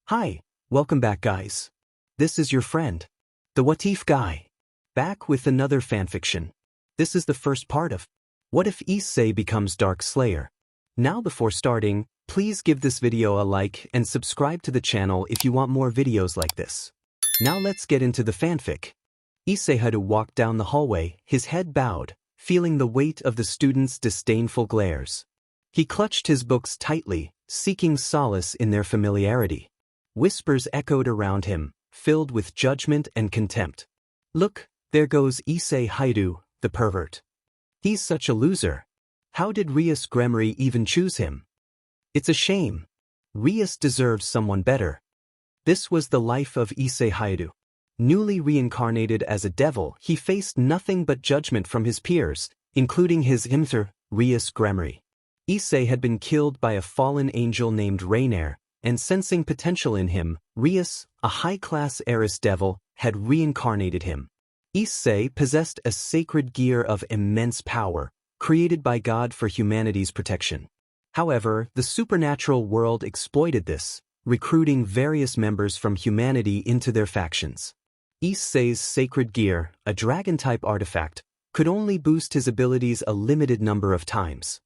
Hi, welcome back guys. This is your friend, the What If guy, back with another fanfiction. This is the first part of What If Issei becomes Dark Slayer. Now before starting, please give this video a like and subscribe to the channel if you want more videos like this. Now let's get into the fanfic. Issei Hyoudou walked down the hallway, his head bowed, feeling the weight of the students' disdainful glares. He clutched his books tightly, seeking solace in their familiarity. Whispers echoed around him, filled with judgment and contempt. Look, there goes Issei Hyoudou, the pervert. He's such a loser. How did Rias even choose him? It's a shame. Rias deserves someone better. This was the life of Issei Hyoudou. Newly reincarnated as a devil, he faced nothing but judgment from his peers, including his imter, Rias. Issei had been killed by a fallen angel named Raynare, and sensing potential in him, Rias, a high-class heiress devil, had reincarnated him. Issei possessed a sacred gear of immense power, created by God for humanity's protection. However, the supernatural world exploited this, recruiting various members from humanity into their factions. Issei's sacred gear, a dragon-type artifact, could only boost his abilities a limited number of times.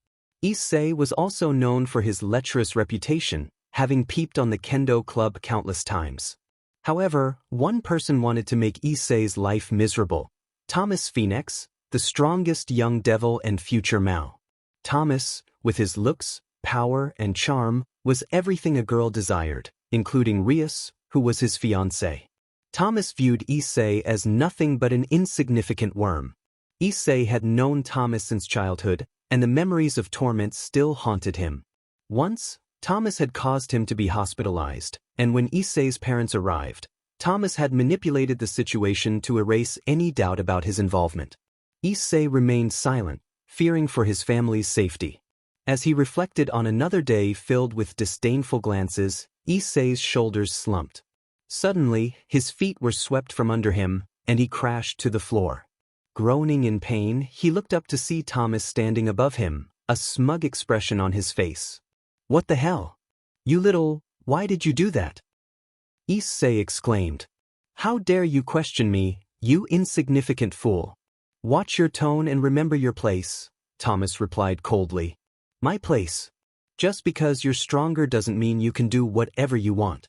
Issei was also known for his lecherous reputation, having peeped on the kendo club countless times. However, one person wanted to make Issei's life miserable: Thomas Phenex, the strongest young devil and future Maou. Thomas, with his looks, power, and charm, was everything a girl desired, including Rias, who was his fiancée. Thomas viewed Issei as nothing but an insignificant worm. Issei had known Thomas since childhood, and the memories of torment still haunted him. Once, Thomas had caused him to be hospitalized, and when Issei's parents arrived, Thomas had manipulated the situation to erase any doubt about his involvement. Issei remained silent, fearing for his family's safety. As he reflected on another day filled with disdainful glances, Issei's shoulders slumped. Suddenly, his feet were swept from under him, and he crashed to the floor. Groaning in pain, he looked up to see Thomas standing above him, a smug expression on his face. "What the hell? Why did you do that?" Issei exclaimed. "How dare you question me, you insignificant fool? Watch your tone and remember your place," Thomas replied coldly. "My place? Just because you're stronger doesn't mean you can do whatever you want."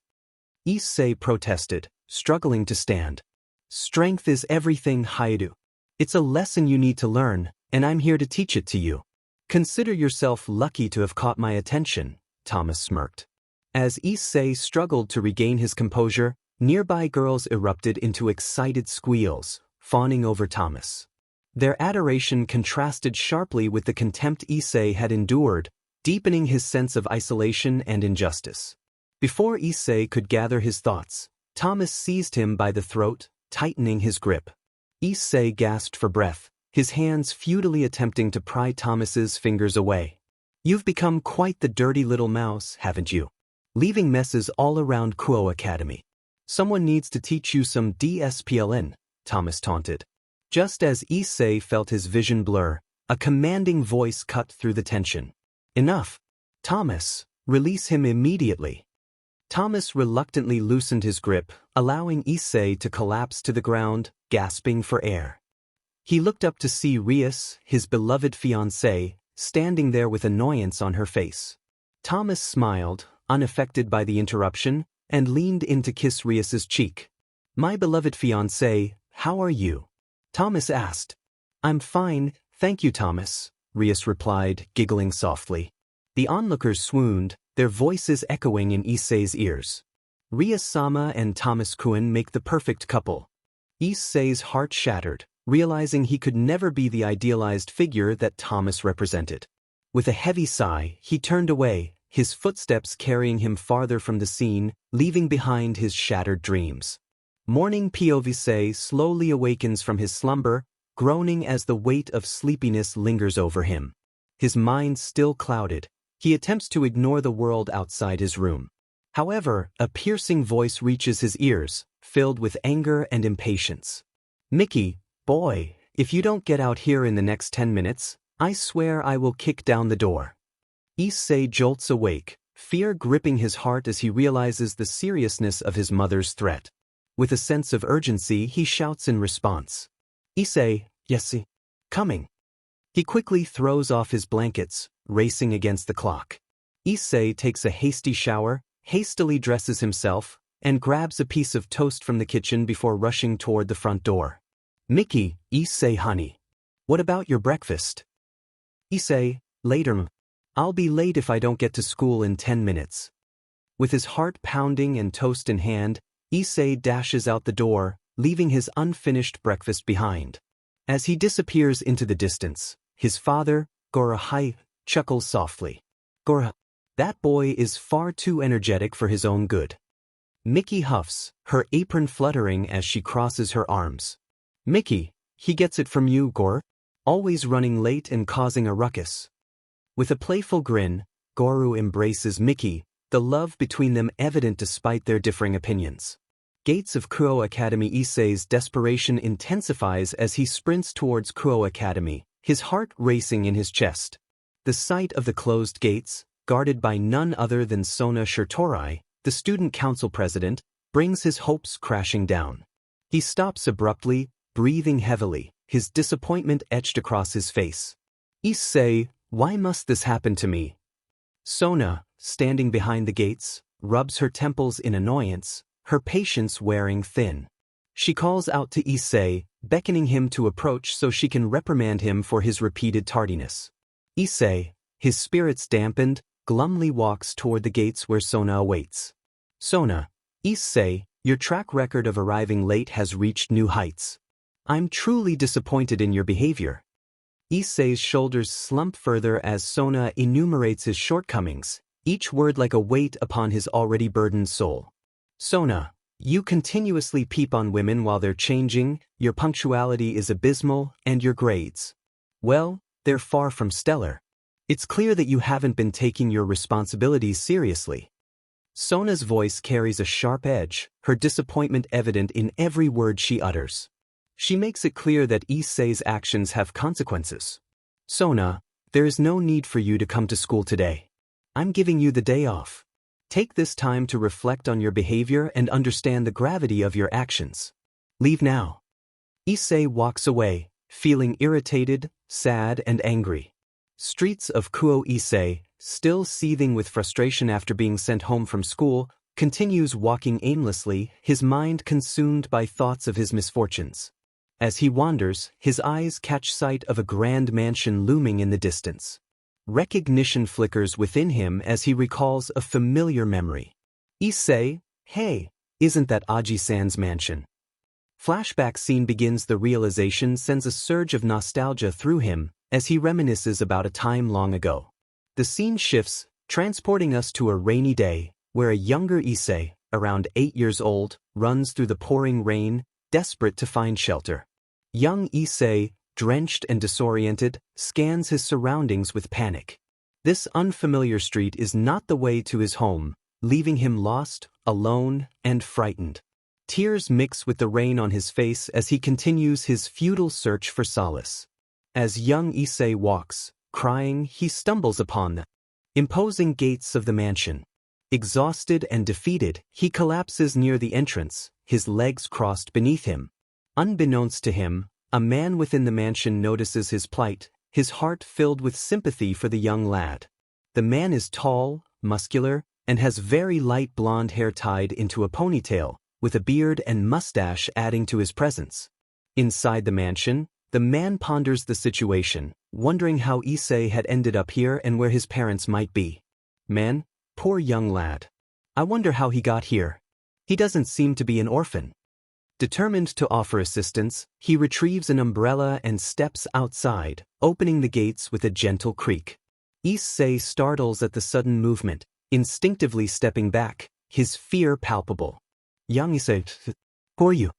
Issei protested, struggling to stand. "Strength is everything, Hyoudou. It's a lesson you need to learn, and I'm here to teach it to you. Consider yourself lucky to have caught my attention," Thomas smirked. As Issei struggled to regain his composure, nearby girls erupted into excited squeals, fawning over Thomas. Their adoration contrasted sharply with the contempt Issei had endured, deepening his sense of isolation and injustice. Before Issei could gather his thoughts, Thomas seized him by the throat, tightening his grip. Issei gasped for breath, his hands futilely attempting to pry Thomas's fingers away. "You've become quite the dirty little mouse, haven't you? Leaving messes all around Kuo Academy. Someone needs to teach you some discipline," Thomas taunted. Just as Issei felt his vision blur, a commanding voice cut through the tension. "Enough. Thomas, release him immediately." Thomas reluctantly loosened his grip, allowing Issei to collapse to the ground, gasping for air. He looked up to see Rias, his beloved fiancée, standing there with annoyance on her face. Thomas smiled, unaffected by the interruption, and leaned in to kiss Rias's cheek. "My beloved fiancée, how are you?" Thomas asked. "I'm fine, thank you, Thomas," Rias replied, giggling softly. The onlookers swooned, their voices echoing in Issei's ears. Rias-sama and Thomas-kun make the perfect couple. Issei's heart shattered, realizing he could never be the idealized figure that Thomas represented. With a heavy sigh, he turned away, his footsteps carrying him farther from the scene, leaving behind his shattered dreams. Morning Issei slowly awakens from his slumber, groaning as the weight of sleepiness lingers over him. His mind still clouded, he attempts to ignore the world outside his room. However, a piercing voice reaches his ears, filled with anger and impatience. "Mickey, boy, if you don't get out here in the next 10 minutes, I swear I will kick down the door." Issei jolts awake, fear gripping his heart as he realizes the seriousness of his mother's threat. With a sense of urgency, he shouts in response. Issei, yes, coming. He quickly throws off his blankets, racing against the clock. Issei takes a hasty shower, hastily dresses himself, and grabs a piece of toast from the kitchen before rushing toward the front door. Mickey, Issei honey. What about your breakfast? Issei, later. I'll be late if I don't get to school in 10 minutes. With his heart pounding and toast in hand, Issei dashes out the door, leaving his unfinished breakfast behind. As he disappears into the distance, his father, Gorahai, chuckles softly. Gorah, that boy is far too energetic for his own good. Mickey huffs, her apron fluttering as she crosses her arms. Mickey, he gets it from you, Gor. Always running late and causing a ruckus. With a playful grin, Goru embraces Mickey, the love between them evident despite their differing opinions. Gates of Kuo Academy. Issei's desperation intensifies as he sprints towards Kuo Academy, his heart racing in his chest. The sight of the closed gates, guarded by none other than Sona Shirtorai, the student council president, brings his hopes crashing down. He stops abruptly, breathing heavily, his disappointment etched across his face. Issei, why must this happen to me? Sona, standing behind the gates, rubs her temples in annoyance, her patience wearing thin. She calls out to Issei, beckoning him to approach so she can reprimand him for his repeated tardiness. Issei, his spirits dampened, glumly walks toward the gates where Sona awaits. Sona, Issei, your track record of arriving late has reached new heights. I'm truly disappointed in your behavior. Issei's shoulders slump further as Sona enumerates his shortcomings, each word like a weight upon his already burdened soul. Sona, you continuously peep on women while they're changing, your punctuality is abysmal, and your grades, well, they're far from stellar. It's clear that you haven't been taking your responsibilities seriously. Sona's voice carries a sharp edge, her disappointment evident in every word she utters. She makes it clear that Issei's actions have consequences. Sona, there is no need for you to come to school today. I'm giving you the day off. Take this time to reflect on your behavior and understand the gravity of your actions. Leave now. Issei walks away, feeling irritated, sad, and angry. Streets of Kuo. Issei, still seething with frustration after being sent home from school, continues walking aimlessly, his mind consumed by thoughts of his misfortunes. As he wanders, his eyes catch sight of a grand mansion looming in the distance. Recognition flickers within him as he recalls a familiar memory. Issei, hey, isn't that Aji-san's mansion? Flashback scene begins. The realization sends a surge of nostalgia through him as he reminisces about a time long ago. The scene shifts, transporting us to a rainy day, where a younger Issei, around 8 years old, runs through the pouring rain, desperate to find shelter. Young Issei, drenched and disoriented, scans his surroundings with panic. This unfamiliar street is not the way to his home, leaving him lost, alone, and frightened. Tears mix with the rain on his face as he continues his futile search for solace. As young Issei walks, crying, he stumbles upon the imposing gates of the mansion. Exhausted and defeated, he collapses near the entrance, his legs crossed beneath him. Unbeknownst to him, a man within the mansion notices his plight, his heart filled with sympathy for the young lad. The man is tall, muscular, and has very light blonde hair tied into a ponytail, with a beard and mustache adding to his presence. Inside the mansion, the man ponders the situation, wondering how Issei had ended up here and where his parents might be. Man, poor young lad. I wonder how he got here. He doesn't seem to be an orphan. Determined to offer assistance, he retrieves an umbrella and steps outside, opening the gates with a gentle creak. Issei startles at the sudden movement, instinctively stepping back, his fear palpable. Young Issei, who are you?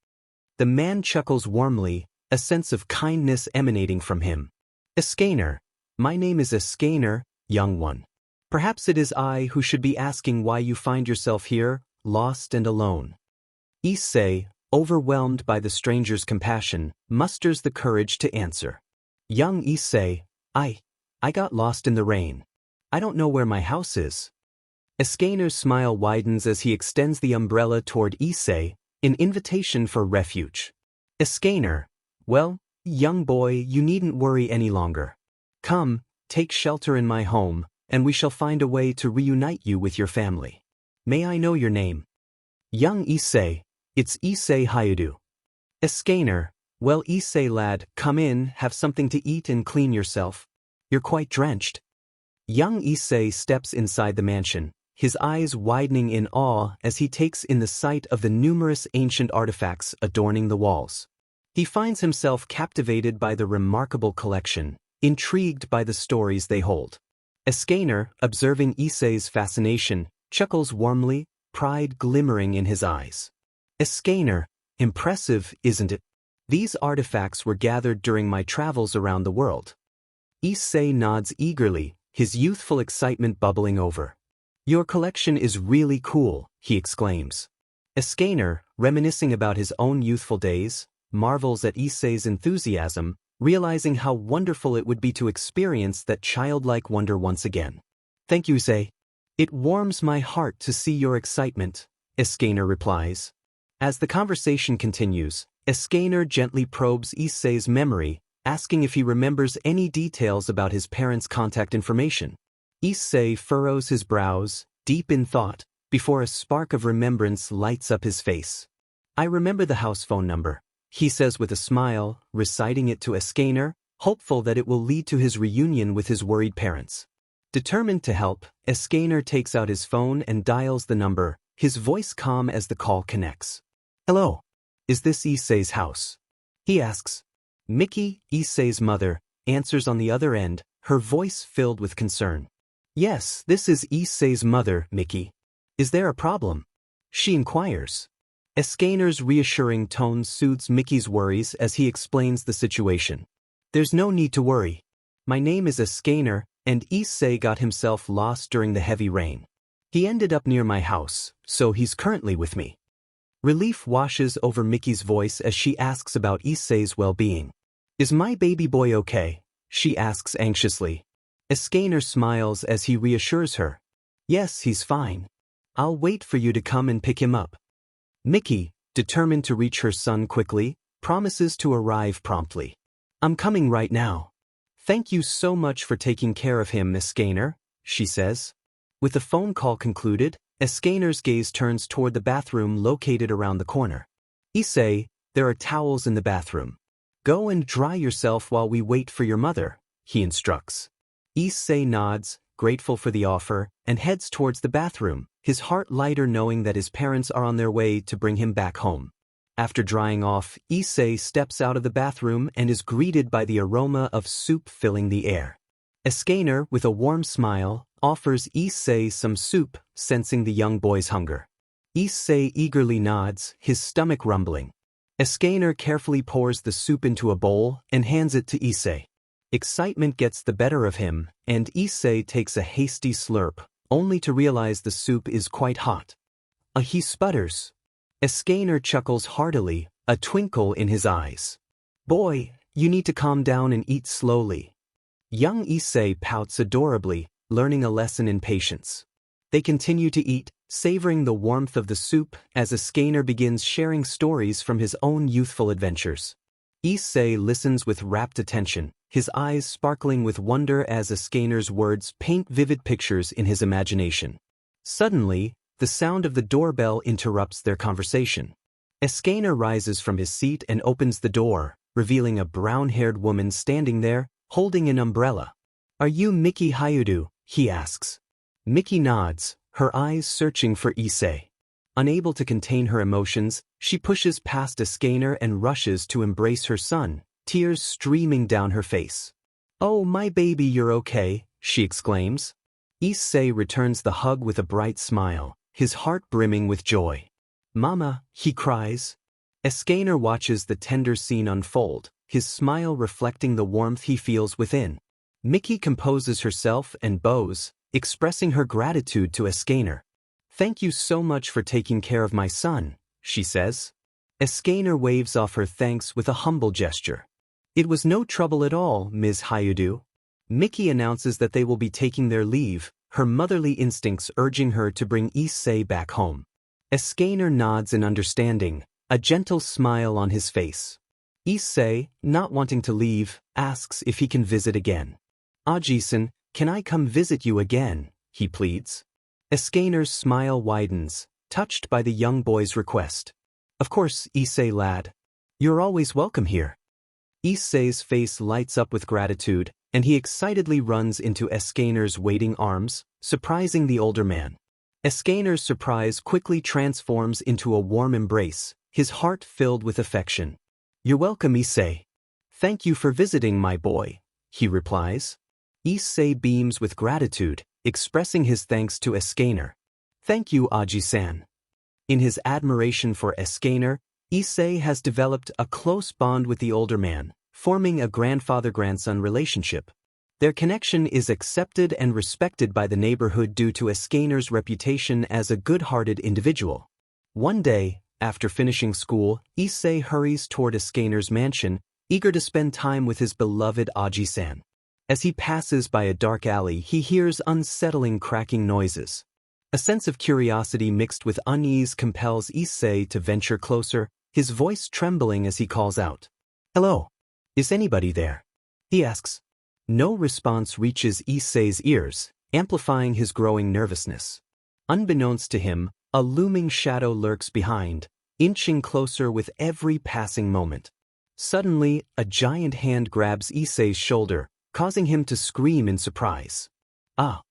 The man chuckles warmly, a sense of kindness emanating from him. Escanor, my name is Escanor, young one. Perhaps it is I who should be asking why you find yourself here, lost and alone. Issei, overwhelmed by the stranger's compassion, musters the courage to answer. Young Issei, I got lost in the rain. I don't know where my house is. Escanor's smile widens as he extends the umbrella toward Issei, an invitation for refuge. Escanor, well, young boy, you needn't worry any longer. Come, take shelter in my home, and we shall find a way to reunite you with your family. May I know your name? Young Issei, it's Issei Hyoudou. Escanor, well, Issei lad, come in, have something to eat and clean yourself. You're quite drenched. Young Issei steps inside the mansion, his eyes widening in awe as he takes in the sight of the numerous ancient artifacts adorning the walls. He finds himself captivated by the remarkable collection, intrigued by the stories they hold. Escanor, observing Issei's fascination, chuckles warmly, pride glimmering in his eyes. Escanor, impressive, isn't it? These artifacts were gathered during my travels around the world. Issei nods eagerly, his youthful excitement bubbling over. Your collection is really cool, he exclaims. Escanor, reminiscing about his own youthful days, marvels at Issei's enthusiasm, realizing how wonderful it would be to experience that childlike wonder once again. Thank you, Issei. It warms my heart to see your excitement, Escanor replies. As the conversation continues, Escanor gently probes Issei's memory, asking if he remembers any details about his parents' contact information. Issei furrows his brows, deep in thought, before a spark of remembrance lights up his face. I remember the house phone number, he says with a smile, reciting it to Escanor, hopeful that it will lead to his reunion with his worried parents. Determined to help, Escanor takes out his phone and dials the number, his voice calm as the call connects. Hello. Is this Issei's house? He asks. Mickey, Issei's mother, answers on the other end, her voice filled with concern. Yes, this is Issei's mother, Mickey. Is there a problem? She inquires. Escanor's reassuring tone soothes Mickey's worries as he explains the situation. There's no need to worry. My name is Escanor, and Issei got himself lost during the heavy rain. He ended up near my house, so he's currently with me. Relief washes over Mickey's voice as she asks about Issei's well-being. Is my baby boy okay? She asks anxiously. Escanor smiles as he reassures her. Yes, he's fine. I'll wait for you to come and pick him up. Mickey, determined to reach her son quickly, promises to arrive promptly. I'm coming right now. Thank you so much for taking care of him, Escanor, she says. With the phone call concluded, Escanor's gaze turns toward the bathroom located around the corner. Issei, there are towels in the bathroom. Go and dry yourself while we wait for your mother, he instructs. Issei nods, grateful for the offer, and heads towards the bathroom, his heart lighter knowing that his parents are on their way to bring him back home. After drying off, Issei steps out of the bathroom and is greeted by the aroma of soup filling the air. Escanor, with a warm smile, offers Issei some soup, sensing the young boy's hunger. Issei eagerly nods, his stomach rumbling. Escanor carefully pours the soup into a bowl and hands it to Issei. Excitement gets the better of him, and Issei takes a hasty slurp, only to realize the soup is quite hot. He sputters. Escanor chuckles heartily, a twinkle in his eyes. Boy, you need to calm down and eat slowly. Young Issei pouts adorably, learning a lesson in patience. They continue to eat, savoring the warmth of the soup as Escanor begins sharing stories from his own youthful adventures. Issei listens with rapt attention, his eyes sparkling with wonder as Escanor's words paint vivid pictures in his imagination. Suddenly, the sound of the doorbell interrupts their conversation. Escanor rises from his seat and opens the door, revealing a brown-haired woman standing there, holding an umbrella. Are you Mickey Hyoudou? He asks. Mickey nods, her eyes searching for Issei. Unable to contain her emotions, she pushes past Escanor and rushes to embrace her son, tears streaming down her face. Oh, my baby, you're okay, she exclaims. Issei returns the hug with a bright smile, his heart brimming with joy. Mama, he cries. Escanor watches the tender scene unfold, his smile reflecting the warmth he feels within. Mickey composes herself and bows, expressing her gratitude to Escanor. Thank you so much for taking care of my son, she says. Escanor waves off her thanks with a humble gesture. It was no trouble at all, Ms. Hyoudou. Mickey announces that they will be taking their leave, her motherly instincts urging her to bring Issei back home. Escanor nods in understanding, a gentle smile on his face. Issei, not wanting to leave, asks if he can visit again. Aji-san, can I come visit you again? He pleads. Escanor's smile widens, touched by the young boy's request. Of course, Issei lad. You're always welcome here. Issei's face lights up with gratitude, and he excitedly runs into Escanor's waiting arms, surprising the older man. Escanor's surprise quickly transforms into a warm embrace, his heart filled with affection. You're welcome, Issei. Thank you for visiting, my boy, he replies. Issei beams with gratitude, expressing his thanks to Escanor. Thank you, Aji-san. In his admiration for Escanor, Issei has developed a close bond with the older man, forming a grandfather-grandson relationship. Their connection is accepted and respected by the neighborhood due to Escanor's reputation as a good-hearted individual. One day, after finishing school, Issei hurries toward Escanor's mansion, eager to spend time with his beloved Aji-san. As he passes by a dark alley, he hears unsettling cracking noises. A sense of curiosity mixed with unease compels Issei to venture closer, his voice trembling as he calls out. Hello. Is anybody there? He asks. No response reaches Issei's ears, amplifying his growing nervousness. Unbeknownst to him, a looming shadow lurks behind, inching closer with every passing moment. Suddenly, a giant hand grabs Issei's shoulder, causing him to scream in surprise. Ah!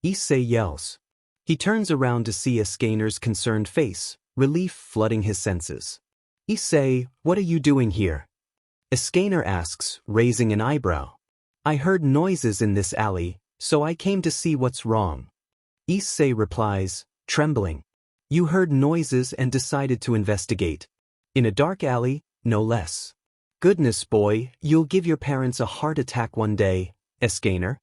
Issei yells. He turns around to see Escanor's concerned face, relief flooding his senses. Issei, what are you doing here? Escanor asks, raising an eyebrow. I heard noises in this alley, so I came to see what's wrong. Issei replies, trembling. You heard noises and decided to investigate. In a dark alley, no less. Goodness, boy, you'll give your parents a heart attack one day, Escanor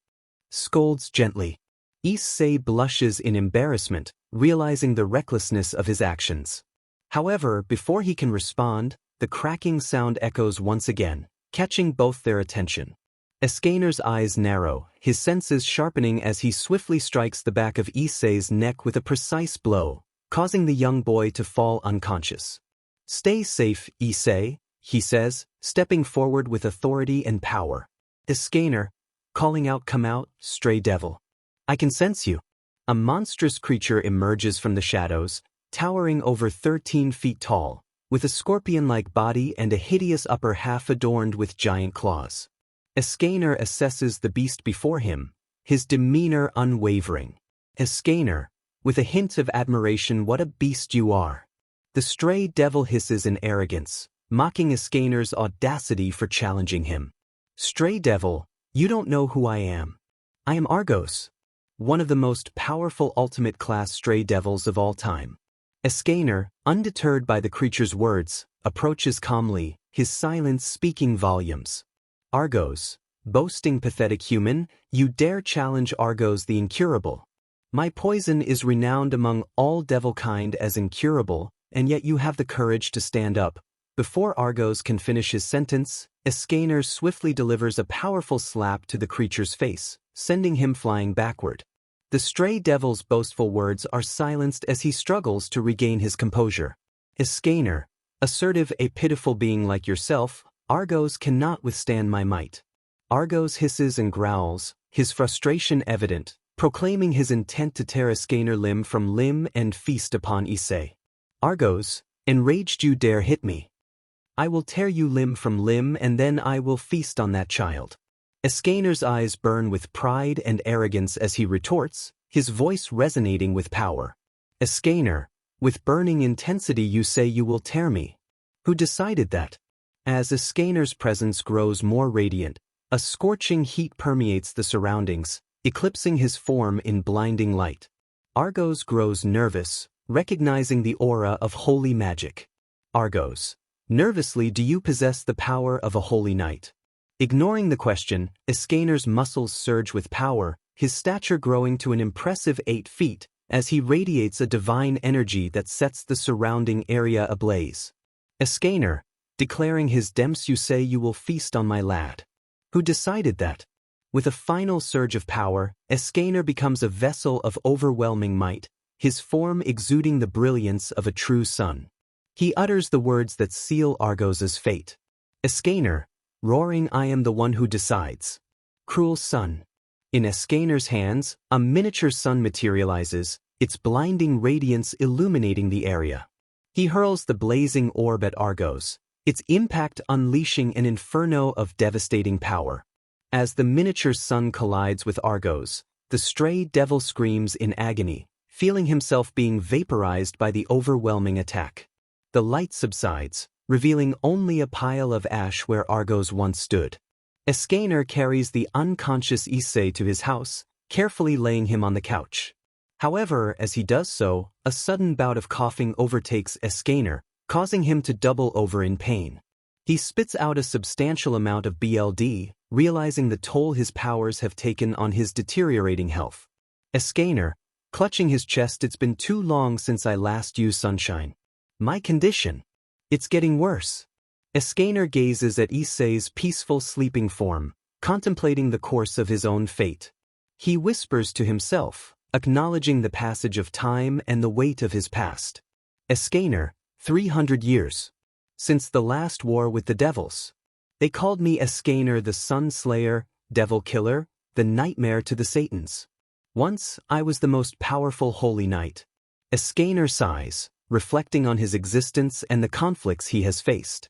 scolds gently. Issei blushes in embarrassment, realizing the recklessness of his actions. However, before he can respond, the cracking sound echoes once again, catching both their attention. Escanor's eyes narrow, his senses sharpening as he swiftly strikes the back of Issei's neck with a precise blow, causing the young boy to fall unconscious. Stay safe, Issei, he says, stepping forward with authority and power. Escanor, calling out, come out, stray devil. I can sense you. A monstrous creature emerges from the shadows, towering over 13 feet tall, with a scorpion-like body and a hideous upper half adorned with giant claws. Escanor assesses the beast before him, his demeanor unwavering. Escanor, with a hint of admiration, what a beast you are. The stray devil hisses in arrogance, mocking Escanor's audacity for challenging him. Stray devil, you don't know who I am. I am Argos, one of the most powerful ultimate-class stray devils of all time. Escanor, undeterred by the creature's words, approaches calmly, his silence speaking volumes. Argos, boasting pathetic human, you dare challenge Argos the incurable. My poison is renowned among all devil-kind as incurable, and yet you have the courage to stand up. Before Argos can finish his sentence, Escanor swiftly delivers a powerful slap to the creature's face, sending him flying backward. The stray devil's boastful words are silenced as he struggles to regain his composure. Escanor, assertive, a pitiful being like yourself, Argos cannot withstand my might. Argos hisses and growls, his frustration evident, proclaiming his intent to tear Escanor limb from limb and feast upon Issei. Argos, enraged, you dare hit me. I will tear you limb from limb and then I will feast on that child. Escanor's eyes burn with pride and arrogance as he retorts, his voice resonating with power. Escanor, with burning intensity, you say you will tear me. Who decided that? As Escanor's presence grows more radiant, a scorching heat permeates the surroundings, eclipsing his form in blinding light. Argos grows nervous, recognizing the aura of holy magic. Argos, nervously, do you possess the power of a holy knight? Ignoring the question, Escanor's muscles surge with power, his stature growing to an impressive 8 feet, as he radiates a divine energy that sets the surrounding area ablaze. Escanor, declaring his demps, you say you will feast on my lad. Who decided that? With a final surge of power, Escanor becomes a vessel of overwhelming might, his form exuding the brilliance of a true sun. He utters the words that seal Argos's fate. Escanor, roaring, I am the one who decides. Cruel sun. In Escanor's hands, a miniature sun materializes, its blinding radiance illuminating the area. He hurls the blazing orb at Argos, its impact unleashing an inferno of devastating power. As the miniature sun collides with Argos, the stray devil screams in agony, feeling himself being vaporized by the overwhelming attack. The light subsides, revealing only a pile of ash where Argos once stood. Escanor carries the unconscious Issei to his house, carefully laying him on the couch. However, as he does so, a sudden bout of coughing overtakes Escanor, causing him to double over in pain. He spits out a substantial amount of BLD, realizing the toll his powers have taken on his deteriorating health. Escanor, clutching his chest, it's been too long since I last used sunshine. My condition. It's getting worse. Escanor gazes at Issei's peaceful sleeping form, contemplating the course of his own fate. He whispers to himself, acknowledging the passage of time and the weight of his past. Escanor, 300 years. Since the last war with the devils. They called me Escanor the Sun Slayer, Devil Killer, the Nightmare to the Satans. Once, I was the most powerful holy knight. Escanor sighs, reflecting on his existence and the conflicts he has faced.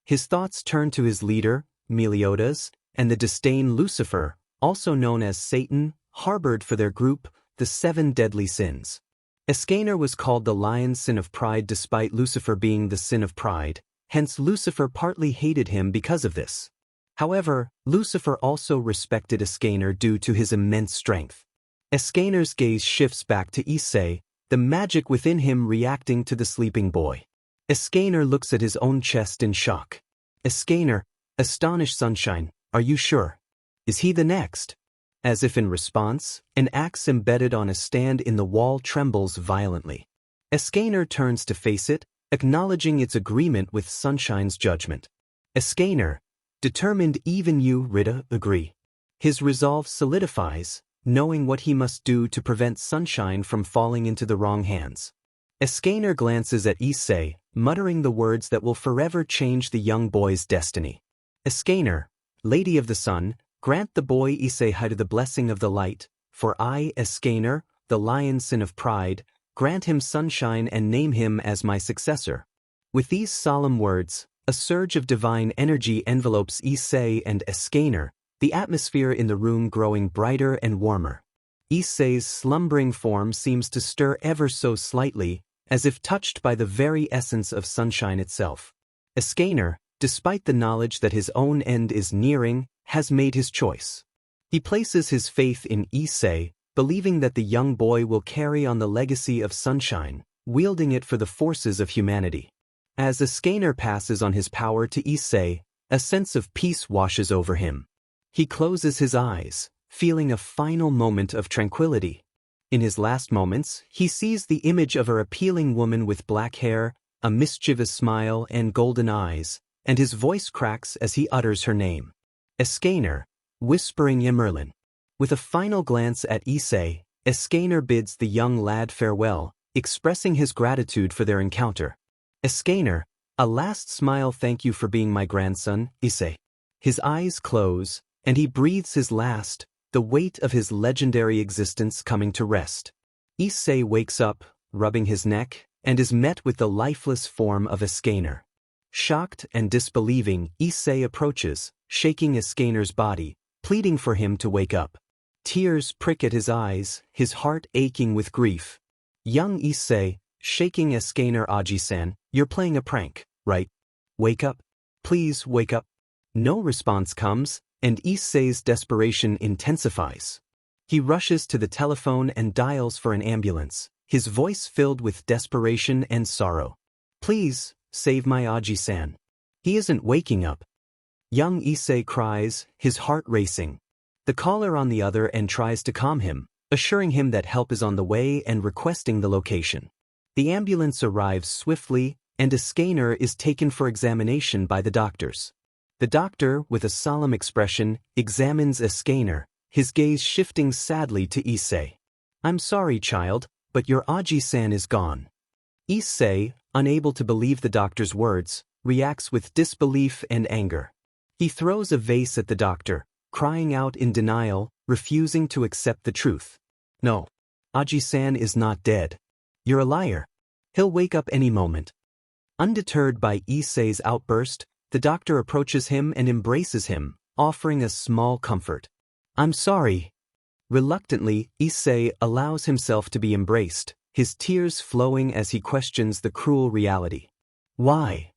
His thoughts turn to his leader, Meliodas, and the disdain Lucifer, also known as Satan, harbored for their group, the 7 deadly sins. Escanor was called the lion's sin of pride despite Lucifer being the sin of pride, hence Lucifer partly hated him because of this. However, Lucifer also respected Escanor due to his immense strength. Escanor's gaze shifts back to Issei, the magic within him reacting to the sleeping boy. Escanor looks at his own chest in shock. Escanor, astonished Sunshine, are you sure? Is he the next? As if in response, an axe embedded on a stand in the wall trembles violently. Escanor turns to face it, acknowledging its agreement with Sunshine's judgment. Escanor, determined even you, Rita, agree. His resolve solidifies, knowing what he must do to prevent Sunshine from falling into the wrong hands. Escanor glances at Issei, muttering the words that will forever change the young boy's destiny. Escanor, Lady of the Sun, grant the boy Issei Hyoudou the blessing of the light, for I, Escanor, the lion's sin of pride, grant him sunshine and name him as my successor. With these solemn words, a surge of divine energy envelopes Issei and Escanor, the atmosphere in the room growing brighter and warmer. Issei's slumbering form seems to stir ever so slightly, as if touched by the very essence of sunshine itself. Escanor, despite the knowledge that his own end is nearing, has made his choice. He places his faith in Issei, believing that the young boy will carry on the legacy of sunshine, wielding it for the forces of humanity. As Escanor passes on his power to Issei, a sense of peace washes over him. He closes his eyes, feeling a final moment of tranquility. In his last moments, he sees the image of her appealing woman with black hair, a mischievous smile and golden eyes, and his voice cracks as he utters her name. Escanor, whispering Emerlin. With a final glance at Issei, Escanor bids the young lad farewell, expressing his gratitude for their encounter. Escanor, a last smile, thank you for being my grandson, Issei. His eyes close, and he breathes his last, the weight of his legendary existence coming to rest. Issei wakes up, rubbing his neck, and is met with the lifeless form of Escanor. Shocked and disbelieving, Issei approaches, shaking Escanor's body, pleading for him to wake up. Tears prick at his eyes, his heart aching with grief. Young Issei, shaking Escanor, Aji-san, you're playing a prank, right? Wake up. Please wake up. No response comes, and Issei's desperation intensifies. He rushes to the telephone and dials for an ambulance, his voice filled with desperation and sorrow. Please, save my Aji-san. He isn't waking up. Young Issei cries, his heart racing. The caller on the other end tries to calm him, assuring him that help is on the way and requesting the location. The ambulance arrives swiftly, and Escanor is taken for examination by the doctors. The doctor, with a solemn expression, examines Escanor, his gaze shifting sadly to Issei. I'm sorry, child, but your Aji-san is gone. Issei, unable to believe the doctor's words, reacts with disbelief and anger. He throws a vase at the doctor, crying out in denial, refusing to accept the truth. No. Aji-san is not dead. You're a liar. He'll wake up any moment. Undeterred by Issei's outburst, the doctor approaches him and embraces him, offering a small comfort. I'm sorry. Reluctantly, Issei allows himself to be embraced, his tears flowing as he questions the cruel reality. Why?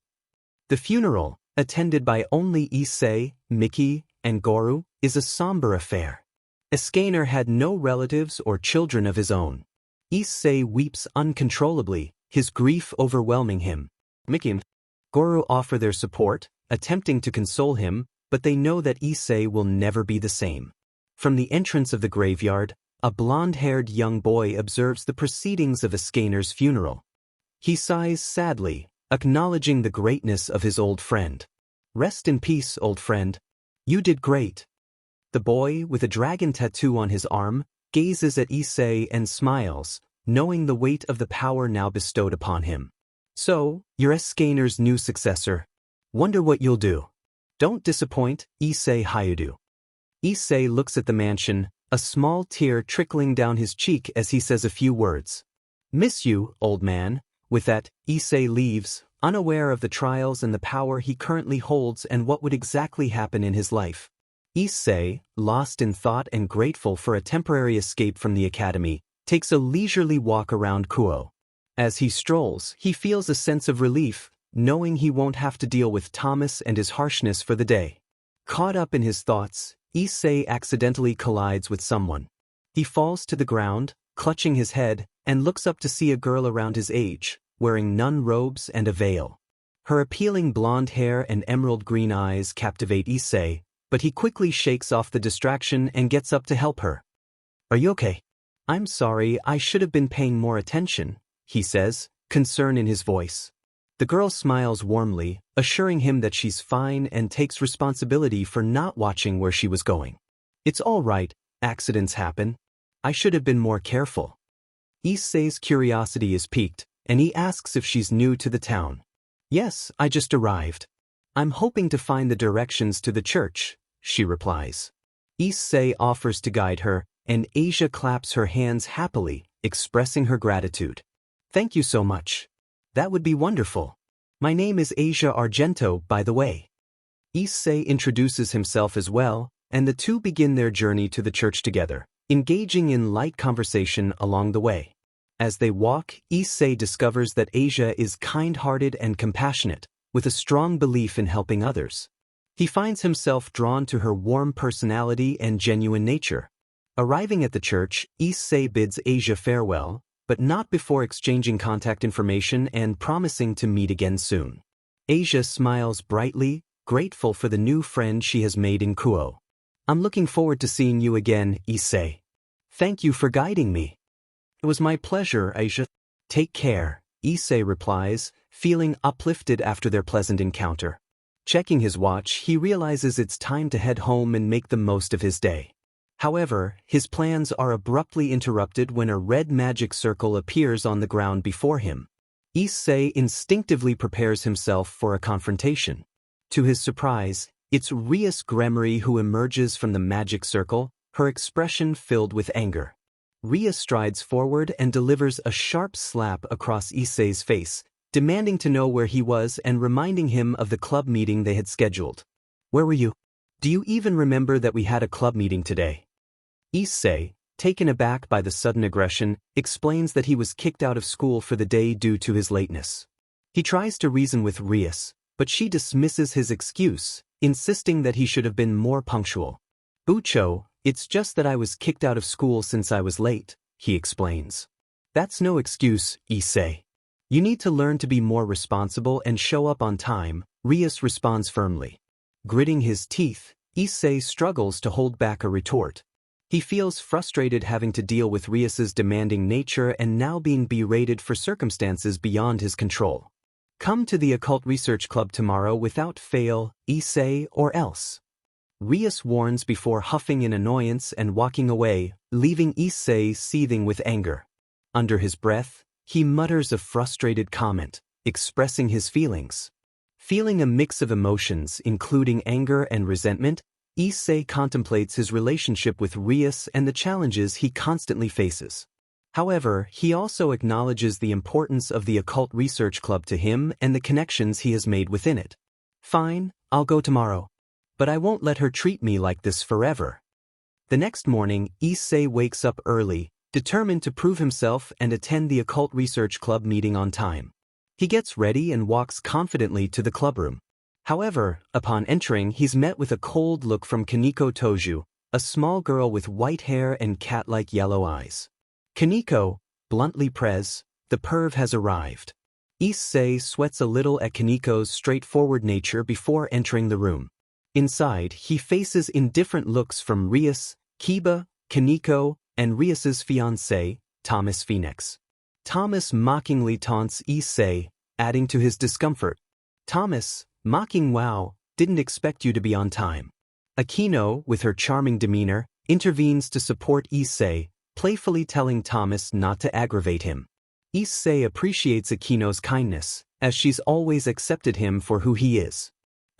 The funeral, attended by only Issei, Miki, and Goru, is a somber affair. Escanor had no relatives or children of his own. Issei weeps uncontrollably, his grief overwhelming him. Miki and Goru offer their support, attempting to console him, but they know that Issei will never be the same. From the entrance of the graveyard, a blonde-haired young boy observes the proceedings of Escanor's funeral. He sighs sadly, acknowledging the greatness of his old friend. Rest in peace, old friend. You did great. The boy, with a dragon tattoo on his arm, gazes at Issei and smiles, knowing the weight of the power now bestowed upon him. So, you're Escanor's new successor. Wonder what you'll do. Don't disappoint, Issei Hyoudou. Issei looks at the mansion, a small tear trickling down his cheek as he says a few words. Miss you, old man. With that, Issei leaves, unaware of the trials and the power he currently holds and what would exactly happen in his life. Issei, lost in thought and grateful for a temporary escape from the academy, takes a leisurely walk around Kuo. As he strolls, he feels a sense of relief, knowing he won't have to deal with Thomas and his harshness for the day. Caught up in his thoughts, Issei accidentally collides with someone. He falls to the ground, clutching his head, and looks up to see a girl around his age, wearing nun robes and a veil. Her appealing blonde hair and emerald green eyes captivate Issei, but he quickly shakes off the distraction and gets up to help her. Are you okay? I'm sorry, I should have been paying more attention, he says, concern in his voice. The girl smiles warmly, assuring him that she's fine and takes responsibility for not watching where she was going. It's all right, accidents happen. I should have been more careful. Issei's curiosity is piqued, and he asks if she's new to the town. Yes, I just arrived. I'm hoping to find the directions to the church, she replies. Issei offers to guide her, and Asia claps her hands happily, expressing her gratitude. Thank you so much. That would be wonderful. My name is Asia Argento, by the way. Issei introduces himself as well, and the two begin their journey to the church together, engaging in light conversation along the way. As they walk, Issei discovers that Asia is kind-hearted and compassionate, with a strong belief in helping others. He finds himself drawn to her warm personality and genuine nature. Arriving at the church, Issei bids Asia farewell, but not before exchanging contact information and promising to meet again soon. Asia smiles brightly, grateful for the new friend she has made in Kuo. I'm looking forward to seeing you again, Issei. Thank you for guiding me. It was my pleasure, Asia. Take care, Issei replies, feeling uplifted after their pleasant encounter. Checking his watch, he realizes it's time to head home and make the most of his day. However, his plans are abruptly interrupted when a red magic circle appears on the ground before him. Issei instinctively prepares himself for a confrontation. To his surprise, it's Rias who emerges from the magic circle, her expression filled with anger. Rias strides forward and delivers a sharp slap across Issei's face, demanding to know where he was and reminding him of the club meeting they had scheduled. Where were you? Do you even remember that we had a club meeting today? Issei, taken aback by the sudden aggression, explains that he was kicked out of school for the day due to his lateness. He tries to reason with Rias, but she dismisses his excuse, insisting that he should have been more punctual. Bucho, it's just that I was kicked out of school since I was late, he explains. That's no excuse, Issei. You need to learn to be more responsible and show up on time, Rias responds firmly. Gritting his teeth, Issei struggles to hold back a retort. He feels frustrated having to deal with Rias's demanding nature and now being berated for circumstances beyond his control. Come to the Occult Research Club tomorrow without fail, Issei, or else. Rias warns before huffing in annoyance and walking away, leaving Issei seething with anger. Under his breath, he mutters a frustrated comment, expressing his feelings. Feeling a mix of emotions including anger and resentment, Issei contemplates his relationship with Rias and the challenges he constantly faces. However, he also acknowledges the importance of the Occult Research Club to him and the connections he has made within it. Fine, I'll go tomorrow. But I won't let her treat me like this forever. The next morning, Issei wakes up early, determined to prove himself and attend the Occult Research Club meeting on time. He gets ready and walks confidently to the clubroom. However, upon entering, he's met with a cold look from Kaneko Toju, a small girl with white hair and cat-like yellow eyes. Kaneko, bluntly prez, the perv has arrived. Issei sweats a little at Kaneko's straightforward nature before entering the room. Inside, he faces indifferent looks from Rias, Kiba, Kaneko, and Rias's fiancé, Thomas Phenex. Thomas mockingly taunts Issei, adding to his discomfort. Thomas, mocking wow, didn't expect you to be on time. Akino, with her charming demeanor, intervenes to support Issei, playfully telling Thomas not to aggravate him. Issei appreciates Akino's kindness, as she's always accepted him for who he is.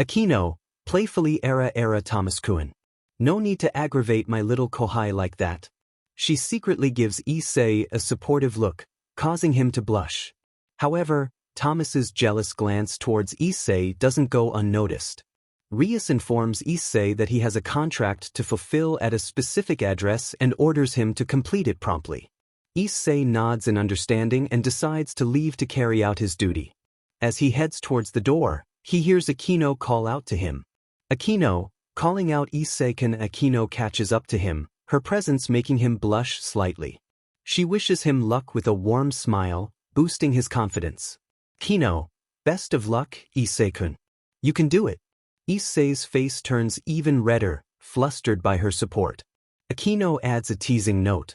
Akino, playfully era Thomas-kun. No need to aggravate my little kohai like that. She secretly gives Issei a supportive look, causing him to blush. However, Thomas's jealous glance towards Issei doesn't go unnoticed. Rias informs Issei that he has a contract to fulfill at a specific address and orders him to complete it promptly. Issei nods in understanding and decides to leave to carry out his duty. As he heads towards the door, he hears Akino call out to him. Akino, calling out Issei-kun. Akino catches up to him, her presence making him blush slightly. She wishes him luck with a warm smile, boosting his confidence. Akino, best of luck, Issei-kun. You can do it. Issei's face turns even redder, flustered by her support. Akino adds a teasing note.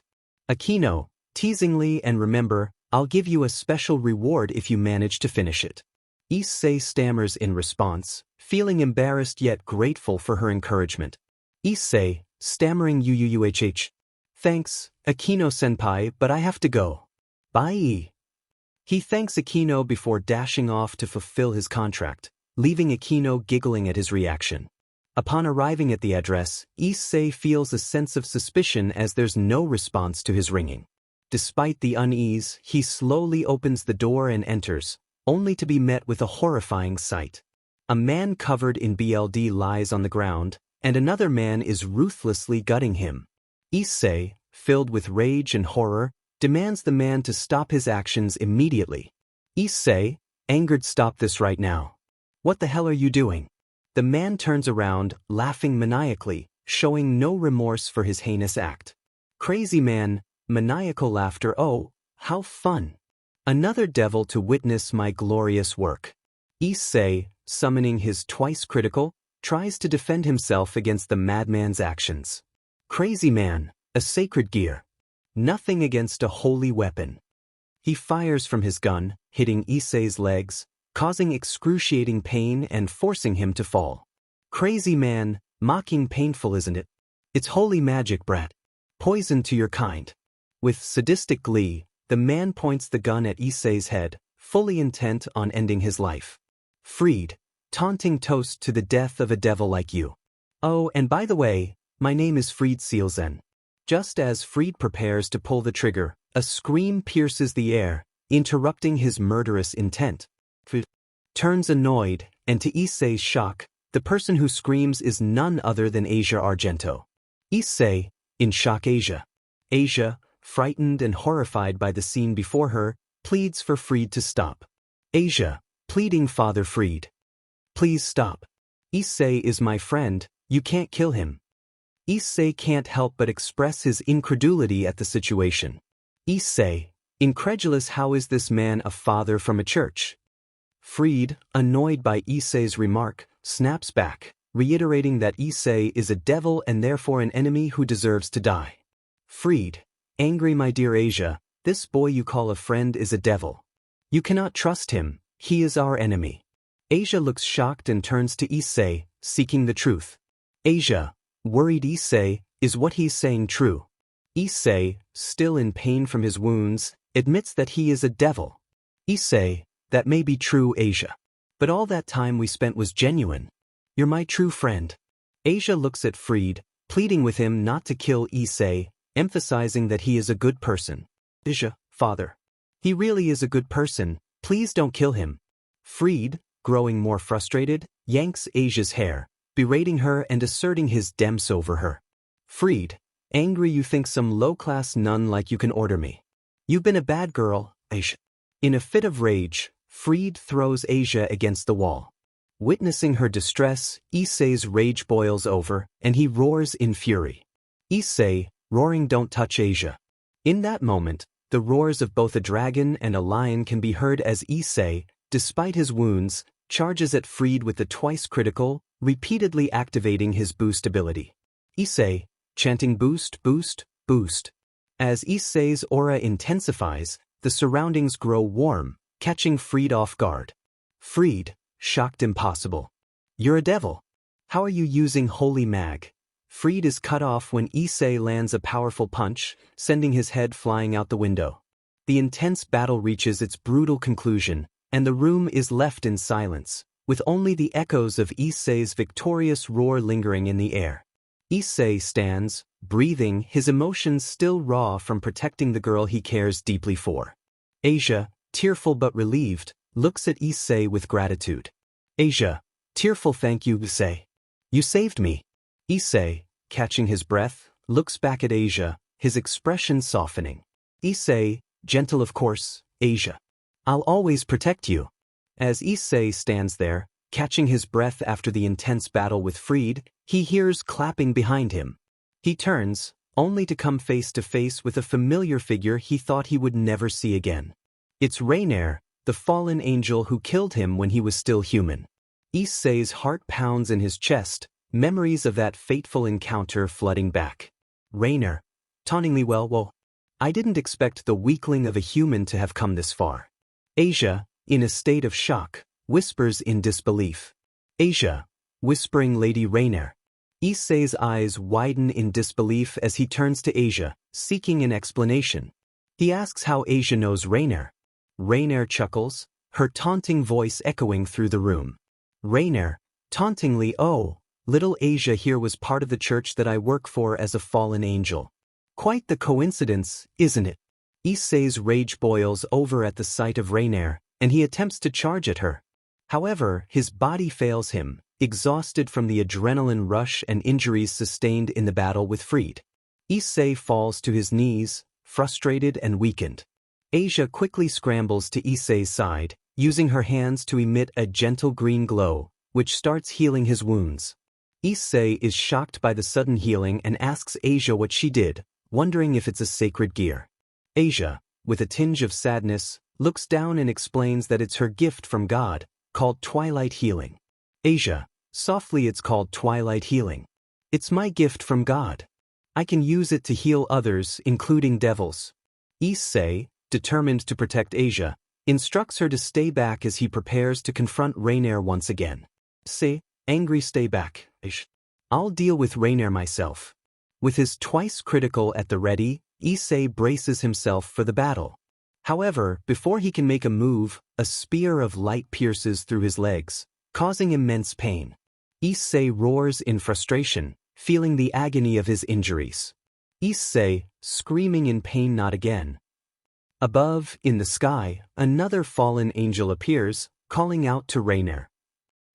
Akino, teasingly, and remember, I'll give you a special reward if you manage to finish it. Issei stammers in response, feeling embarrassed yet grateful for her encouragement. Issei, stammering uuuhh. Thanks, Akino-senpai, but I have to go. Bye. He thanks Akino before dashing off to fulfill his contract, leaving Akino giggling at his reaction. Upon arriving at the address, Issei feels a sense of suspicion as there's no response to his ringing. Despite the unease, he slowly opens the door and enters, only to be met with a horrifying sight. A man covered in BLD lies on the ground, and another man is ruthlessly gutting him. Issei, filled with rage and horror, demands the man to stop his actions immediately. Issei, angered, stop this right now. What the hell are you doing? The man turns around, laughing maniacally, showing no remorse for his heinous act. Crazy man, maniacal laughter, oh, how fun. Another devil to witness my glorious work. Issei, summoning his twice critical, tries to defend himself against the madman's actions. Crazy man, a sacred gear. Nothing against a holy weapon. He fires from his gun, hitting Issei's legs, causing excruciating pain and forcing him to fall. Crazy man, mocking painful, isn't it? It's holy magic, brat. Poison to your kind. With sadistic glee, the man points the gun at Issei's head, fully intent on ending his life. Freed, taunting toast to the death of a devil like you. Oh, and by the way, my name is Freed Sealzen. Just as Freed prepares to pull the trigger, a scream pierces the air, interrupting his murderous intent. Freed turns annoyed, and to Issei's shock, the person who screams is none other than Asia Argento. Issei, in shock. Asia, frightened and horrified by the scene before her, pleads for Freed to stop. Asia, pleading, Father Freed, please stop. Issei is my friend, you can't kill him. Issei can't help but express his incredulity at the situation. Issei, incredulous, how is this man a father from a church? Freed, annoyed by Issei's remark, snaps back, reiterating that Issei is a devil and therefore an enemy who deserves to die. Freed, angry, my dear Asia, this boy you call a friend is a devil. You cannot trust him, He is our enemy. Asia looks shocked and turns to Issei, seeking the truth. Asia, worried Issei, is what he's saying true? Issei, still in pain from his wounds, admits that he is a devil. Issei, that may be true, Asia. But all that time we spent was genuine. You're my true friend. Asia looks at Fried, pleading with him not to kill Issei, emphasizing that he is a good person. Asia, father. He really is a good person, please don't kill him. Fried, growing more frustrated, yanks Asia's hair, berating her and asserting his dems over her. Fried, angry you think some low-class nun like you can order me. You've been a bad girl, Asia. In a fit of rage, Fried throws Asia against the wall. Witnessing her distress, Issei's rage boils over, and he roars in fury. Issei, roaring don't touch Asia. In that moment, the roars of both a dragon and a lion can be heard as Issei, despite his wounds, charges at Fried with the twice critical, repeatedly activating his boost ability. Issei, chanting boost, boost, boost. As Issei's aura intensifies, the surroundings grow warm, catching Fried off guard. Fried, shocked impossible. You're a devil. How are you using holy mag? Fried is cut off when Issei lands a powerful punch, sending his head flying out the window. The intense battle reaches its brutal conclusion, and the room is left in silence, with only the echoes of Issei's victorious roar lingering in the air. Issei stands, breathing, his emotions still raw from protecting the girl he cares deeply for. Asia, tearful but relieved, looks at Issei with gratitude. Asia, tearful thank you, Issei. You saved me. Issei, catching his breath, looks back at Asia, his expression softening. Issei, gentle of course, Asia. I'll always protect you. As Issei stands there, catching his breath after the intense battle with Fried, he hears clapping behind him. He turns, only to come face to face with a familiar figure he thought he would never see again. It's Raynare, the fallen angel who killed him when he was still human. Issei's heart pounds in his chest, memories of that fateful encounter flooding back. Raynare, tauntingly whoa. I didn't expect the weakling of a human to have come this far. Asia, in a state of shock, whispers in disbelief. Asia, whispering Lady Raynare. Issei's eyes widen in disbelief as he turns to Asia, seeking an explanation. He asks how Asia knows Raynare. Raynare chuckles, her taunting voice echoing through the room. Raynare, tauntingly, oh, little Asia here was part of the church that I work for as a fallen angel. Quite the coincidence, isn't it? Issei's rage boils over at the sight of Raynare, and he attempts to charge at her. However, his body fails him, exhausted from the adrenaline rush and injuries sustained in the battle with Fried. Issei falls to his knees, frustrated and weakened. Asia quickly scrambles to Issei's side, using her hands to emit a gentle green glow, which starts healing his wounds. Issei is shocked by the sudden healing and asks Asia what she did, wondering if it's a sacred gear. Asia, with a tinge of sadness, looks down and explains that it's her gift from God, called Twilight Healing. Asia, softly, it's called Twilight Healing. It's my gift from God. I can use it to heal others, including devils. Issei, determined to protect Asia, instructs her to stay back as he prepares to confront Raynare once again. Issei, angry, stay back, Asia. I'll deal with Raynare myself. With his twice critical at the ready, Issei braces himself for the battle. However, before he can make a move, a spear of light pierces through his legs, causing immense pain. Issei roars in frustration, feeling the agony of his injuries. Issei, screaming in pain, not again. Above, in the sky, another fallen angel appears, calling out to Raynare.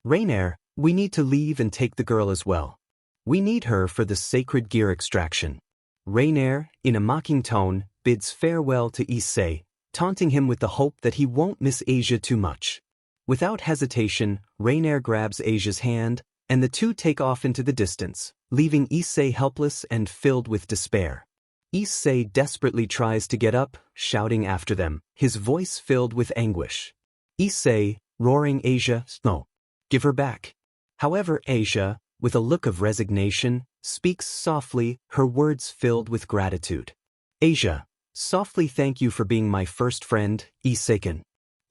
Raynare, we need to leave and take the girl as well. We need her for the sacred gear extraction. Raynare, in a mocking tone, bids farewell to Issei, taunting him with the hope that he won't miss Asia too much. Without hesitation, Raynare grabs Asia's hand, and the two take off into the distance, leaving Issei helpless and filled with despair. Issei desperately tries to get up, shouting after them, his voice filled with anguish. Issei, roaring, Asia, no, give her back. However, Asia, with a look of resignation, speaks softly, her words filled with gratitude. Asia, softly, thank you for being my first friend, Issei-kun.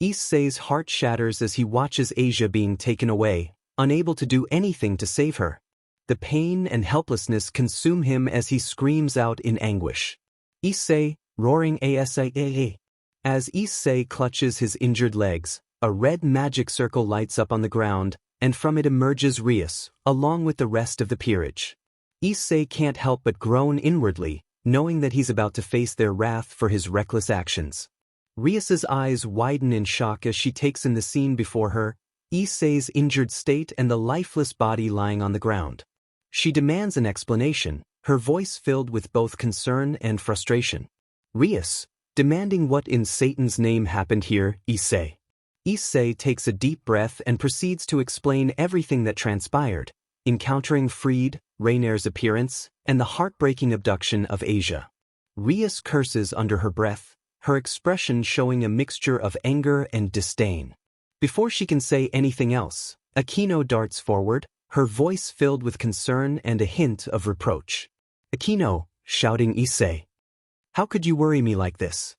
Issei's heart shatters as he watches Asia being taken away, unable to do anything to save her. The pain and helplessness consume him as he screams out in anguish. Issei, roaring ASAA. As Issei clutches his injured legs, a red magic circle lights up on the ground, and from it emerges Rias, along with the rest of the peerage. Issei can't help but groan inwardly, knowing that he's about to face their wrath for his reckless actions. Rias's eyes widen in shock as she takes in the scene before her, Issei's injured state and the lifeless body lying on the ground. She demands an explanation, her voice filled with both concern and frustration. Rias, demanding what in Satan's name happened here, Issei. Issei takes a deep breath and proceeds to explain everything that transpired, encountering Freed, Raynare's appearance, and the heartbreaking abduction of Asia. Rias curses under her breath, her expression showing a mixture of anger and disdain. Before she can say anything else, Escanor darts forward, her voice filled with concern and a hint of reproach. Escanor, shouting Issei. How could you worry me like this?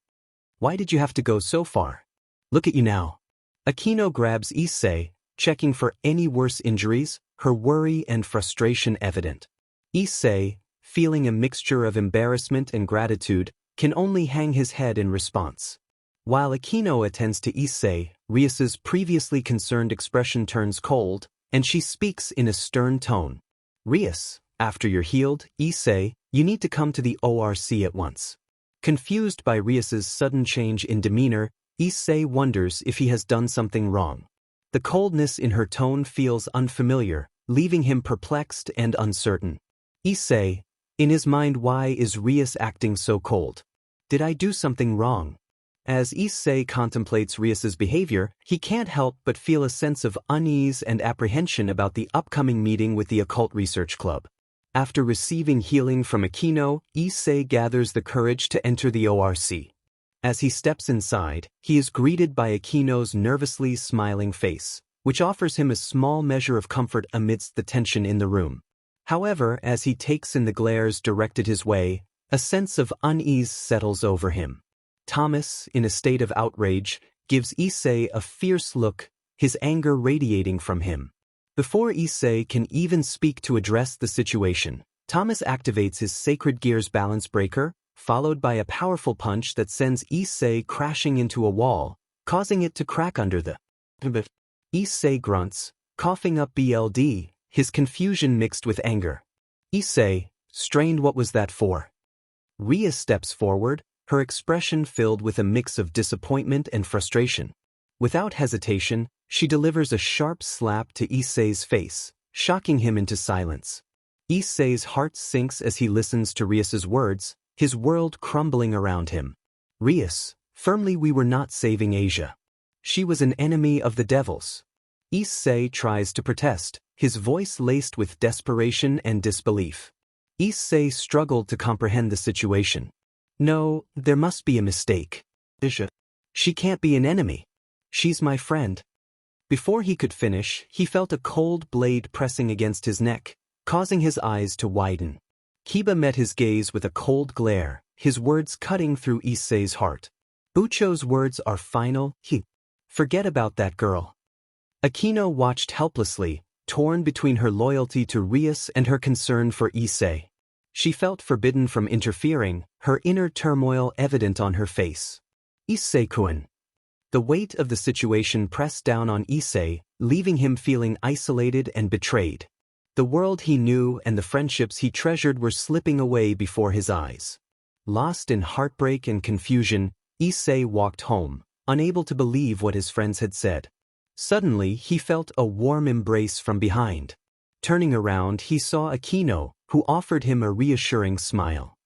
Why did you have to go so far? Look at you now. Escanor grabs Issei, checking for any worse injuries, her worry and frustration evident. Issei, feeling a mixture of embarrassment and gratitude, can only hang his head in response. While Escanor attends to Issei, Rias's previously concerned expression turns cold, and she speaks in a stern tone. Rias, after you're healed, Issei, you need to come to the ORC at once. Confused by Rias's sudden change in demeanor, Issei wonders if he has done something wrong. The coldness in her tone feels unfamiliar, leaving him perplexed and uncertain. Issei, in his mind, why is Rias acting so cold? Did I do something wrong? As Issei contemplates Rias's behavior, he can't help but feel a sense of unease and apprehension about the upcoming meeting with the Occult Research Club. After receiving healing from Escanor, Issei gathers the courage to enter the ORC. As he steps inside, he is greeted by Escanor's nervously smiling face, which offers him a small measure of comfort amidst the tension in the room. However, as he takes in the glares directed his way, a sense of unease settles over him. Thomas, in a state of outrage, gives Issei a fierce look, his anger radiating from him. Before Issei can even speak to address the situation, Thomas activates his Sacred Gear's balance breaker, followed by a powerful punch that sends Issei crashing into a wall, causing it to crack under the. Issei grunts, coughing up blood, his confusion mixed with anger. Issei, strained, what was that for? Rias steps forward, her expression filled with a mix of disappointment and frustration. Without hesitation, she delivers a sharp slap to Issei's face, shocking him into silence. Issei's heart sinks as he listens to Rias's words, his world crumbling around him. Rias, firmly, we were not saving Asia. She was an enemy of the devils. Issei tries to protest, his voice laced with desperation and disbelief. Issei struggled to comprehend the situation. No, there must be a mistake. She can't be an enemy. She's my friend. Before he could finish, he felt a cold blade pressing against his neck, causing his eyes to widen. Kiba met his gaze with a cold glare, his words cutting through Issei's heart. Bucho's words are final. Forget about that girl. Escanor watched helplessly, torn between her loyalty to Rias and her concern for Issei. She felt forbidden from interfering, her inner turmoil evident on her face. Issei-kun. The weight of the situation pressed down on Issei, leaving him feeling isolated and betrayed. The world he knew and the friendships he treasured were slipping away before his eyes. Lost in heartbreak and confusion, Issei walked home, unable to believe what his friends had said. Suddenly, he felt a warm embrace from behind. Turning around, he saw Escanor, who offered him a reassuring smile.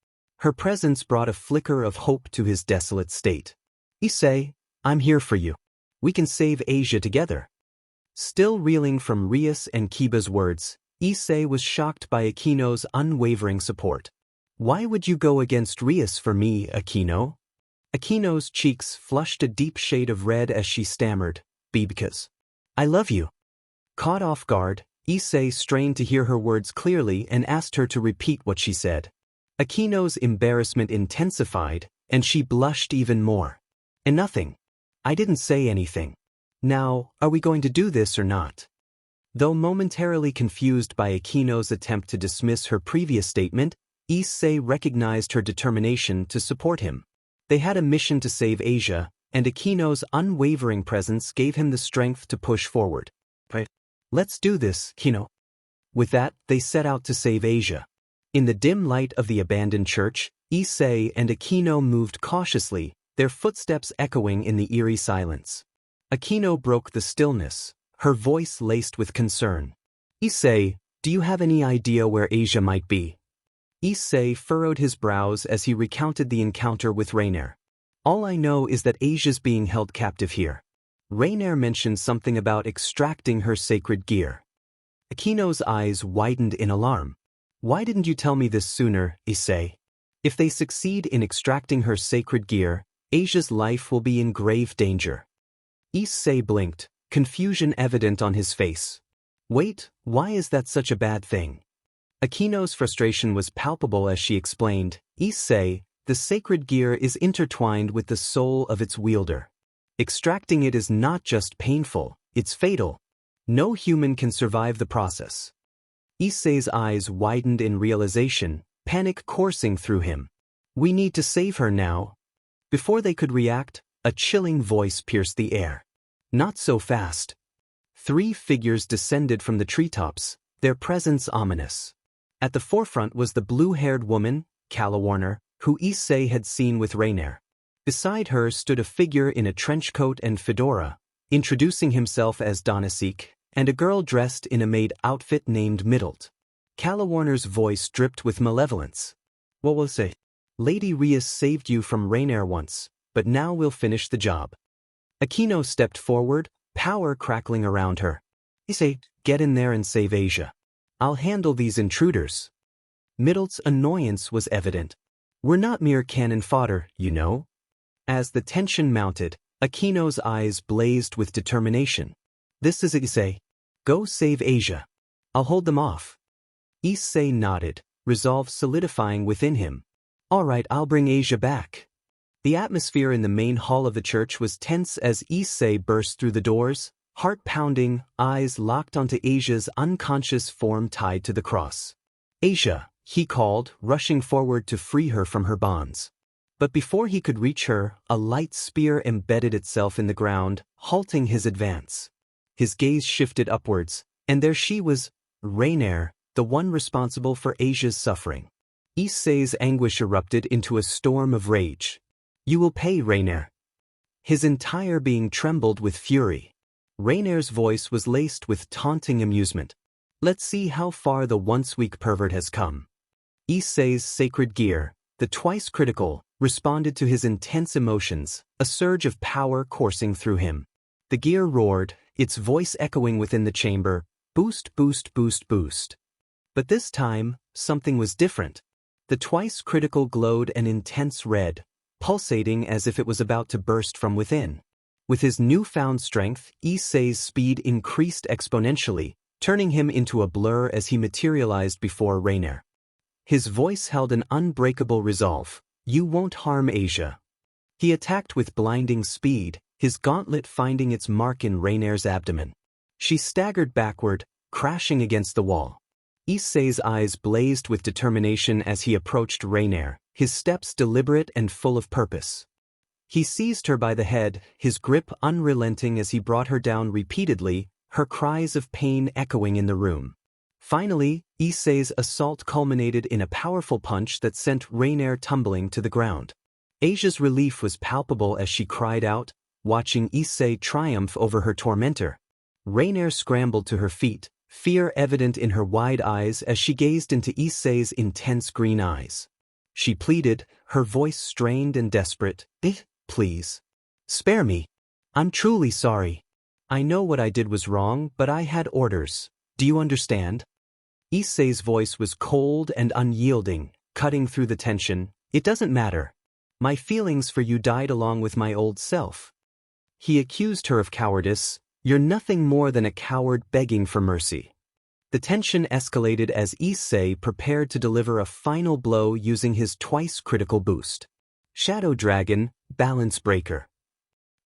Her presence brought a flicker of hope to his desolate state. Issei, I'm here for you. We can save Asia together. Still reeling from Rias and Kiba's words, Issei was shocked by Escanor's unwavering support. Why would you go against Rias for me, Escanor? Escanor's cheeks flushed a deep shade of red as she stammered, because I love you. Caught off guard, Issei strained to hear her words clearly and asked her to repeat what she said. Escanor's embarrassment intensified, and she blushed even more. And nothing. I didn't say anything. Now, are we going to do this or not? Though momentarily confused by Akino's attempt to dismiss her previous statement, Issei recognized her determination to support him. They had a mission to save Asia, and Akino's unwavering presence gave him the strength to push forward. Let's do this, Akino. With that, they set out to save Asia. In the dim light of the abandoned church, Issei and Akino moved cautiously, their footsteps echoing in the eerie silence. Akino broke the stillness, her voice laced with concern. Issei, do you have any idea where Asia might be? Issei furrowed his brows as he recounted the encounter with Raynare. All I know is that Asia's being held captive here. Raynare mentioned something about extracting her sacred gear. Akino's eyes widened in alarm. Why didn't you tell me this sooner, Issei? If they succeed in extracting her sacred gear, Asia's life will be in grave danger. Issei blinked, confusion evident on his face. Wait, why is that such a bad thing? Akino's frustration was palpable as she explained, Issei, the sacred gear is intertwined with the soul of its wielder. Extracting it is not just painful, it's fatal. No human can survive the process. Issei's eyes widened in realization, panic coursing through him. We need to save her now. Before they could react, a chilling voice pierced the air. Not so fast. 3 figures descended from the treetops, their presence ominous. At the forefront was the blue-haired woman, Kuoh, who Issei had seen with Raynare. Beside her stood a figure in a trench coat and fedora, introducing himself as Donasik, and a girl dressed in a maid outfit named Middlet. Kuoh's voice dripped with malevolence. What will say? Lady Rias saved you from Raynare once, but now we'll finish the job. Akino stepped forward, power crackling around her. Issei, get in there and save Asia. I'll handle these intruders. Middlet's annoyance was evident. We're not mere cannon fodder, you know. As the tension mounted, Akino's eyes blazed with determination. This is Issei. Go save Asia. I'll hold them off. Issei nodded, resolve solidifying within him. All right, I'll bring Asia back. The atmosphere in the main hall of the church was tense as Issei burst through the doors, heart pounding, eyes locked onto Asia's unconscious form tied to the cross. Asia, he called, rushing forward to free her from her bonds. But before he could reach her, a light spear embedded itself in the ground, halting his advance. His gaze shifted upwards, and there she was, Raynare, the one responsible for Asia's suffering. Issei's anguish erupted into a storm of rage. You will pay, Raynare. His entire being trembled with fury. Raynare's voice was laced with taunting amusement. Let's see how far the once weak pervert has come. Issei's sacred gear, the twice critical, responded to his intense emotions, a surge of power coursing through him. The gear roared, its voice echoing within the chamber, boost, boost, boost, boost. But this time, something was different. The twice critical glowed an intense red, pulsating as if it was about to burst from within. With his newfound strength, Issei's speed increased exponentially, turning him into a blur as he materialized before Raynare. His voice held an unbreakable resolve. You won't harm Asia. He attacked with blinding speed, his gauntlet finding its mark in Raynare's abdomen. She staggered backward, crashing against the wall. Issei's eyes blazed with determination as he approached Raynare, his steps deliberate and full of purpose. He seized her by the head, his grip unrelenting as he brought her down repeatedly, her cries of pain echoing in the room. Finally, Issei's assault culminated in a powerful punch that sent Raynare tumbling to the ground. Asia's relief was palpable as she cried out, watching Issei triumph over her tormentor. Raynare scrambled to her feet, fear evident in her wide eyes as she gazed into Issei's intense green eyes. She pleaded, her voice strained and desperate, please. Spare me. I'm truly sorry. I know what I did was wrong, but I had orders. Do you understand? Issei's voice was cold and unyielding, cutting through the tension. It doesn't matter. My feelings for you died along with my old self. He accused her of cowardice. You're nothing more than a coward begging for mercy. The tension escalated as Issei prepared to deliver a final blow using his twice critical boost. Shadow Dragon, Balance Breaker.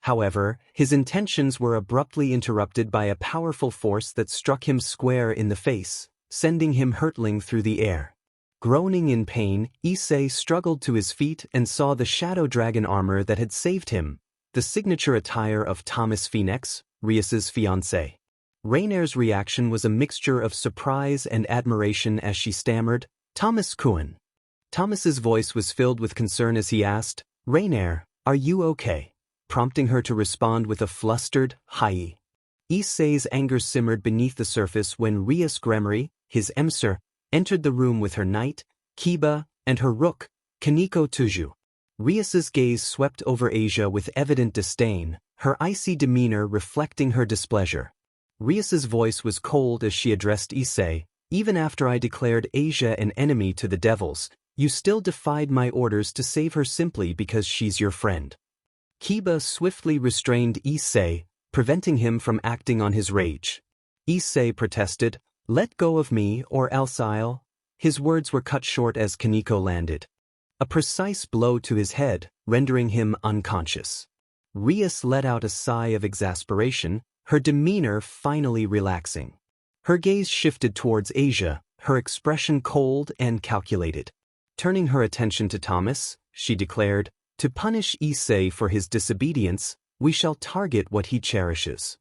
However, his intentions were abruptly interrupted by a powerful force that struck him square in the face, sending him hurtling through the air. Groaning in pain, Issei struggled to his feet and saw the shadow dragon armor that had saved him, the signature attire of Thomas Phenex, Rias's fiancé. Raynare's reaction was a mixture of surprise and admiration as she stammered, "Thomas Kuon." Thomas's voice was filled with concern as he asked, "Raynare, are you okay?" prompting her to respond with a flustered, "Hi." Issei's anger simmered beneath the surface when Rias Gremory, his emissary, entered the room with her knight, Kiba, and her rook, Kaneko Tuju. Rias's gaze swept over Asia with evident disdain, her icy demeanor reflecting her displeasure. Rias's voice was cold as she addressed Issei, "Even after I declared Asia an enemy to the devils, you still defied my orders to save her simply because she's your friend." Kiba swiftly restrained Issei, preventing him from acting on his rage. Issei protested, "Let go of me or else I'll—" His words were cut short as Kaneko landed. A precise blow to his head, rendering him unconscious. Rias let out a sigh of exasperation, her demeanor finally relaxing. Her gaze shifted towards Asia, her expression cold and calculated. Turning her attention to Thomas, she declared, "To punish Issei for his disobedience, we shall target what he cherishes."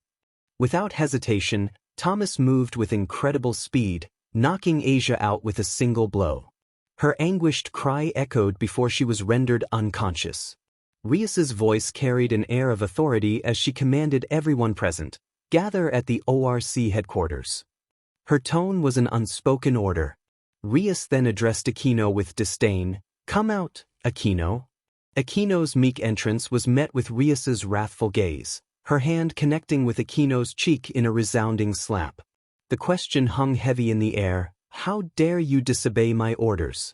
Without hesitation, Thomas moved with incredible speed, knocking Asia out with a single blow. Her anguished cry echoed before she was rendered unconscious. Rias's voice carried an air of authority as she commanded everyone present, "Gather at the ORC headquarters." Her tone was an unspoken order. Rias then addressed Aquino with disdain, "Come out, Aquino." Aquino's meek entrance was met with Rias's wrathful gaze, her hand connecting with Aquino's cheek in a resounding slap. The question hung heavy in the air, "How dare you disobey my orders?"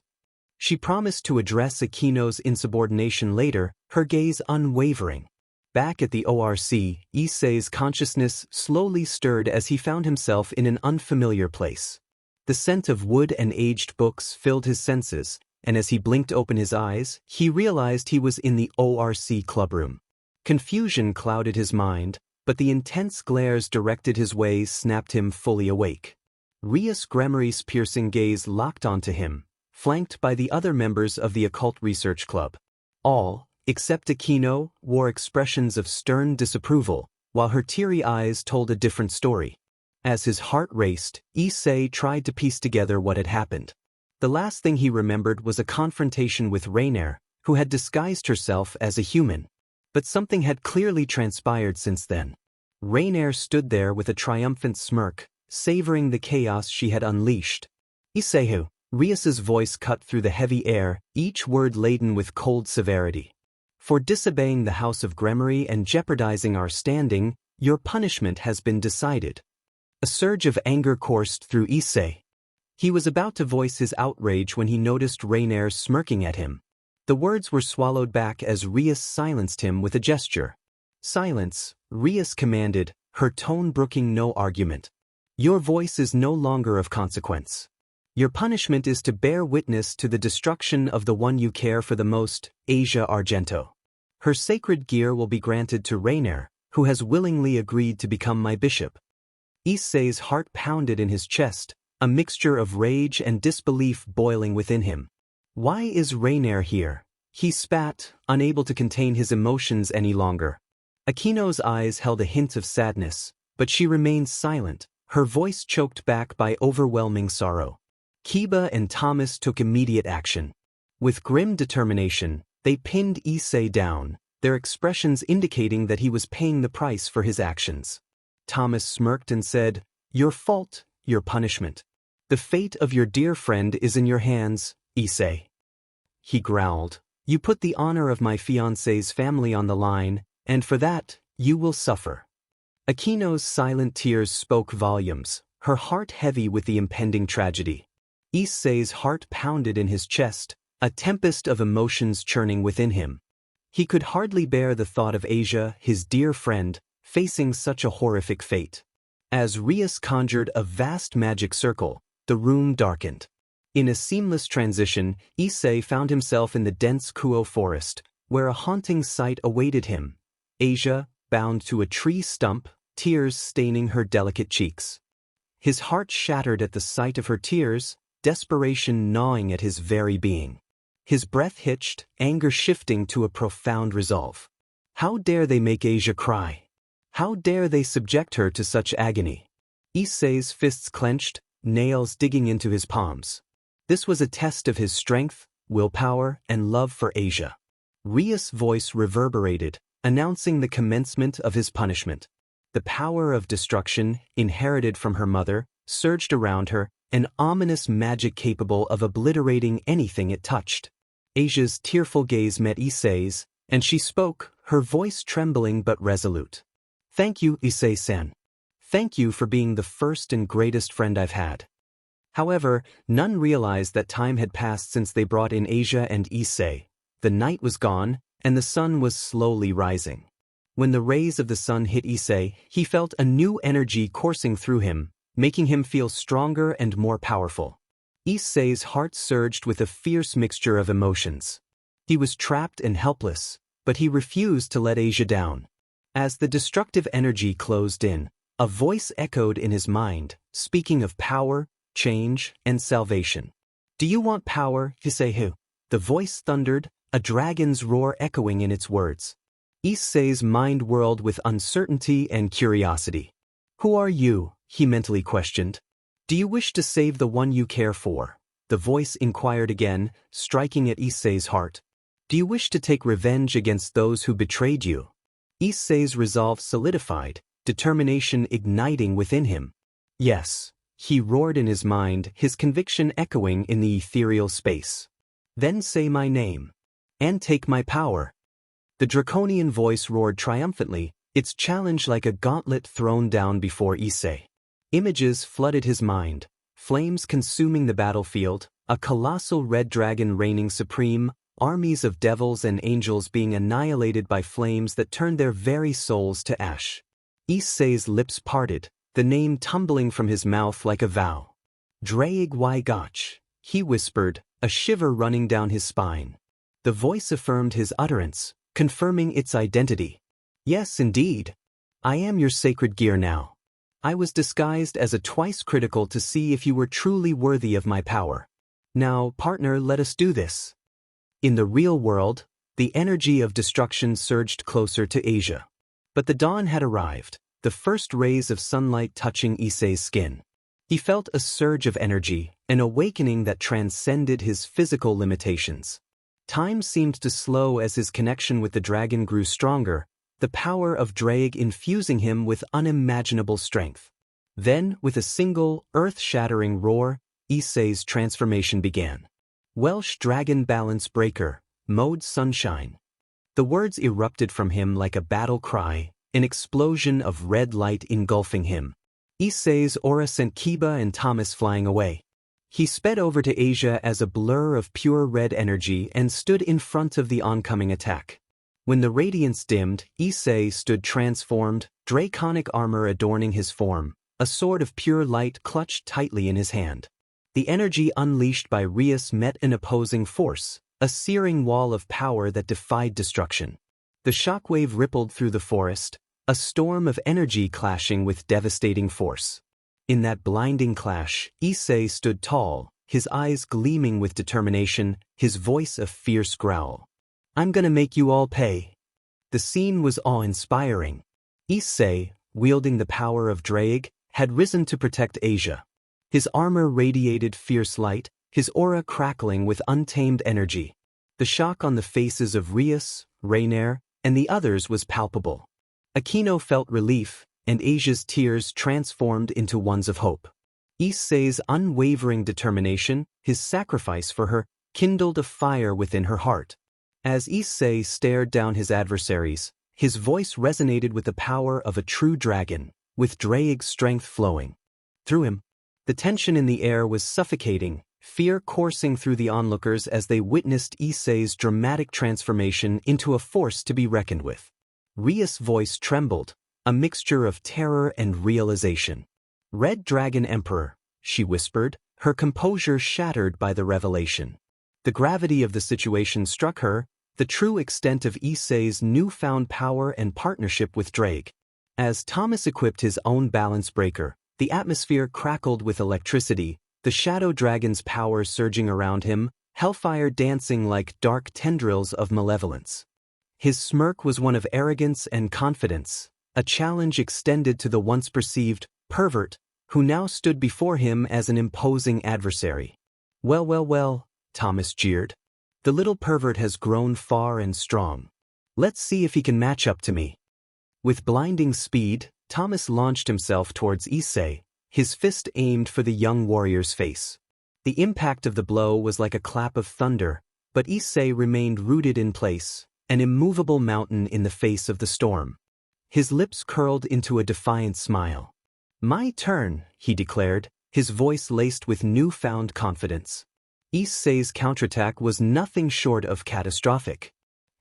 She promised to address Aquino's insubordination later, her gaze unwavering. Back at the ORC, Issei's consciousness slowly stirred as he found himself in an unfamiliar place. The scent of wood and aged books filled his senses, and as he blinked open his eyes, he realized he was in the ORC clubroom. Confusion clouded his mind, but the intense glares directed his way snapped him fully awake. Rias Gremory's piercing gaze locked onto him, flanked by the other members of the Occult Research Club. All, except Aquino, wore expressions of stern disapproval, while her teary eyes told a different story. As his heart raced, Issei tried to piece together what had happened. The last thing he remembered was a confrontation with Raynare, who had disguised herself as a human. But something had clearly transpired since then. Raynare stood there with a triumphant smirk, savoring the chaos she had unleashed. "Issei," Rias's voice cut through the heavy air, each word laden with cold severity. "For disobeying the House of Gremory and jeopardizing our standing, your punishment has been decided." A surge of anger coursed through Issei. He was about to voice his outrage when he noticed Raynare smirking at him. The words were swallowed back as Rias silenced him with a gesture. "Silence," Rias commanded, her tone brooking no argument. "Your voice is no longer of consequence. Your punishment is to bear witness to the destruction of the one you care for the most, Asia Argento. Her sacred gear will be granted to Raynare, who has willingly agreed to become my bishop." Issei's heart pounded in his chest, a mixture of rage and disbelief boiling within him. "Why is Raynare here?" He spat, unable to contain his emotions any longer. Aquino's eyes held a hint of sadness, but she remained silent, her voice choked back by overwhelming sorrow. Kiba and Thomas took immediate action. With grim determination, they pinned Issei down, their expressions indicating that he was paying the price for his actions. Thomas smirked and said, "Your fault, your punishment. The fate of your dear friend is in your hands, Issei." He growled, "You put the honor of my fiancé's family on the line, and for that, you will suffer." Aquino's silent tears spoke volumes, her heart heavy with the impending tragedy. Issei's heart pounded in his chest, a tempest of emotions churning within him. He could hardly bear the thought of Asia, his dear friend, facing such a horrific fate. As Rias conjured a vast magic circle, the room darkened. In a seamless transition, Issei found himself in the dense Kuo forest, where a haunting sight awaited him. Asia, bound to a tree stump, tears staining her delicate cheeks. His heart shattered at the sight of her tears, desperation gnawing at his very being. His breath hitched, anger shifting to a profound resolve. How dare they make Asia cry? How dare they subject her to such agony? Issei's fists clenched, nails digging into his palms. This was a test of his strength, willpower, and love for Asia. Rias' voice reverberated, announcing the commencement of his punishment. The power of destruction, inherited from her mother, surged around her, an ominous magic capable of obliterating anything it touched. Asia's tearful gaze met Issei's, and she spoke, her voice trembling but resolute. "Thank you, Issei-san. Thank you for being the first and greatest friend I've had." However, none realized that time had passed since they brought in Asia and Issei. The night was gone, and the sun was slowly rising. When the rays of the sun hit Issei, he felt a new energy coursing through him, making him feel stronger and more powerful. Issei's heart surged with a fierce mixture of emotions. He was trapped and helpless, but he refused to let Asia down. As the destructive energy closed in, a voice echoed in his mind, speaking of power, change, and salvation. "Do you want power, Issei Hyoudou?" The voice thundered, a dragon's roar echoing in its words. Issei's mind whirled with uncertainty and curiosity. "Who are you?" he mentally questioned. "Do you wish to save the one you care for?" The voice inquired again, striking at Issei's heart. "Do you wish to take revenge against those who betrayed you?" Issei's resolve solidified, determination igniting within him. "Yes," he roared in his mind, his conviction echoing in the ethereal space. "Then say my name. And take my power." The draconian voice roared triumphantly, its challenge like a gauntlet thrown down before Issei. Images flooded his mind, flames consuming the battlefield, a colossal red dragon reigning supreme, armies of devils and angels being annihilated by flames that turned their very souls to ash. Issei's lips parted, the name tumbling from his mouth like a vow. "Draig y Gotch," he whispered, a shiver running down his spine. The voice affirmed his utterance, confirming its identity. "Yes, indeed. I am your sacred gear now. I was disguised as a twice critical to see if you were truly worthy of my power. Now, partner, let us do this." In the real world, the energy of destruction surged closer to Asia. But the dawn had arrived, the first rays of sunlight touching Issei's skin. He felt a surge of energy, an awakening that transcended his physical limitations. Time seemed to slow as his connection with the dragon grew stronger, the power of Draig infusing him with unimaginable strength. Then, with a single, earth-shattering roar, Issei's transformation began. "Welsh Dragon Balance Breaker, Mode Sunshine." The words erupted from him like a battle cry, an explosion of red light engulfing him. Issei's aura sent Kiba and Thomas flying away. He sped over to Asia as a blur of pure red energy and stood in front of the oncoming attack. When the radiance dimmed, Issei stood transformed, draconic armor adorning his form, a sword of pure light clutched tightly in his hand. The energy unleashed by Rias met an opposing force, a searing wall of power that defied destruction. The shockwave rippled through the forest, a storm of energy clashing with devastating force. In that blinding clash, Issei stood tall, his eyes gleaming with determination, his voice a fierce growl. "I'm gonna make you all pay." The scene was awe-inspiring. Issei, wielding the power of Draig, had risen to protect Asia. His armor radiated fierce light, his aura crackling with untamed energy. The shock on the faces of Rias, Raynare, and the others was palpable. Aquino felt relief, and Asia's tears transformed into ones of hope. Issei's unwavering determination, his sacrifice for her, kindled a fire within her heart. As Issei stared down his adversaries, his voice resonated with the power of a true dragon, with Draig's strength flowing through him. The tension in the air was suffocating, fear coursing through the onlookers as they witnessed Issei's dramatic transformation into a force to be reckoned with. Rias' voice trembled, a mixture of terror and realization. "Red Dragon Emperor," she whispered, her composure shattered by the revelation. The gravity of the situation struck her, the true extent of Issei's newfound power and partnership with Drake. As Thomas equipped his own balance breaker, the atmosphere crackled with electricity, the shadow dragon's power surging around him, hellfire dancing like dark tendrils of malevolence. His smirk was one of arrogance and confidence, a challenge extended to the once perceived pervert, who now stood before him as an imposing adversary. Well, well, well, Thomas jeered. The little pervert has grown far and strong. Let's see if he can match up to me. With blinding speed, Thomas launched himself towards Issei, his fist aimed for the young warrior's face. The impact of the blow was like a clap of thunder, but Issei remained rooted in place, an immovable mountain in the face of the storm. His lips curled into a defiant smile. My turn, he declared, his voice laced with newfound confidence. Issei's counterattack was nothing short of catastrophic.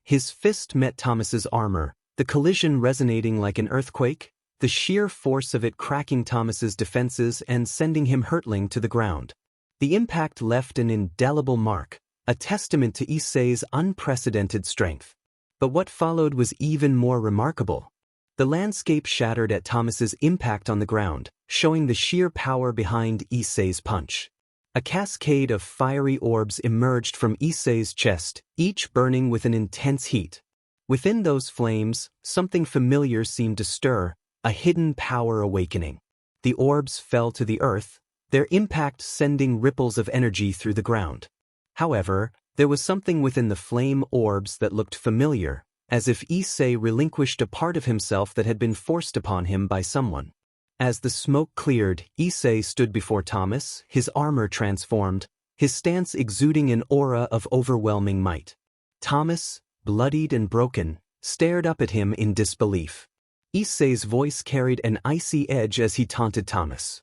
His fist met Thomas's armor, the collision resonating like an earthquake, the sheer force of it cracking Thomas's defenses and sending him hurtling to the ground. The impact left an indelible mark, a testament to Issei's unprecedented strength. But what followed was even more remarkable. The landscape shattered at Thomas's impact on the ground, showing the sheer power behind Issei's punch. A cascade of fiery orbs emerged from Issei's chest, each burning with an intense heat. Within those flames, something familiar seemed to stir, a hidden power awakening. The orbs fell to the earth, their impact sending ripples of energy through the ground. However, there was something within the flame orbs that looked familiar, as if Issei relinquished a part of himself that had been forced upon him by someone. As the smoke cleared, Issei stood before Thomas, his armor transformed, his stance exuding an aura of overwhelming might. Thomas, bloodied and broken, stared up at him in disbelief. Issei's voice carried an icy edge as he taunted Thomas.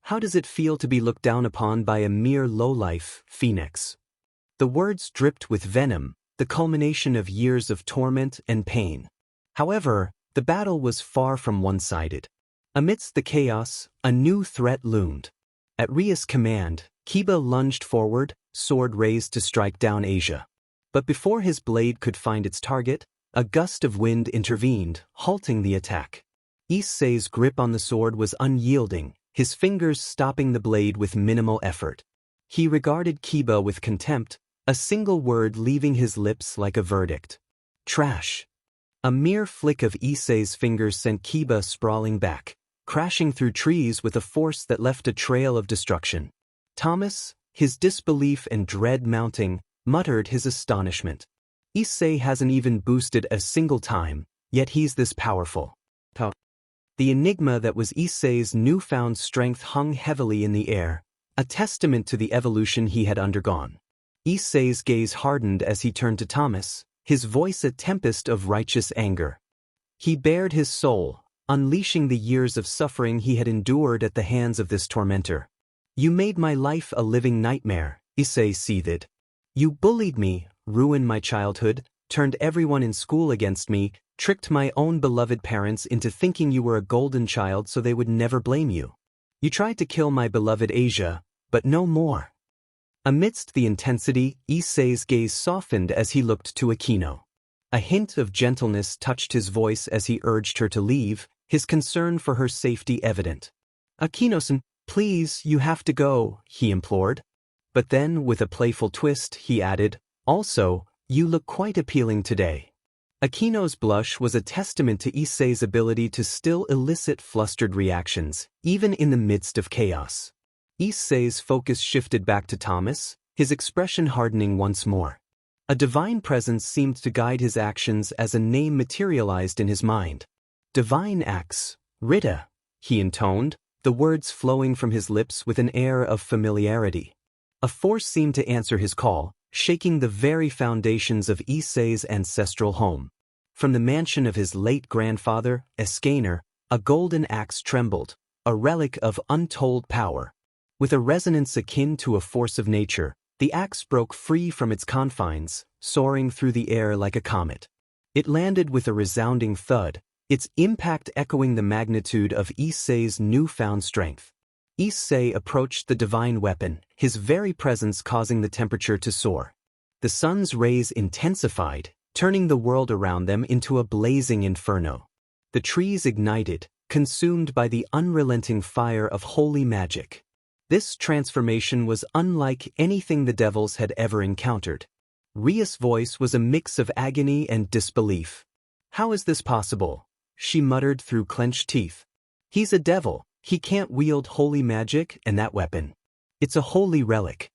How does it feel to be looked down upon by a mere lowlife, Phenex? The words dripped with venom, the culmination of years of torment and pain. However, the battle was far from one-sided. Amidst the chaos, a new threat loomed. At Rias' command, Kiba lunged forward, sword raised to strike down Asia. But before his blade could find its target, a gust of wind intervened, halting the attack. Issei's grip on the sword was unyielding, his fingers stopping the blade with minimal effort. He regarded Kiba with contempt, a single word leaving his lips like a verdict. Trash. A mere flick of Issei's fingers sent Kiba sprawling back, crashing through trees with a force that left a trail of destruction. Thomas, his disbelief and dread mounting, muttered his astonishment. Issei hasn't even boosted a single time, yet he's this powerful. The enigma that was Issei's newfound strength hung heavily in the air, a testament to the evolution he had undergone. Issei's gaze hardened as he turned to Thomas, his voice a tempest of righteous anger. He bared his soul, unleashing the years of suffering he had endured at the hands of this tormentor. You made my life a living nightmare, Issei seethed. You bullied me, ruined my childhood, turned everyone in school against me, tricked my own beloved parents into thinking you were a golden child so they would never blame you. You tried to kill my beloved Asia, but no more. Amidst the intensity, Issei's gaze softened as he looked to Aquino. A hint of gentleness touched his voice as he urged her to leave, his concern for her safety evident. Aquino-san, please, you have to go, he implored. But then, with a playful twist, he added, also, you look quite appealing today. Aquino's blush was a testament to Issei's ability to still elicit flustered reactions, even in the midst of chaos. Issei's focus shifted back to Thomas, his expression hardening once more. A divine presence seemed to guide his actions as a name materialized in his mind. Divine acts, Rita, he intoned, the words flowing from his lips with an air of familiarity. A force seemed to answer his call, shaking the very foundations of Issei's ancestral home. From the mansion of his late grandfather, Escanor, a golden axe trembled, a relic of untold power. With a resonance akin to a force of nature, the axe broke free from its confines, soaring through the air like a comet. It landed with a resounding thud, its impact echoing the magnitude of Issei's newfound strength. Issei approached the divine weapon, his very presence causing the temperature to soar. The sun's rays intensified, turning the world around them into a blazing inferno. The trees ignited, consumed by the unrelenting fire of holy magic. This transformation was unlike anything the devils had ever encountered. Rias' voice was a mix of agony and disbelief. "How is this possible?" she muttered through clenched teeth. "He's a devil. He can't wield holy magic, and that weapon. It's a holy relic."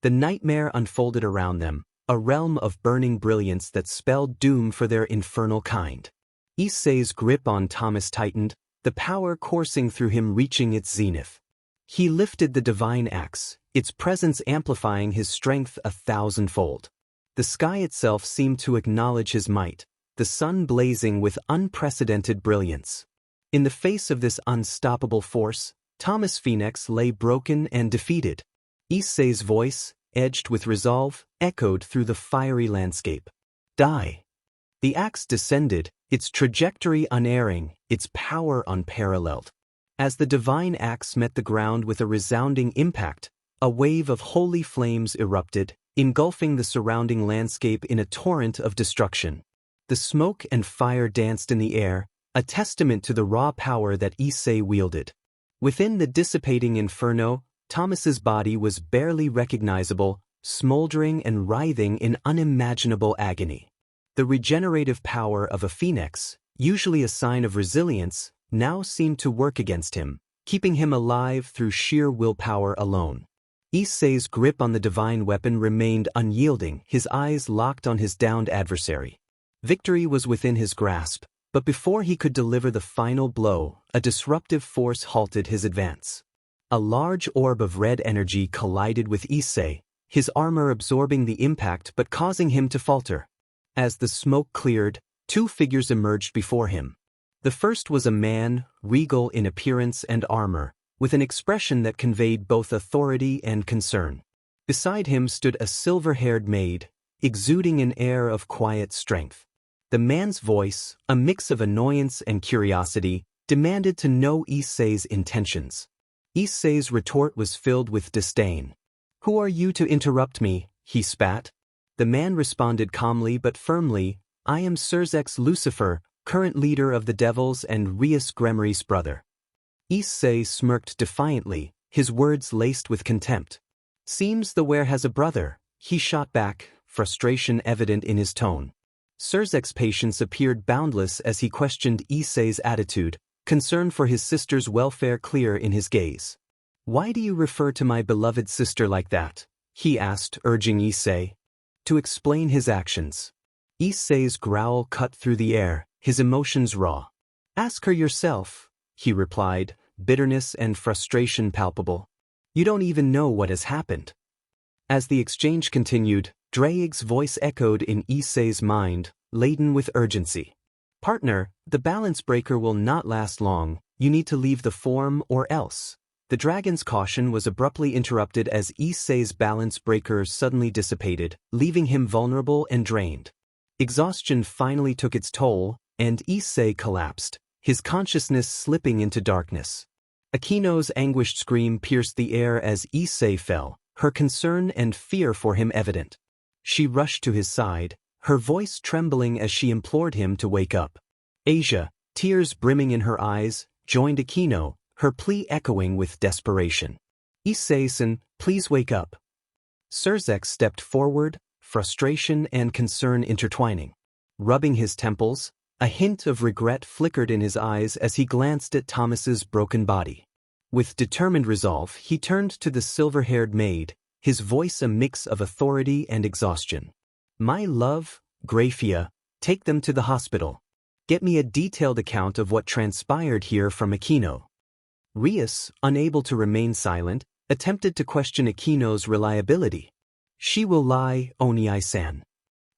The nightmare unfolded around them, a realm of burning brilliance that spelled doom for their infernal kind. Issei's grip on Thomas tightened, the power coursing through him reaching its zenith. He lifted the divine axe, its presence amplifying his strength 1,000-fold. The sky itself seemed to acknowledge his might, the sun blazing with unprecedented brilliance. In the face of this unstoppable force, Thomas Phenex lay broken and defeated. Issei's voice, edged with resolve, echoed through the fiery landscape. "Die." The axe descended, its trajectory unerring, its power unparalleled. As the divine axe met the ground with a resounding impact, a wave of holy flames erupted, engulfing the surrounding landscape in a torrent of destruction. The smoke and fire danced in the air, a testament to the raw power that Issei wielded. Within the dissipating inferno, Thomas's body was barely recognizable, smoldering and writhing in unimaginable agony. The regenerative power of a phoenix, usually a sign of resilience, now seemed to work against him, keeping him alive through sheer willpower alone. Issei's grip on the divine weapon remained unyielding, his eyes locked on his downed adversary. Victory was within his grasp, but before he could deliver the final blow, a disruptive force halted his advance. A large orb of red energy collided with Issei, his armor absorbing the impact but causing him to falter. As the smoke cleared, two figures emerged before him. The first was a man, regal in appearance and armor, with an expression that conveyed both authority and concern. Beside him stood a silver-haired maid, exuding an air of quiet strength. The man's voice, a mix of annoyance and curiosity, demanded to know Issei's intentions. Issei's retort was filled with disdain. "Who are you to interrupt me?" he spat. The man responded calmly but firmly, "I am Sirzechs Lucifer, current leader of the devils and Rias Gremry's brother." Issei smirked defiantly, his words laced with contempt. "Seems the were has a brother," he shot back, frustration evident in his tone. Sirzechs' patience appeared boundless as he questioned Issei's attitude, concern for his sister's welfare clear in his gaze. "Why do you refer to my beloved sister like that?" he asked, urging Issei to explain his actions. Issei's growl cut through the air, his emotions raw. "Ask her yourself," he replied, bitterness and frustration palpable. "You don't even know what has happened." As the exchange continued, Draig's voice echoed in Issei's mind, laden with urgency. "Partner, the balance breaker will not last long, you need to leave the form or else." The dragon's caution was abruptly interrupted as Issei's balance breaker suddenly dissipated, leaving him vulnerable and drained. Exhaustion finally took its toll, and Issei collapsed, his consciousness slipping into darkness. Akino's anguished scream pierced the air as Issei fell, her concern and fear for him evident. She rushed to his side, her voice trembling as she implored him to wake up. Asia, tears brimming in her eyes, joined Akino, her plea echoing with desperation. "Issei-san, please wake up." Sirzechs stepped forward, frustration and concern intertwining. Rubbing his temples, a hint of regret flickered in his eyes as he glanced at Thomas's broken body. With determined resolve, he turned to the silver-haired maid, his voice a mix of authority and exhaustion. "My love, Grafia, take them to the hospital. Get me a detailed account of what transpired here from Akino." Rias, unable to remain silent, attempted to question Akino's reliability. "She will lie, Onee-San."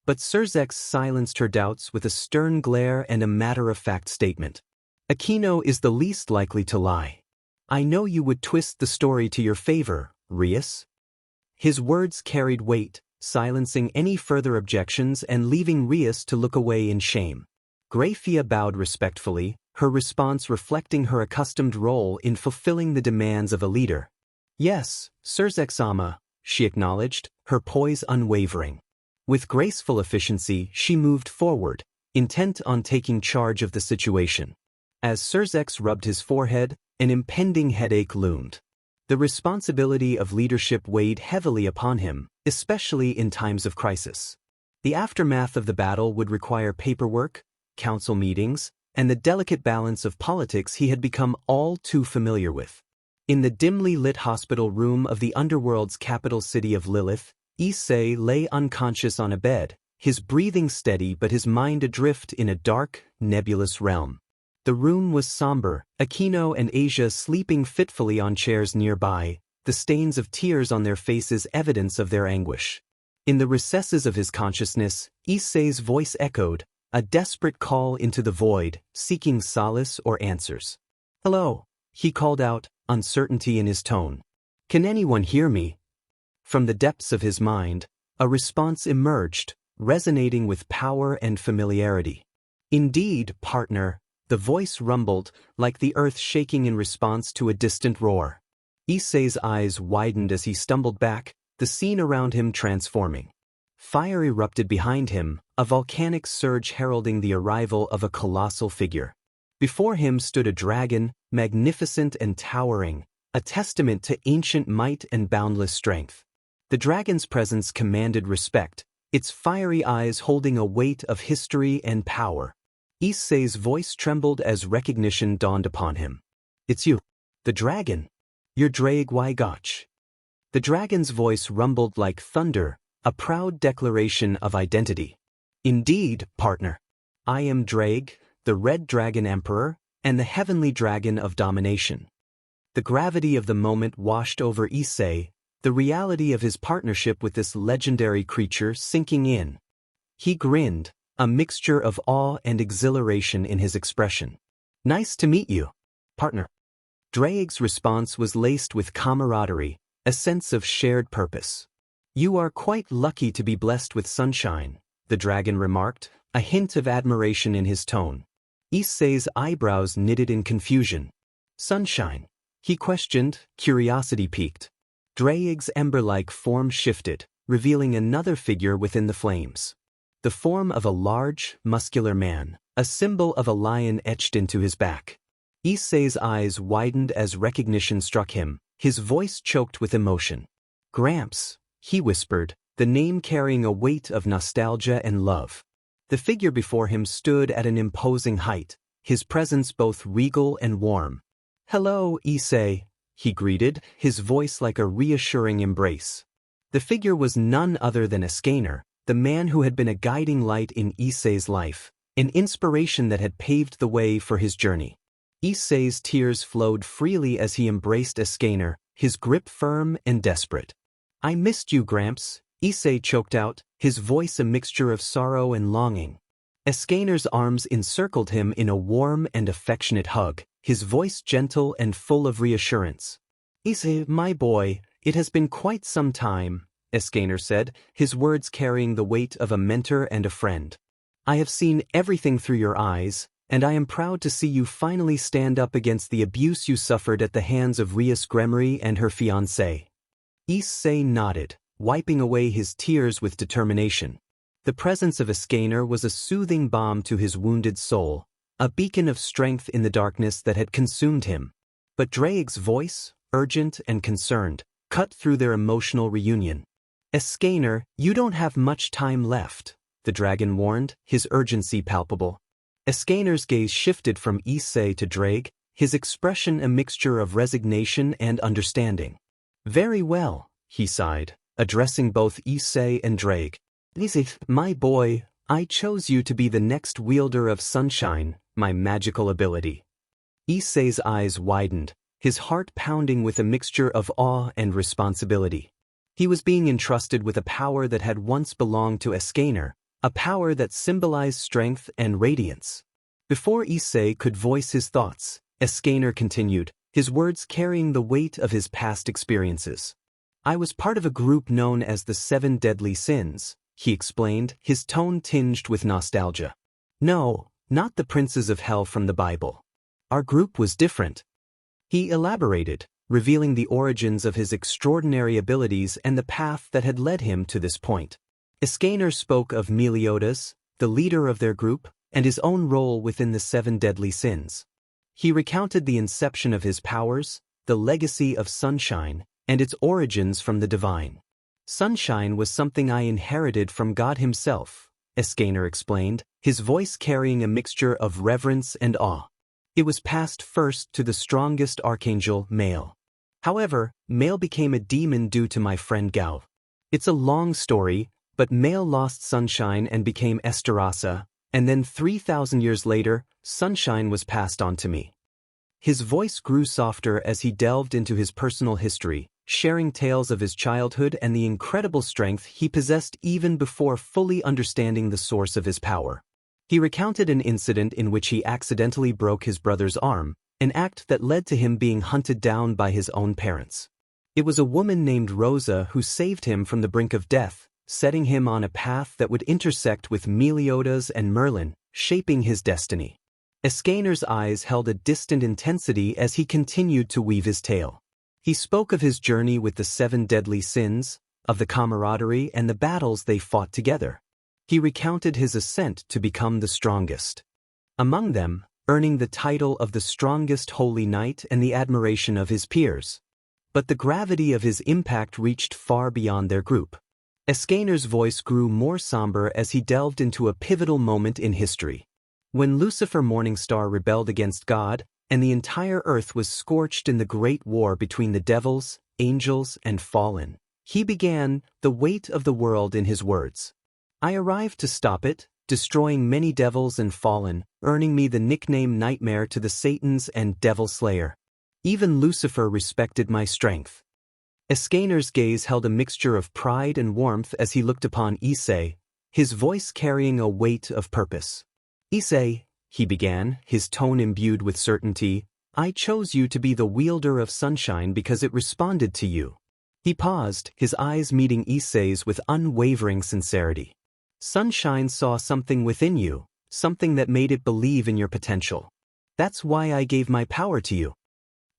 But Sirzechs silenced her doubts with a stern glare and a matter-of-fact statement. "Akino is the least likely to lie. I know you would twist the story to your favor, Rias." His words carried weight, silencing any further objections and leaving Rias to look away in shame. Grafia bowed respectfully, her response reflecting her accustomed role in fulfilling the demands of a leader. "Yes, Sirzechs-sama," she acknowledged, her poise unwavering. With graceful efficiency, she moved forward, intent on taking charge of the situation. As Sirzechs rubbed his forehead, an impending headache loomed. The responsibility of leadership weighed heavily upon him, especially in times of crisis. The aftermath of the battle would require paperwork, council meetings, and the delicate balance of politics he had become all too familiar with. In the dimly lit hospital room of the Underworld's capital city of Lilith, Issei lay unconscious on a bed, his breathing steady but his mind adrift in a dark, nebulous realm. The room was somber, Aquino and Asia sleeping fitfully on chairs nearby, the stains of tears on their faces evidence of their anguish. In the recesses of his consciousness, Issei's voice echoed, a desperate call into the void, seeking solace or answers. "Hello," he called out, uncertainty in his tone. "Can anyone hear me?" From the depths of his mind, a response emerged, resonating with power and familiarity. "Indeed, partner," the voice rumbled, like the earth shaking in response to a distant roar. Issei's eyes widened as he stumbled back, the scene around him transforming. Fire erupted behind him, a volcanic surge heralding the arrival of a colossal figure. Before him stood a dragon, magnificent and towering, a testament to ancient might and boundless strength. The dragon's presence commanded respect, its fiery eyes holding a weight of history and power. Issei's voice trembled as recognition dawned upon him. "It's you, the dragon. You're Drake Wygotch." The dragon's voice rumbled like thunder, a proud declaration of identity. "Indeed, partner. I am Drake, the Red Dragon Emperor, and the Heavenly Dragon of Domination." The gravity of the moment washed over Issei, the reality of his partnership with this legendary creature sinking in. He grinned, a mixture of awe and exhilaration in his expression. "Nice to meet you, partner." Drake's response was laced with camaraderie, a sense of shared purpose. "You are quite lucky to be blessed with sunshine," the dragon remarked, a hint of admiration in his tone. Issei's eyebrows knitted in confusion. "Sunshine?" he questioned, curiosity piqued. Drake's ember-like form shifted, revealing another figure within the flames. The form of a large, muscular man, a symbol of a lion etched into his back. Issei's eyes widened as recognition struck him, his voice choked with emotion. "Gramps," he whispered, the name carrying a weight of nostalgia and love. The figure before him stood at an imposing height, his presence both regal and warm. "Hello, Issei," he greeted, his voice like a reassuring embrace. The figure was none other than Escanor, the man who had been a guiding light in Issei's life, an inspiration that had paved the way for his journey. Issei's tears flowed freely as he embraced Escanor, his grip firm and desperate. "I missed you, Gramps," Issei choked out, his voice a mixture of sorrow and longing. Escanor's arms encircled him in a warm and affectionate hug, his voice gentle and full of reassurance. "Issei, my boy, it has been quite some time," Escanor said, his words carrying the weight of a mentor and a friend. "I have seen everything through your eyes, and I am proud to see you finally stand up against the abuse you suffered at the hands of Rias and her fiancé." Issei nodded, wiping away his tears with determination. The presence of Escanor was a soothing balm to his wounded soul, a beacon of strength in the darkness that had consumed him. But Drake's voice, urgent and concerned, cut through their emotional reunion. "Escanor, you don't have much time left," the dragon warned, his urgency palpable. Escanor's gaze shifted from Issei to Drake, his expression a mixture of resignation and understanding. "Very well," he sighed, addressing both Issei and Drake. "Issei, my boy, I chose you to be the next wielder of sunshine, my magical ability." Issei's eyes widened, his heart pounding with a mixture of awe and responsibility. He was being entrusted with a power that had once belonged to Escanor, a power that symbolized strength and radiance. Before Issei could voice his thoughts, Escanor continued, his words carrying the weight of his past experiences. "I was part of a group known as the Seven Deadly Sins," he explained, his tone tinged with nostalgia. "No, not the princes of hell from the Bible. Our group was different." He elaborated, revealing the origins of his extraordinary abilities and the path that had led him to this point. Escanor spoke of Meliodas, the leader of their group, and his own role within the 7 deadly sins. He recounted the inception of his powers, the legacy of sunshine, and its origins from the divine. Sunshine was something I inherited from God himself, Escanor explained, his voice carrying a mixture of reverence and awe. It was passed first to the strongest archangel, Maou. However, Maou became a demon due to my friend Gao. It's a long story, but Maou lost Sunshine and became Esterasa, and then 3,000 years later, Sunshine was passed on to me. His voice grew softer as he delved into his personal history, sharing tales of his childhood and the incredible strength he possessed even before fully understanding the source of his power. He recounted an incident in which he accidentally broke his brother's arm, an act that led to him being hunted down by his own parents. It was a woman named Rosa who saved him from the brink of death, setting him on a path that would intersect with Meliodas and Merlin, shaping his destiny. Escanor's eyes held a distant intensity as he continued to weave his tale. He spoke of his journey with the 7 deadly sins, of the camaraderie and the battles they fought together. He recounted his ascent to become the strongest. Among them, earning the title of the strongest holy knight and the admiration of his peers. But the gravity of his impact reached far beyond their group. Escanor's voice grew more somber as he delved into a pivotal moment in history. When Lucifer Morningstar rebelled against God, and the entire earth was scorched in the great war between the devils, angels, and fallen, he began the weight of the world in his words. I arrived to stop it, destroying many devils and fallen, earning me the nickname Nightmare to the Satans and Devil Slayer. Even Lucifer respected my strength. Escanor's gaze held a mixture of pride and warmth as he looked upon Issei, his voice carrying a weight of purpose. Issei, he began, his tone imbued with certainty, I chose you to be the wielder of sunshine because it responded to you. He paused, his eyes meeting Issei's with unwavering sincerity. Sunshine saw something within you, something that made it believe in your potential. That's why I gave my power to you.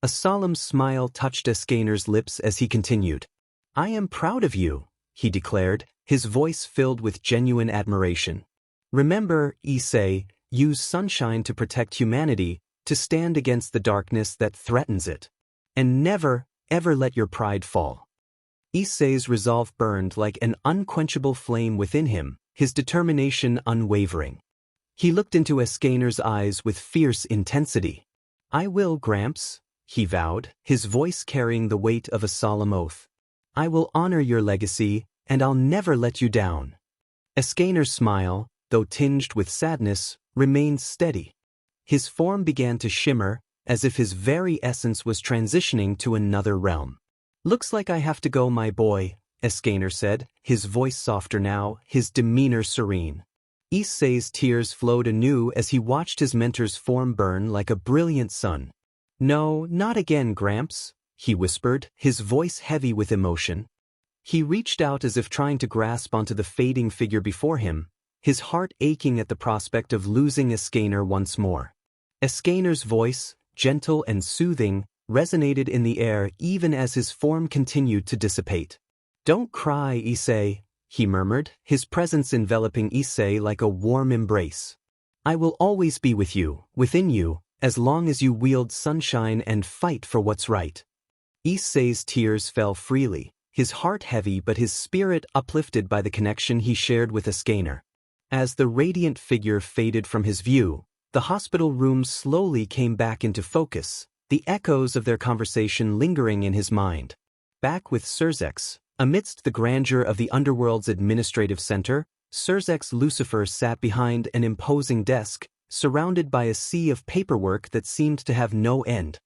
A solemn smile touched Escanor's lips as he continued. I am proud of you, he declared, his voice filled with genuine admiration. Remember, Issei, use sunshine to protect humanity, to stand against the darkness that threatens it. And never, ever let your pride fall. Issei's resolve burned like an unquenchable flame within him, his determination unwavering. He looked into Escanor's eyes with fierce intensity. I will, Gramps, he vowed, his voice carrying the weight of a solemn oath. I will honor your legacy, and I'll never let you down. Escanor's smile, though tinged with sadness, remained steady. His form began to shimmer, as if his very essence was transitioning to another realm. Looks like I have to go, my boy, Escanor said, his voice softer now, his demeanor serene. Issei's tears flowed anew as he watched his mentor's form burn like a brilliant sun. No, not again, Gramps, he whispered, his voice heavy with emotion. He reached out as if trying to grasp onto the fading figure before him, his heart aching at the prospect of losing Escanor once more. Escanor's voice, gentle and soothing, resonated in the air even as his form continued to dissipate. Don't cry, Issei, he murmured, his presence enveloping Issei like a warm embrace. I will always be with you, within you, as long as you wield sunshine and fight for what's right. Issei's tears fell freely, his heart heavy but his spirit uplifted by the connection he shared with Escanor. As the radiant figure faded from his view, the hospital room slowly came back into focus, the echoes of their conversation lingering in his mind. Back with Sirzechs, amidst the grandeur of the Underworld's administrative center, Sirzechs Lucifer sat behind an imposing desk, surrounded by a sea of paperwork that seemed to have no end.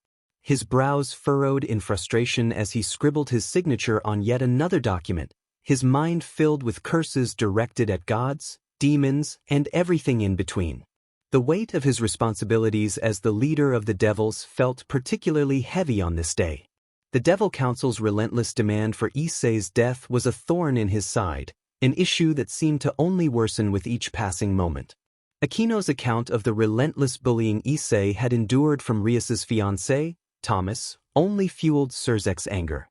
His brows furrowed in frustration as he scribbled his signature on yet another document, his mind filled with curses directed at gods, demons, and everything in between. The weight of his responsibilities as the leader of the devils felt particularly heavy on this day. The Devil Council's relentless demand for Issei's death was a thorn in his side, an issue that seemed to only worsen with each passing moment. Aquino's account of the relentless bullying Issei had endured from Rias's fiancé, Thomas, only fueled Sirzechs' anger.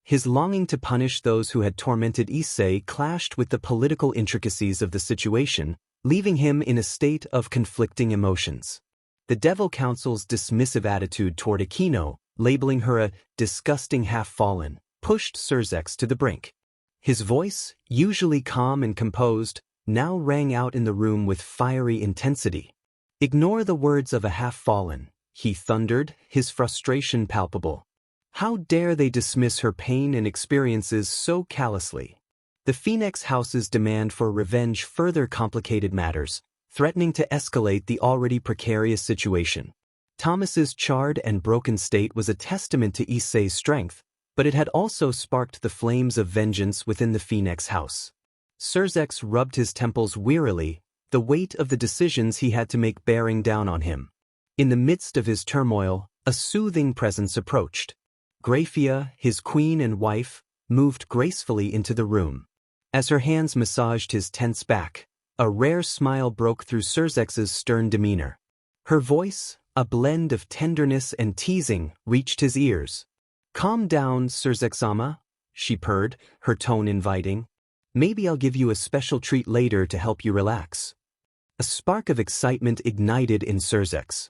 His longing to punish those who had tormented Issei clashed with the political intricacies of the situation, leaving him in a state of conflicting emotions. The Devil Council's dismissive attitude toward Escanor, labeling her a disgusting half-fallen, pushed Sirzechs to the brink. His voice, usually calm and composed, now rang out in the room with fiery intensity. "Ignore the words of a half-fallen," he thundered, his frustration palpable. How dare they dismiss her pain and experiences so callously? The Phenex house's demand for revenge further complicated matters, threatening to escalate the already precarious situation. Thomas's charred and broken state was a testament to Issei's strength, but it had also sparked the flames of vengeance within the Phenex house. Sirzechs rubbed his temples wearily, the weight of the decisions he had to make bearing down on him. In the midst of his turmoil, a soothing presence approached. Graphia, his queen and wife, moved gracefully into the room. As her hands massaged his tense back, a rare smile broke through Sirzechs' stern demeanor. Her voice, a blend of tenderness and teasing, reached his ears. "Calm down, Sirzechs-sama," she purred, her tone inviting. "Maybe I'll give you a special treat later to help you relax." A spark of excitement ignited in Sirzechs.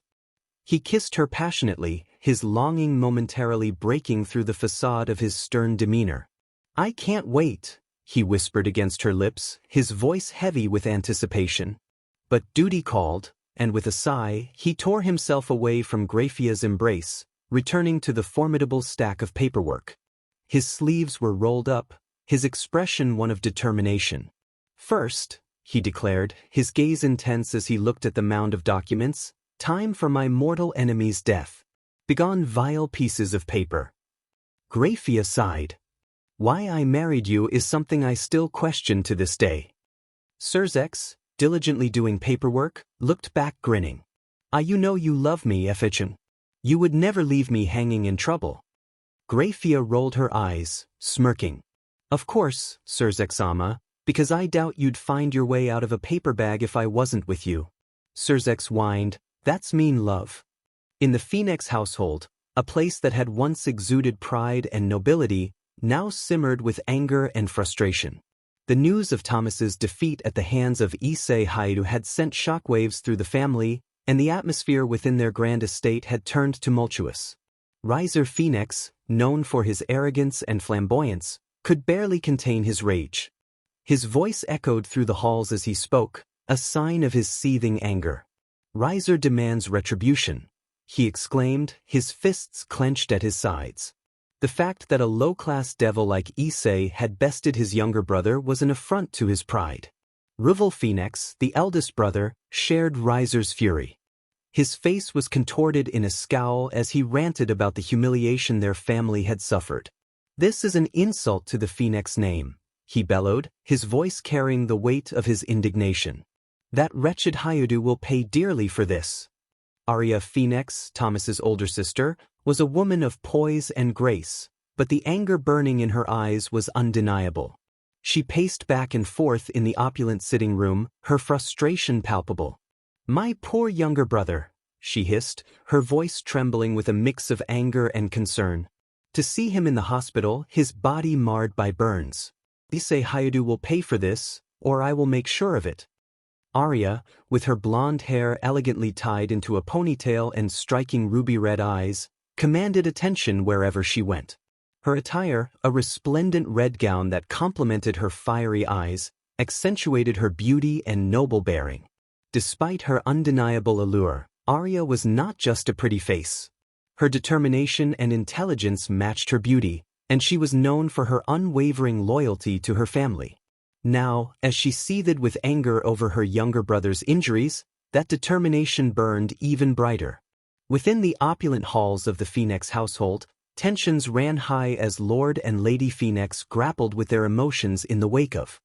He kissed her passionately, his longing momentarily breaking through the facade of his stern demeanor. "I can't wait," he whispered against her lips, his voice heavy with anticipation. But duty called, and with a sigh, he tore himself away from Graphia's embrace, returning to the formidable stack of paperwork. His sleeves were rolled up, his expression one of determination. "First," he declared, his gaze intense as he looked at the mound of documents, "time for my mortal enemy's death. Begone, vile pieces of paper." Graphia sighed. "Why I married you is something I still question to this day." Sirzechs, diligently doing paperwork, looked back grinning. You know you love me, Efficient. You would never leave me hanging in trouble." Graphia rolled her eyes, smirking. "Of course, Sirzechs-sama, because I doubt you'd find your way out of a paper bag if I wasn't with you." Sirzechs whined, "That's mean love." In the Phenex household, a place that had once exuded pride and nobility, now simmered with anger and frustration. The news of Thomas's defeat at the hands of Issei Hyoudou had sent shockwaves through the family, and the atmosphere within their grand estate had turned tumultuous. Riser Phenex, known for his arrogance and flamboyance, could barely contain his rage. His voice echoed through the halls as he spoke, a sign of his seething anger. "Riser demands retribution," he exclaimed, his fists clenched at his sides. The fact that a low-class devil like Issei had bested his younger brother was an affront to his pride. Rival Phenex, the eldest brother, shared Riser's fury. His face was contorted in a scowl as he ranted about the humiliation their family had suffered. "This is an insult to the Phenex name," he bellowed, his voice carrying the weight of his indignation. "That wretched Hyoudou will pay dearly for this." Arya Phenex, Thomas's older sister, was a woman of poise and grace, but the anger burning in her eyes was undeniable. She paced back and forth in the opulent sitting room, her frustration palpable. "My poor younger brother," she hissed, her voice trembling with a mix of anger and concern. "To see him in the hospital, his body marred by burns. Issei Hyoudou will pay for this, or I will make sure of it." Arya, with her blonde hair elegantly tied into a ponytail and striking ruby-red eyes, commanded attention wherever she went. Her attire, a resplendent red gown that complemented her fiery eyes, accentuated her beauty and noble bearing. Despite her undeniable allure, Arya was not just a pretty face. Her determination and intelligence matched her beauty, and she was known for her unwavering loyalty to her family. Now, as she seethed with anger over her younger brother's injuries, that determination burned even brighter. Within the opulent halls of the Phenex household, tensions ran high as Lord and Lady Phenex grappled with their emotions in the wake of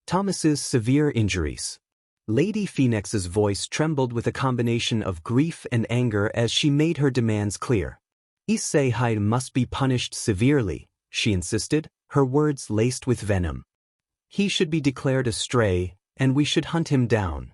Thomas's severe injuries. Lady Phenex's voice trembled with a combination of grief and anger as she made her demands clear. "Issei Hyoudou must be punished severely," she insisted, her words laced with venom. "He should be declared a stray, and we should hunt him down."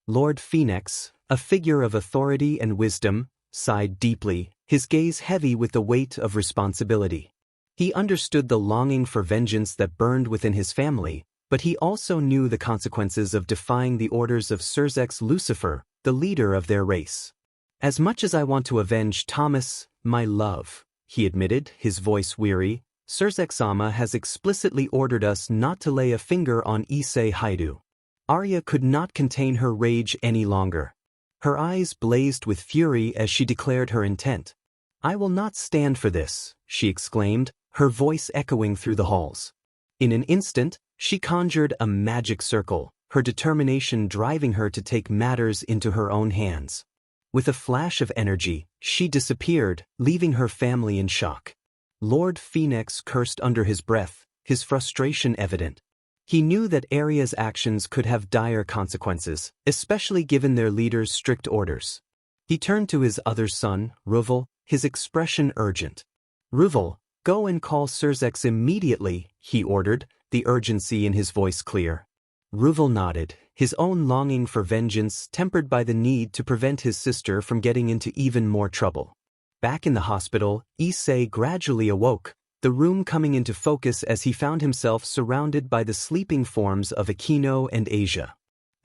Lord Phenex, a figure of authority and wisdom, sighed deeply, his gaze heavy with the weight of responsibility. He understood the longing for vengeance that burned within his family, but he also knew the consequences of defying the orders of Sirzechs Lucifer, the leader of their race. As much as I want to avenge Thomas, my love, he admitted, his voice weary, Sirzechs-sama has explicitly ordered us not to lay a finger on Issei Hyoudou. Arya could not contain her rage any longer. Her eyes blazed with fury as she declared her intent. I will not stand for this, she exclaimed, her voice echoing through the halls. In an instant, she conjured a magic circle, her determination driving her to take matters into her own hands. With a flash of energy, she disappeared, leaving her family in shock. Lord Phenex cursed under his breath, his frustration evident. He knew that Arya's actions could have dire consequences, especially given their leader's strict orders. He turned to his other son, Rival, his expression urgent. Rival, go and call Sirzechs immediately, he ordered, the urgency in his voice clear. Rival nodded, his own longing for vengeance tempered by the need to prevent his sister from getting into even more trouble. Back in the hospital, Issei gradually awoke, the room coming into focus as he found himself surrounded by the sleeping forms of Escanor and Asia.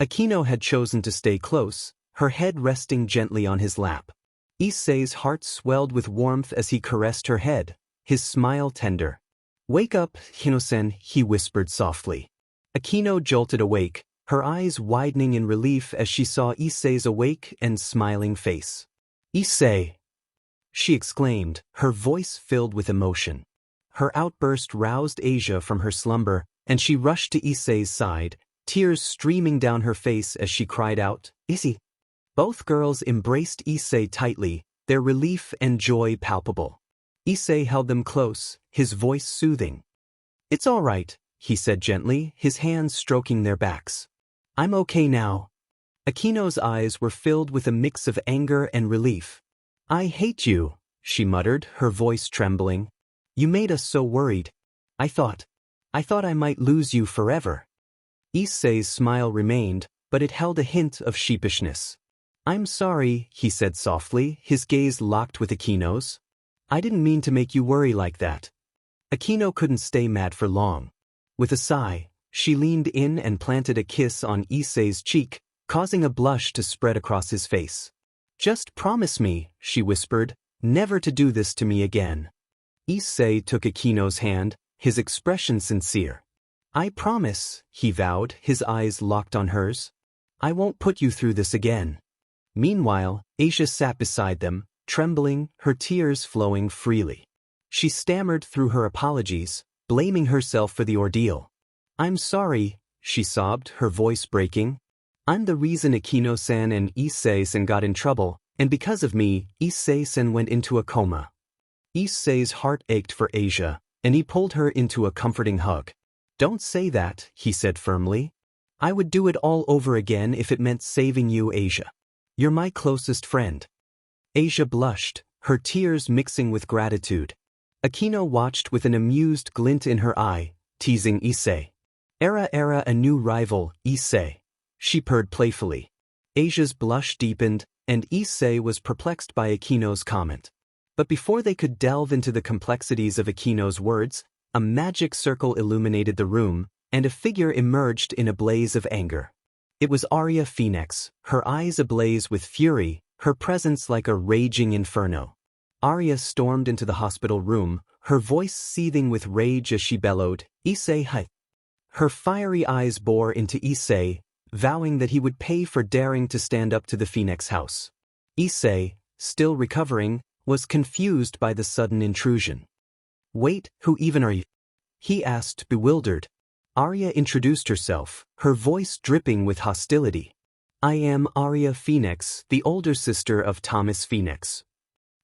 Escanor had chosen to stay close, her head resting gently on his lap. Issei's heart swelled with warmth as he caressed her head, his smile tender. Wake up, Onee-San, he whispered softly. Escanor jolted awake, her eyes widening in relief as she saw Issei's awake and smiling face. Issei! She exclaimed, her voice filled with emotion. Her outburst roused Asia from her slumber, and she rushed to Issei's side, tears streaming down her face as she cried out, Issei! Both girls embraced Issei tightly, their relief and joy palpable. Issei held them close, his voice soothing. It's all right, he said gently, his hands stroking their backs. I'm okay now. Akiно's eyes were filled with a mix of anger and relief. I hate you, she muttered, her voice trembling. You made us so worried. I thought I might lose you forever. Issei's smile remained, but it held a hint of sheepishness. I'm sorry, he said softly, his gaze locked with Akino's. I didn't mean to make you worry like that. Escanor couldn't stay mad for long. With a sigh, she leaned in and planted a kiss on Issei's cheek, causing a blush to spread across his face. Just promise me, she whispered, never to do this to me again. Issei took Akino's hand, his expression sincere. I promise, he vowed, his eyes locked on hers. I won't put you through this again. Meanwhile, Asia sat beside them, trembling, her tears flowing freely. She stammered through her apologies, blaming herself for the ordeal. I'm sorry, she sobbed, her voice breaking. I'm the reason Akino-san and Issei-san got in trouble, and because of me, Issei-san went into a coma. Issei's heart ached for Asia, and he pulled her into a comforting hug. Don't say that, he said firmly. I would do it all over again if it meant saving you, Asia. You're my closest friend. Asia blushed, her tears mixing with gratitude. Akino watched with an amused glint in her eye, teasing Issei. Era a new rival, Issei. She purred playfully. Asia's blush deepened, and Issei was perplexed by Akino's comment. But before they could delve into the complexities of Akino's words, a magic circle illuminated the room, and a figure emerged in a blaze of anger. It was Arya Phenex, her eyes ablaze with fury, her presence like a raging inferno. Arya stormed into the hospital room, her voice seething with rage as she bellowed, Issei Hyoudou. Her fiery eyes bore into Issei, vowing that he would pay for daring to stand up to the Phenex house. Issei, still recovering, was confused by the sudden intrusion. Wait, who even are you? He asked, bewildered. Arya introduced herself, her voice dripping with hostility. I am Arya Phenex, the older sister of Thomas Phenex.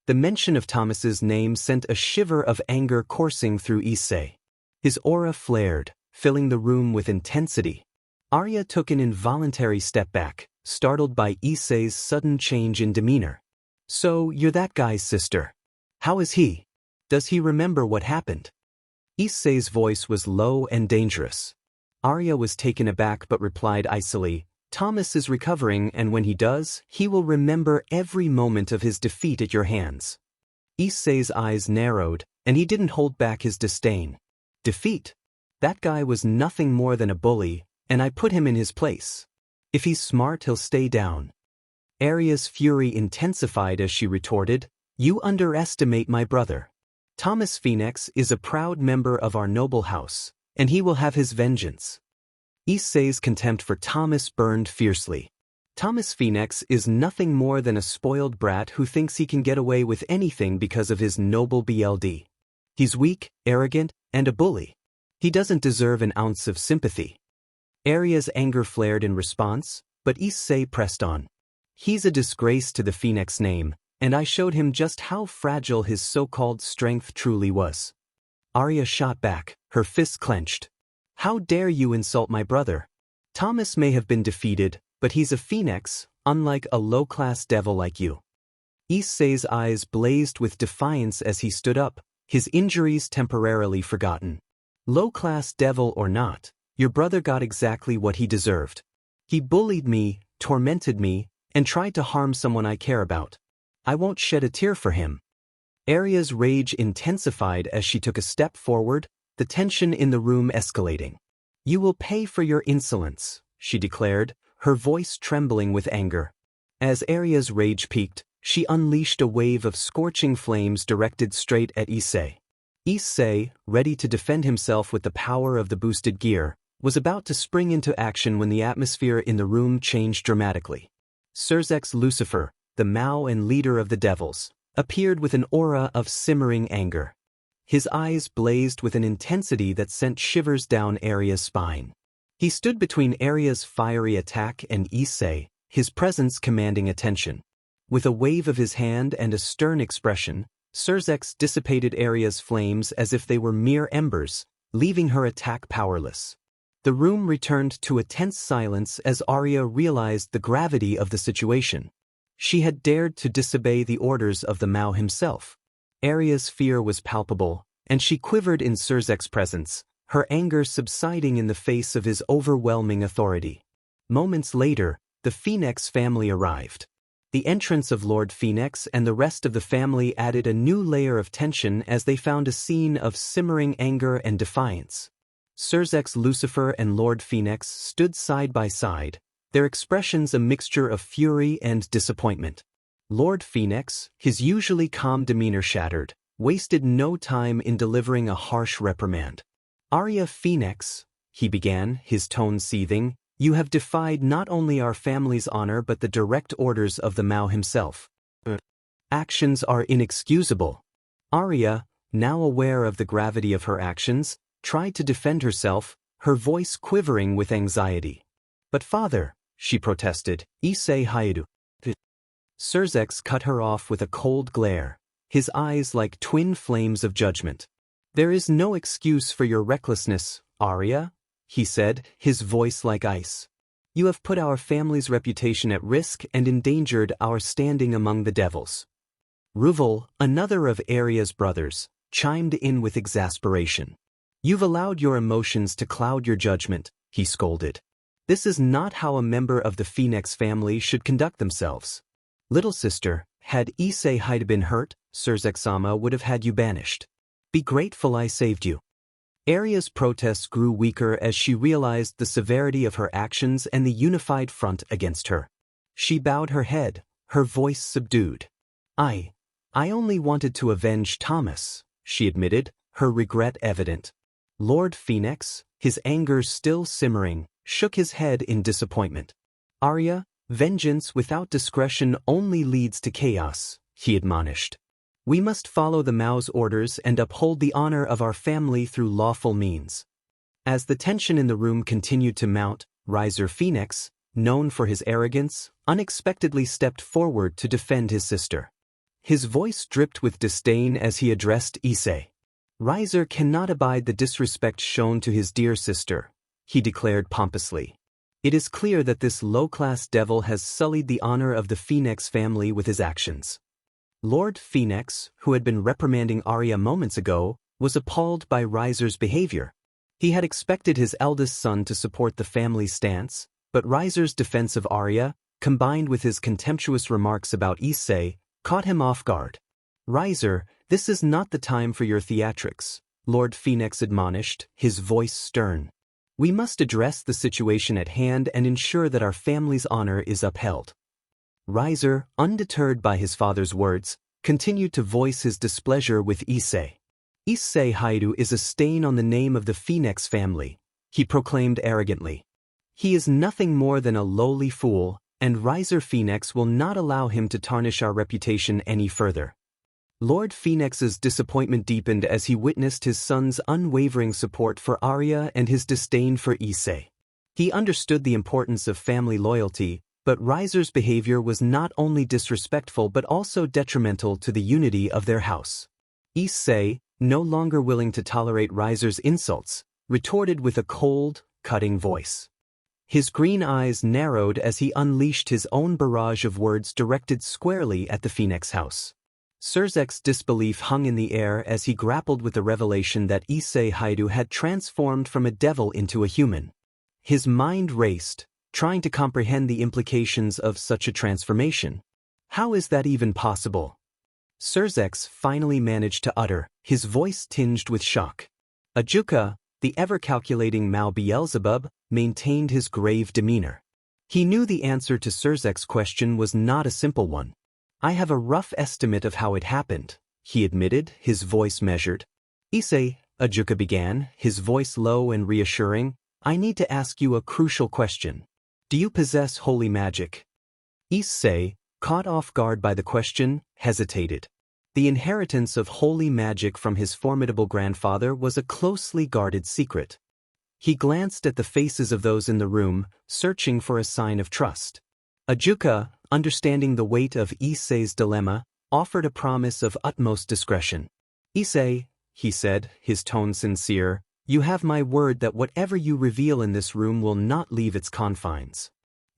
The mention of Thomas's name sent a shiver of anger coursing through Issei. His aura flared, filling the room with intensity. Arya took an involuntary step back, startled by Issei's sudden change in demeanor. So, you're that guy's sister. How is he? Does he remember what happened? Issei's voice was low and dangerous. Arya was taken aback but replied icily, Thomas is recovering, and when he does, he will remember every moment of his defeat at your hands. Issei's eyes narrowed, and he didn't hold back his disdain. Defeat? That guy was nothing more than a bully, and I put him in his place. If he's smart, he'll stay down. Aria's fury intensified as she retorted, "You underestimate my brother. Thomas Phenex is a proud member of our noble house, and he will have his vengeance." Issei's contempt for Thomas burned fiercely. Thomas Phenex is nothing more than a spoiled brat who thinks he can get away with anything because of his noble BLD. He's weak, arrogant, and a bully. He doesn't deserve an ounce of sympathy. Aria's anger flared in response, but Issei pressed on. "He's a disgrace to the Phenex name, and I showed him just how fragile his so-called strength truly was." Aria shot back, her fists clenched. "How dare you insult my brother? Thomas may have been defeated, but he's a Phenex, unlike a low-class devil like you." Issei's eyes blazed with defiance as he stood up, his injuries temporarily forgotten. "Low-class devil or not, your brother got exactly what he deserved. He bullied me, tormented me, and tried to harm someone I care about. I won't shed a tear for him." Aria's rage intensified as she took a step forward, the tension in the room escalating. "You will pay for your insolence," she declared, her voice trembling with anger. As Aria's rage peaked, she unleashed a wave of scorching flames directed straight at Issei. Issei, ready to defend himself with the power of the boosted gear, was about to spring into action when the atmosphere in the room changed dramatically. Sirzechs Lucifer, the Maou and leader of the devils, appeared with an aura of simmering anger. His eyes blazed with an intensity that sent shivers down Aria's spine. He stood between Aria's fiery attack and Issei, his presence commanding attention. With a wave of his hand and a stern expression, Sirzechs dissipated Aria's flames as if they were mere embers, leaving her attack powerless. The room returned to a tense silence as Aria realized the gravity of the situation. She had dared to disobey the orders of the Maou himself. Aria's fear was palpable, and she quivered in Sirzechs' presence, her anger subsiding in the face of his overwhelming authority. Moments later, the Phenex family arrived. The entrance of Lord Phenex and the rest of the family added a new layer of tension as they found a scene of simmering anger and defiance. Sirzechs Lucifer and Lord Phenex stood side by side, their expressions a mixture of fury and disappointment. Lord Phenex, his usually calm demeanor shattered, wasted no time in delivering a harsh reprimand. "Aria Phenex," he began, his tone seething, "you have defied not only our family's honor but the direct orders of the Maou himself. Actions are inexcusable." Aria, now aware of the gravity of her actions, tried to defend herself, her voice quivering with anxiety. "But father," she protested, "Issei Hyoudou." Sirzechs cut her off with a cold glare, his eyes like twin flames of judgment. "There is no excuse for your recklessness, Aria," he said, his voice like ice. "You have put our family's reputation at risk and endangered our standing among the devils." Rivalry, another of Aria's brothers, chimed in with exasperation. "You've allowed your emotions to cloud your judgment," he scolded. "This is not how a member of the Phenex family should conduct themselves. Little sister, had Issei Hyoudou been hurt, Sirzechs-sama would have had you banished. Be grateful I saved you." Aria's protests grew weaker as she realized the severity of her actions and the unified front against her. She bowed her head, her voice subdued. I only wanted to avenge Thomas," she admitted, her regret evident. Lord Phenex, his anger still simmering, shook his head in disappointment. "Aria, vengeance without discretion only leads to chaos," he admonished. "We must follow the Maou's orders and uphold the honor of our family through lawful means." As the tension in the room continued to mount, Riser Phenex, known for his arrogance, unexpectedly stepped forward to defend his sister. His voice dripped with disdain as he addressed Issei. "Riser cannot abide the disrespect shown to his dear sister," he declared pompously. "It is clear that this low-class devil has sullied the honor of the Phenex family with his actions." Lord Phenex, who had been reprimanding Aria moments ago, was appalled by Riser's behavior. He had expected his eldest son to support the family's stance, but Riser's defense of Aria, combined with his contemptuous remarks about Issei, caught him off guard. "Riser, this is not the time for your theatrics," Lord Phenex admonished, his voice stern. "We must address the situation at hand and ensure that our family's honor is upheld." Riser, undeterred by his father's words, continued to voice his displeasure with Issei. "Issei Hyoudou is a stain on the name of the Phenex family," he proclaimed arrogantly. "He is nothing more than a lowly fool, and Riser Phenex will not allow him to tarnish our reputation any further." Lord Phenex's disappointment deepened as he witnessed his son's unwavering support for Arya and his disdain for Issei. He understood the importance of family loyalty, but Riser's behavior was not only disrespectful but also detrimental to the unity of their house. Issei, no longer willing to tolerate Riser's insults, retorted with a cold, cutting voice. His green eyes narrowed as he unleashed his own barrage of words directed squarely at the Phenex house. Sirzechs' disbelief hung in the air as he grappled with the revelation that Issei Hyoudou had transformed from a devil into a human. His mind raced, trying to comprehend the implications of such a transformation. How is that even possible? Sirzechs finally managed to utter, his voice tinged with shock. Ajuka, the ever-calculating Maou Beelzebub, maintained his grave demeanor. He knew the answer to Sirzechs' question was not a simple one. "I have a rough estimate of how it happened," he admitted, his voice measured. "Issei," Ajuka began, his voice low and reassuring, "I need to ask you a crucial question. Do you possess holy magic?" Issei, caught off guard by the question, hesitated. The inheritance of holy magic from his formidable grandfather was a closely guarded secret. He glanced at the faces of those in the room, searching for a sign of trust. Ajuka, understanding the weight of Issei's dilemma, offered a promise of utmost discretion. "Issei," he said, his tone sincere, "you have my word that whatever you reveal in this room will not leave its confines."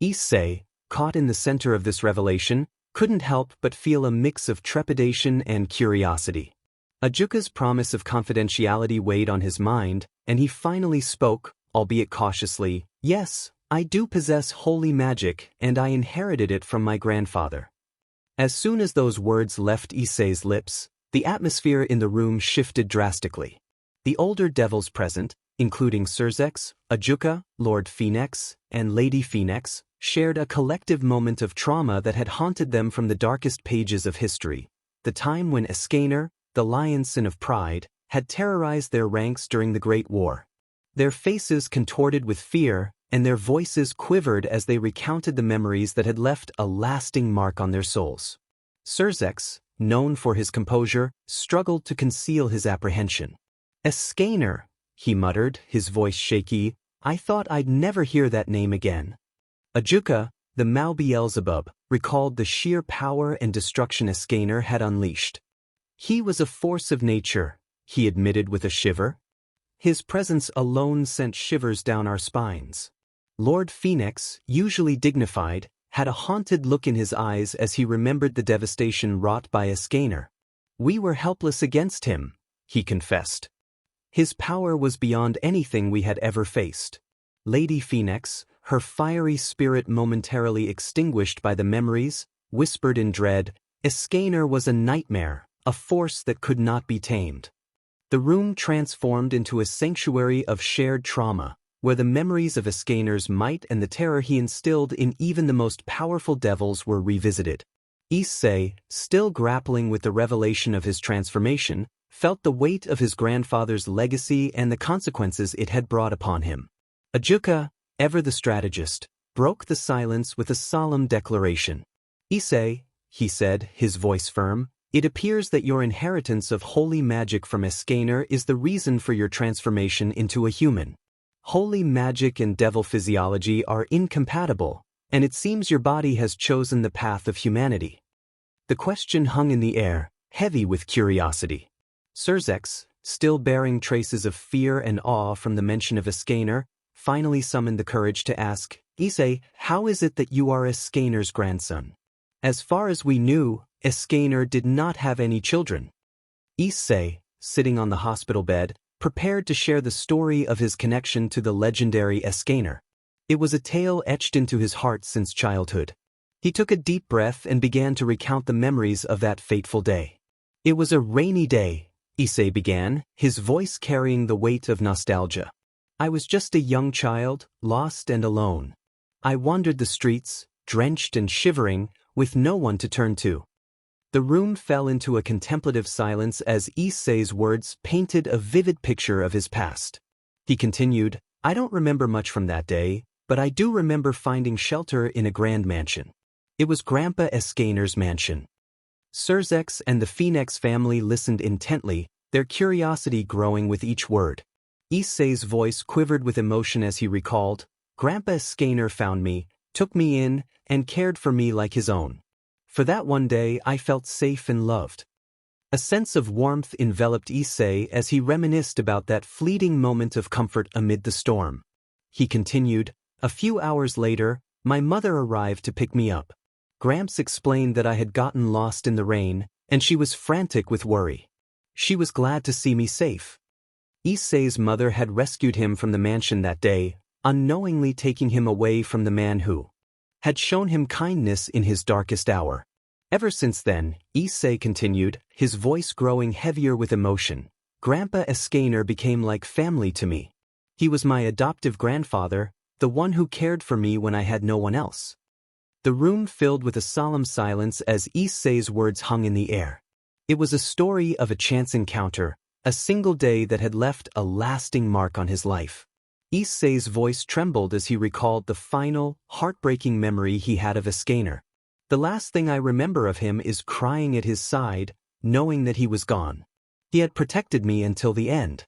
Issei, caught in the center of this revelation, couldn't help but feel a mix of trepidation and curiosity. Ajuka's promise of confidentiality weighed on his mind, and he finally spoke, albeit cautiously, "Yes, I do possess holy magic, and I inherited it from my grandfather." As soon as those words left Issei's lips, the atmosphere in the room shifted drastically. The older devils present, including Sirzechs, Ajuka, Lord Phenex, and Lady Phenex, shared a collective moment of trauma that had haunted them from the darkest pages of history, the time when Escanor, the lion sin of pride, had terrorized their ranks during the Great War. Their faces contorted with fear, and their voices quivered as they recounted the memories that had left a lasting mark on their souls. Sirzechs, known for his composure, struggled to conceal his apprehension. "Escanor," he muttered, his voice shaky, "I thought I'd never hear that name again." Ajuka, the Maou Beelzebub, recalled the sheer power and destruction Escanor had unleashed. "He was a force of nature," he admitted with a shiver. "His presence alone sent shivers down our spines." Lord Phenex, usually dignified, had a haunted look in his eyes as he remembered the devastation wrought by Escanor. "We were helpless against him," he confessed. "His power was beyond anything we had ever faced." Lady Phenex, her fiery spirit momentarily extinguished by the memories, whispered in dread, "Escanor was a nightmare, a force that could not be tamed." The room transformed into a sanctuary of shared trauma, where the memories of Escanor's might and the terror he instilled in even the most powerful devils were revisited. Issei, still grappling with the revelation of his transformation, felt the weight of his grandfather's legacy and the consequences it had brought upon him. Ajuka, ever the strategist, broke the silence with a solemn declaration. "Issei," he said, his voice firm, "it appears that your inheritance of holy magic from Escanor is the reason for your transformation into a human. Holy magic and devil physiology are incompatible, and it seems your body has chosen the path of humanity." The question hung in the air, heavy with curiosity. Sirzechs, still bearing traces of fear and awe from the mention of Escanor, finally summoned the courage to ask, "Issei, how is it that you are Escanor's grandson?" "As far as we knew, Escanor did not have any children." Issei, sitting on the hospital bed, prepared to share the story of his connection to the legendary Escanor. It was a tale etched into his heart since childhood. He took a deep breath and began to recount the memories of that fateful day. It was a rainy day, Issei began, his voice carrying the weight of nostalgia. I was just a young child, lost and alone. I wandered the streets, drenched and shivering, with no one to turn to. The room fell into a contemplative silence as Issei's words painted a vivid picture of his past. He continued, I don't remember much from that day, but I do remember finding shelter in a grand mansion. It was Grandpa Escanor's mansion. Sirzechs and the Phenex family listened intently, their curiosity growing with each word. Issei's voice quivered with emotion as he recalled, Grandpa Escanor found me, took me in, and cared for me like his own. For that one day I felt safe and loved. A sense of warmth enveloped Issei as he reminisced about that fleeting moment of comfort amid the storm. He continued, a few hours later, my mother arrived to pick me up. Gramps explained that I had gotten lost in the rain, and she was frantic with worry. She was glad to see me safe. Issei's mother had rescued him from the mansion that day, unknowingly taking him away from the man who had shown him kindness in his darkest hour. Ever since then, Issei continued, his voice growing heavier with emotion, Grandpa Escanor became like family to me. He was my adoptive grandfather, the one who cared for me when I had no one else. The room filled with a solemn silence as Issei's words hung in the air. It was a story of a chance encounter, a single day that had left a lasting mark on his life. Issei's voice trembled as he recalled the final, heartbreaking memory he had of Escanor. The last thing I remember of him is crying at his side, knowing that he was gone. He had protected me until the end.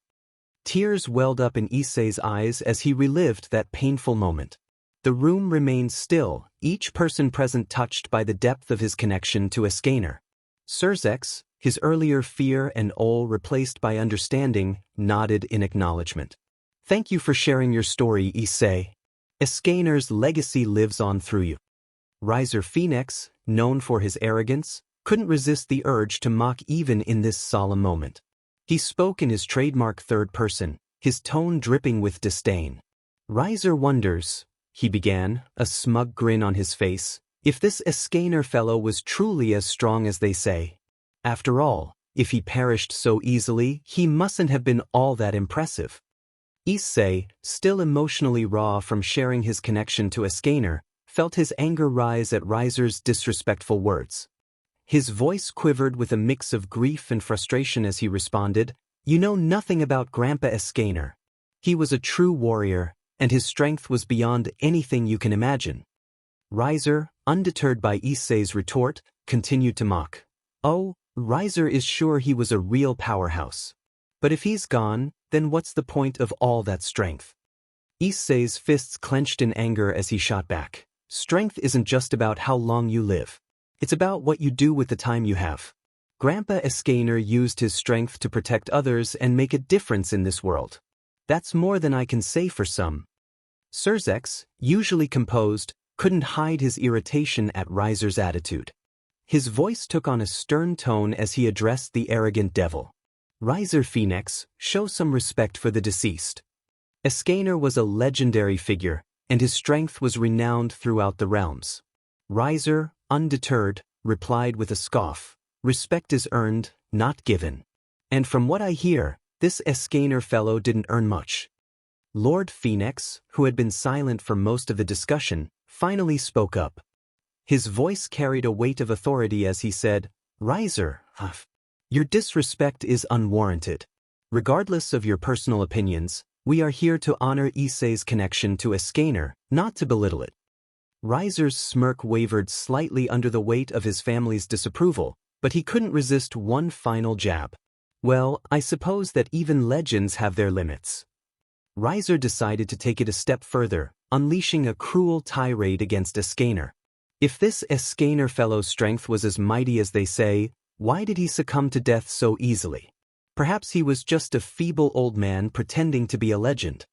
Tears welled up in Issei's eyes as he relived that painful moment. The room remained still, each person present touched by the depth of his connection to Escanor. Sirzechs, his earlier fear and awe replaced by understanding, nodded in acknowledgement. Thank you for sharing your story, Issei. Escanor's legacy lives on through you. Riser Phenex, known for his arrogance, couldn't resist the urge to mock even in this solemn moment. He spoke in his trademark third person, his tone dripping with disdain. Riser wonders, he began, a smug grin on his face, if this Escanor fellow was truly as strong as they say. After all, if he perished so easily, he mustn't have been all that impressive. Issei, still emotionally raw from sharing his connection to Escanor, felt his anger rise at Riser's disrespectful words. His voice quivered with a mix of grief and frustration as he responded, You know nothing about Grandpa Escanor. He was a true warrior, and his strength was beyond anything you can imagine. Riser, undeterred by Issei's retort, continued to mock. Oh, Riser is sure he was a real powerhouse. But if he's gone, then what's the point of all that strength? Issei's fists clenched in anger as he shot back. Strength isn't just about how long you live. It's about what you do with the time you have. Grandpa Escanor used his strength to protect others and make a difference in this world. That's more than I can say for some. Sirzechs, usually composed, couldn't hide his irritation at Riser's attitude. His voice took on a stern tone as he addressed the arrogant devil. Riser Phenex, show some respect for the deceased. Escanor was a legendary figure, and his strength was renowned throughout the realms. Riser, undeterred, replied with a scoff, Respect is earned, not given. And from what I hear, this Escanor fellow didn't earn much. Lord Phenex, who had been silent for most of the discussion, finally spoke up. His voice carried a weight of authority as he said, Riser, your disrespect is unwarranted. Regardless of your personal opinions, we are here to honor Issei's connection to Escanor, not to belittle it. Riser's smirk wavered slightly under the weight of his family's disapproval, but he couldn't resist one final jab. Well, I suppose that even legends have their limits. Riser decided to take it a step further, unleashing a cruel tirade against Escanor. If this Escanor fellow's strength was as mighty as they say, why did he succumb to death so easily? Perhaps he was just a feeble old man pretending to be a legend.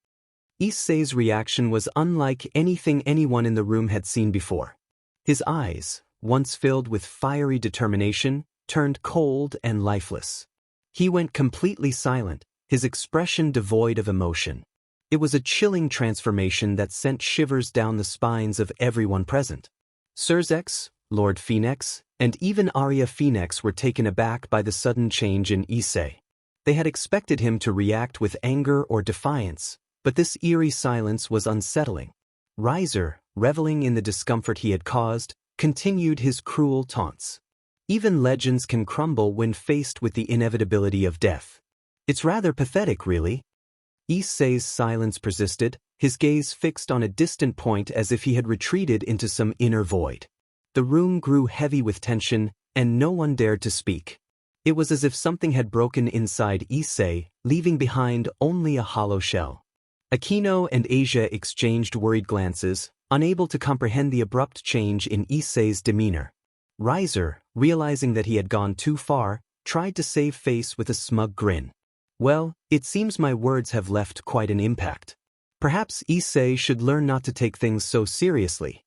Issei's reaction was unlike anything anyone in the room had seen before. His eyes, once filled with fiery determination, turned cold and lifeless. He went completely silent, his expression devoid of emotion. It was a chilling transformation that sent shivers down the spines of everyone present. Sirzechs, Lord Phenex, and even Arya Phenex were taken aback by the sudden change in Issei. They had expected him to react with anger or defiance, but this eerie silence was unsettling. Riser, reveling in the discomfort he had caused, continued his cruel taunts. Even legends can crumble when faced with the inevitability of death. It's rather pathetic, really. Issei's silence persisted, his gaze fixed on a distant point as if he had retreated into some inner void. The room grew heavy with tension, and no one dared to speak. It was as if something had broken inside Issei, leaving behind only a hollow shell. Escanor and Asia exchanged worried glances, unable to comprehend the abrupt change in Issei's demeanor. Riser, realizing that he had gone too far, tried to save face with a smug grin. Well, it seems my words have left quite an impact. Perhaps Issei should learn not to take things so seriously.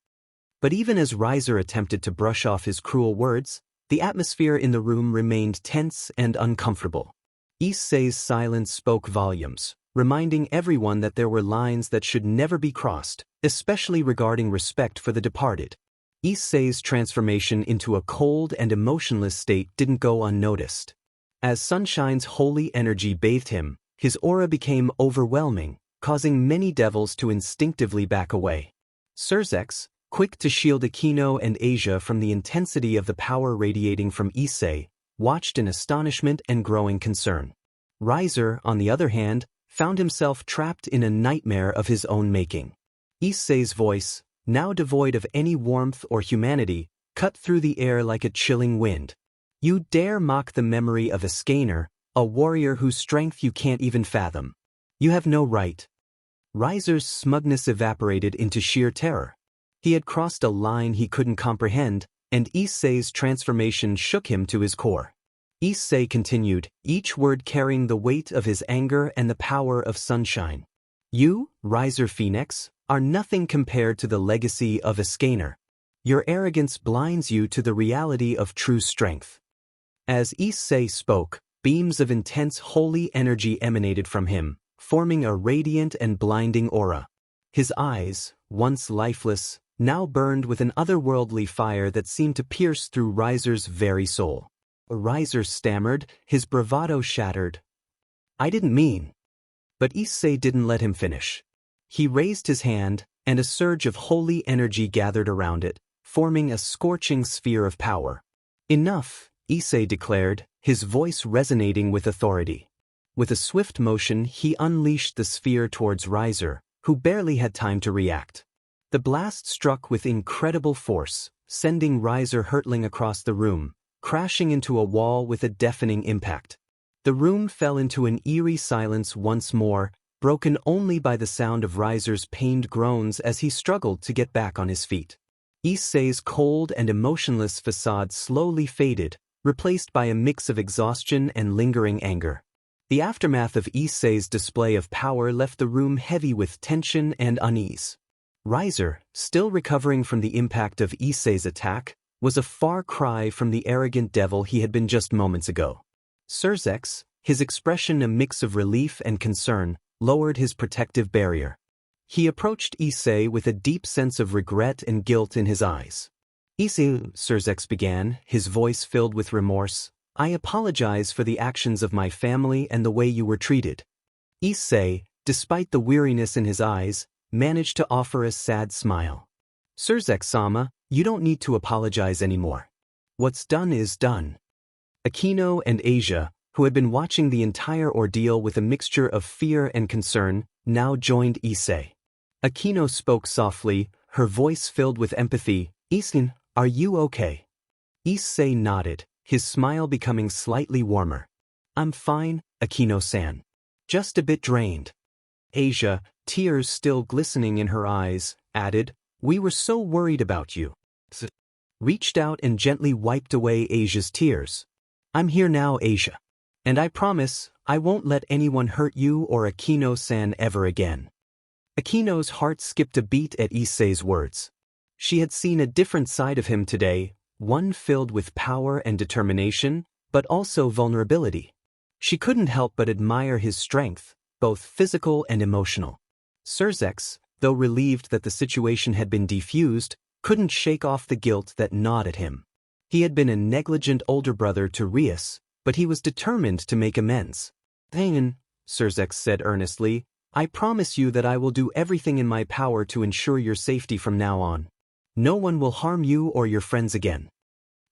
But even as Riser attempted to brush off his cruel words, the atmosphere in the room remained tense and uncomfortable. Issei's silence spoke volumes, reminding everyone that there were lines that should never be crossed, especially regarding respect for the departed. Issei's transformation into a cold and emotionless state didn't go unnoticed. As Sunshine's holy energy bathed him, his aura became overwhelming, causing many devils to instinctively back away. Sirzechs, quick to shield Escanor and Asia from the intensity of the power radiating from Issei, watched in astonishment and growing concern. Riser, on the other hand, found himself trapped in a nightmare of his own making. Issei's voice, now devoid of any warmth or humanity, cut through the air like a chilling wind. You dare mock the memory of Escanor, a warrior whose strength you can't even fathom. You have no right. Riser's smugness evaporated into sheer terror. He had crossed a line he couldn't comprehend, and Issei's transformation shook him to his core. Issei continued, each word carrying the weight of his anger and the power of sunshine. You, Riser Phenex, are nothing compared to the legacy of Escanor. Your arrogance blinds you to the reality of true strength. As Issei spoke, beams of intense holy energy emanated from him, forming a radiant and blinding aura. His eyes, once lifeless, now burned with an otherworldly fire that seemed to pierce through Riser's very soul. Riser stammered, his bravado shattered. I didn't mean. But Issei didn't let him finish. He raised his hand, and a surge of holy energy gathered around it, forming a scorching sphere of power. Enough, Issei declared, his voice resonating with authority. With a swift motion, he unleashed the sphere towards Riser, who barely had time to react. The blast struck with incredible force, sending Riser hurtling across the room, crashing into a wall with a deafening impact. The room fell into an eerie silence once more, broken only by the sound of Riser's pained groans as he struggled to get back on his feet. Issei's cold and emotionless facade slowly faded, replaced by a mix of exhaustion and lingering anger. The aftermath of Issei's display of power left the room heavy with tension and unease. Riser, still recovering from the impact of Issei's attack, was a far cry from the arrogant devil he had been just moments ago. Sirzechs, his expression a mix of relief and concern, lowered his protective barrier. He approached Issei with a deep sense of regret and guilt in his eyes. Issei, Sirzechs began, his voice filled with remorse, I apologize for the actions of my family and the way you were treated. Issei, despite the weariness in his eyes, managed to offer a sad smile. Sirzechs-sama, you don't need to apologize anymore. What's done is done. Escanor and Asia, who had been watching the entire ordeal with a mixture of fear and concern, now joined Issei. Escanor spoke softly, her voice filled with empathy. Issei, are you okay? Issei nodded, his smile becoming slightly warmer. I'm fine, Escanor-san. Just a bit drained. Asia, tears still glistening in her eyes, added, we were so worried about you. Reached out and gently wiped away Asia's tears. I'm here now, Asia. And I promise, I won't let anyone hurt you or Escanor-san ever again. Akiно's heart skipped a beat at Issei's words. She had seen a different side of him today, one filled with power and determination, but also vulnerability. She couldn't help but admire his strength, both physical and emotional. Sirzechs, though relieved that the situation had been defused, couldn't shake off the guilt that gnawed at him. He had been a negligent older brother to Rias, but he was determined to make amends. "Then," Sirzechs said earnestly, "I promise you that I will do everything in my power to ensure your safety from now on. No one will harm you or your friends again."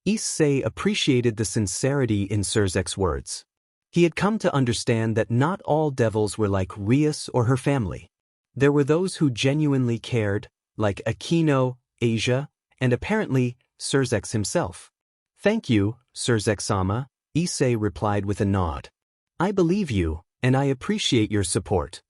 Issei appreciated the sincerity in Sirzechs' words. He had come to understand that not all devils were like Rias or her family. There were those who genuinely cared, like Escanor, Asia, and apparently Sirzechs himself. "Thank you, Sirzechs-sama," Issei replied with a nod. "I believe you, and I appreciate your support."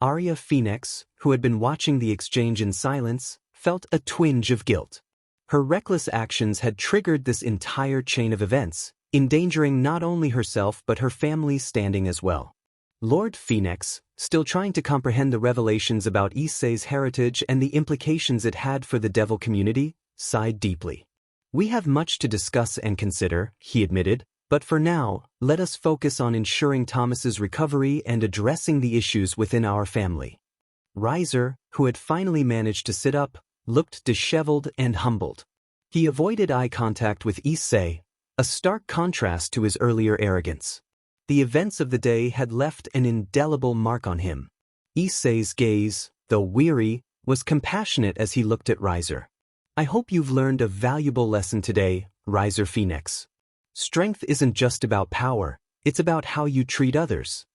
Phenex, who had been watching the exchange in silence, felt a twinge of guilt. Her reckless actions had triggered this entire chain of events, endangering not only herself but her family's standing as well. Lord Phenex, still trying to comprehend the revelations about Issei's heritage and the implications it had for the devil community, sighed deeply. "We have much to discuss and consider," he admitted, "but for now, let us focus on ensuring Thomas's recovery and addressing the issues within our family." Riser, who had finally managed to sit up, looked disheveled and humbled. He avoided eye contact with Issei, a stark contrast to his earlier arrogance. The events of the day had left an indelible mark on him. Issei's gaze, though weary, was compassionate as he looked at Riser. "I hope you've learned a valuable lesson today, Riser Phenex. Strength isn't just about power, it's about how you treat others."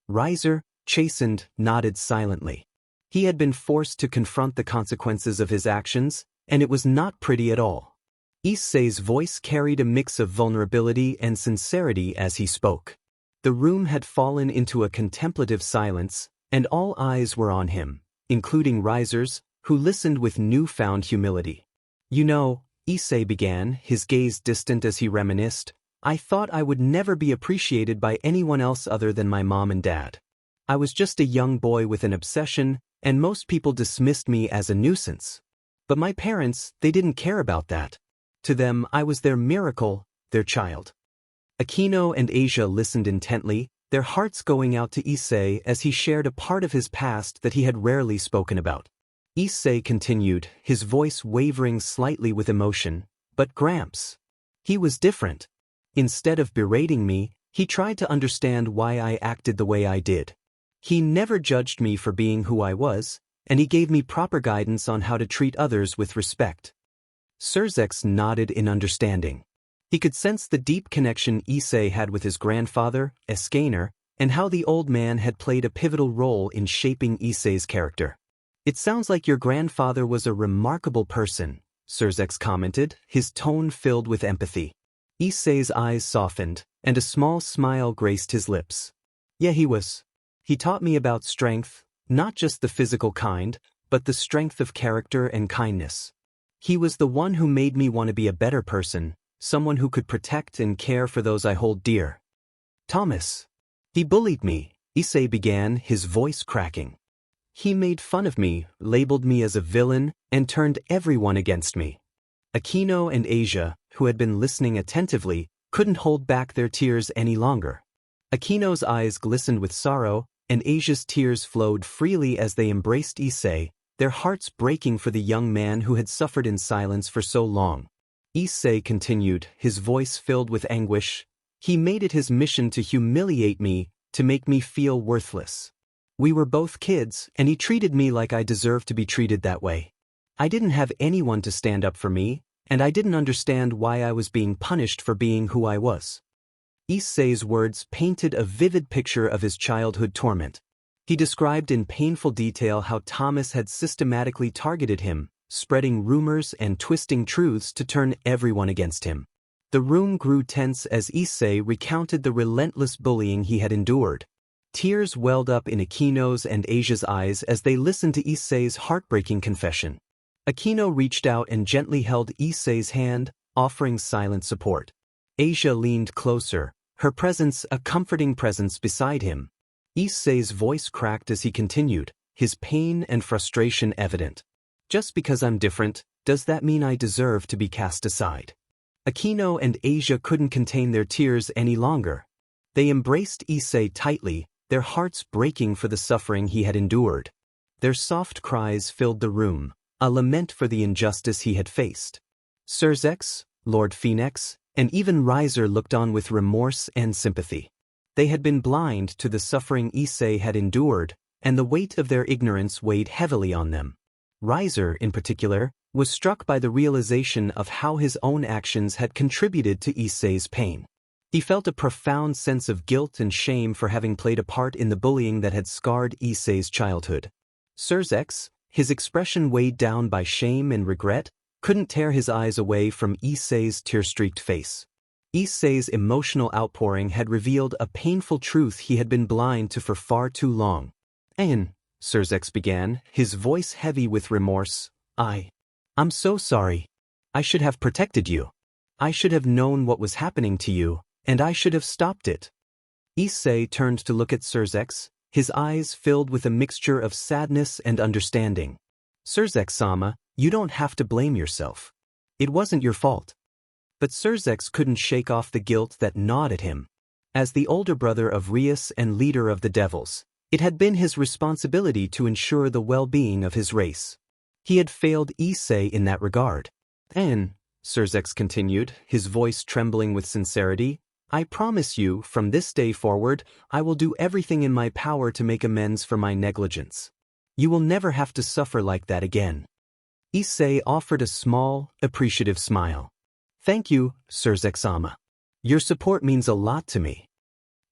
Riser, chastened, nodded silently. He had been forced to confront the consequences of his actions, and it was not pretty at all. Issei's voice carried a mix of vulnerability and sincerity as he spoke. The room had fallen into a contemplative silence, and all eyes were on him, including Riser's, who listened with newfound humility. "You know," Issei began, his gaze distant as he reminisced, "I thought I would never be appreciated by anyone else other than my mom and dad. I was just a young boy with an obsession, and most people dismissed me as a nuisance. But my parents, they didn't care about that. To them, I was their miracle, their child." Escanor and Asia listened intently, their hearts going out to Issei as he shared a part of his past that he had rarely spoken about. Issei continued, his voice wavering slightly with emotion, "But Gramps. He was different. Instead of berating me, he tried to understand why I acted the way I did. He never judged me for being who I was, and he gave me proper guidance on how to treat others with respect." Sirzechs nodded in understanding. He could sense the deep connection Issei had with his grandfather, Escanor, and how the old man had played a pivotal role in shaping Issei's character. "It sounds like your grandfather was a remarkable person," Sirzechs commented, his tone filled with empathy. Issei's eyes softened, and a small smile graced his lips. "Yeah, he was. He taught me about strength, not just the physical kind, but the strength of character and kindness. He was the one who made me want to be a better person, someone who could protect and care for those I hold dear." "Thomas. He bullied me," Issei began, his voice cracking. "He made fun of me, labeled me as a villain, and turned everyone against me." Escanor and Asia, who had been listening attentively, couldn't hold back their tears any longer. Escanor's eyes glistened with sorrow, and Asia's tears flowed freely as they embraced Issei, their hearts breaking for the young man who had suffered in silence for so long. Issei continued, his voice filled with anguish, "He made it his mission to humiliate me, to make me feel worthless. We were both kids, and he treated me like I deserved to be treated that way. I didn't have anyone to stand up for me, and I didn't understand why I was being punished for being who I was." Issei's words painted a vivid picture of his childhood torment. He described in painful detail how Thomas had systematically targeted him, spreading rumors and twisting truths to turn everyone against him. The room grew tense as Issei recounted the relentless bullying he had endured. Tears welled up in Escanor's and Asia's eyes as they listened to Issei's heartbreaking confession. Escanor reached out and gently held Issei's hand, offering silent support. Asia leaned closer, her presence a comforting presence beside him. Issei's voice cracked as he continued, his pain and frustration evident. "Just because I'm different, does that mean I deserve to be cast aside?" Escanor and Asia couldn't contain their tears any longer. They embraced Issei tightly, their hearts breaking for the suffering he had endured. Their soft cries filled the room, a lament for the injustice he had faced. Sirzechs, Lord Phenex, and even Rias looked on with remorse and sympathy. They had been blind to the suffering Issei had endured, and the weight of their ignorance weighed heavily on them. Rias, in particular, was struck by the realization of how his own actions had contributed to Issei's pain. He felt a profound sense of guilt and shame for having played a part in the bullying that had scarred Issei's childhood. Sirzechs, his expression weighed down by shame and regret, couldn't tear his eyes away from Issei's tear-streaked face. Issei's emotional outpouring had revealed a painful truth he had been blind to for far too long. Sirzechs began, his voice heavy with remorse. I'm so sorry. I should have protected you. I should have known what was happening to you, and I should have stopped it. Issei turned to look at Sirzechs, his eyes filled with a mixture of sadness and understanding. Sirzechs-sama, you don't have to blame yourself. It wasn't your fault. But Sirzechs couldn't shake off the guilt that gnawed at him. As the older brother of Rias and leader of the Devils, it had been his responsibility to ensure the well-being of his race. He had failed Issei in that regard. Sirzechs continued, his voice trembling with sincerity, I promise you, from this day forward, I will do everything in my power to make amends for my negligence. You will never have to suffer like that again. Issei offered a small, appreciative smile. Thank you, Sirzechs-sama. Your support means a lot to me.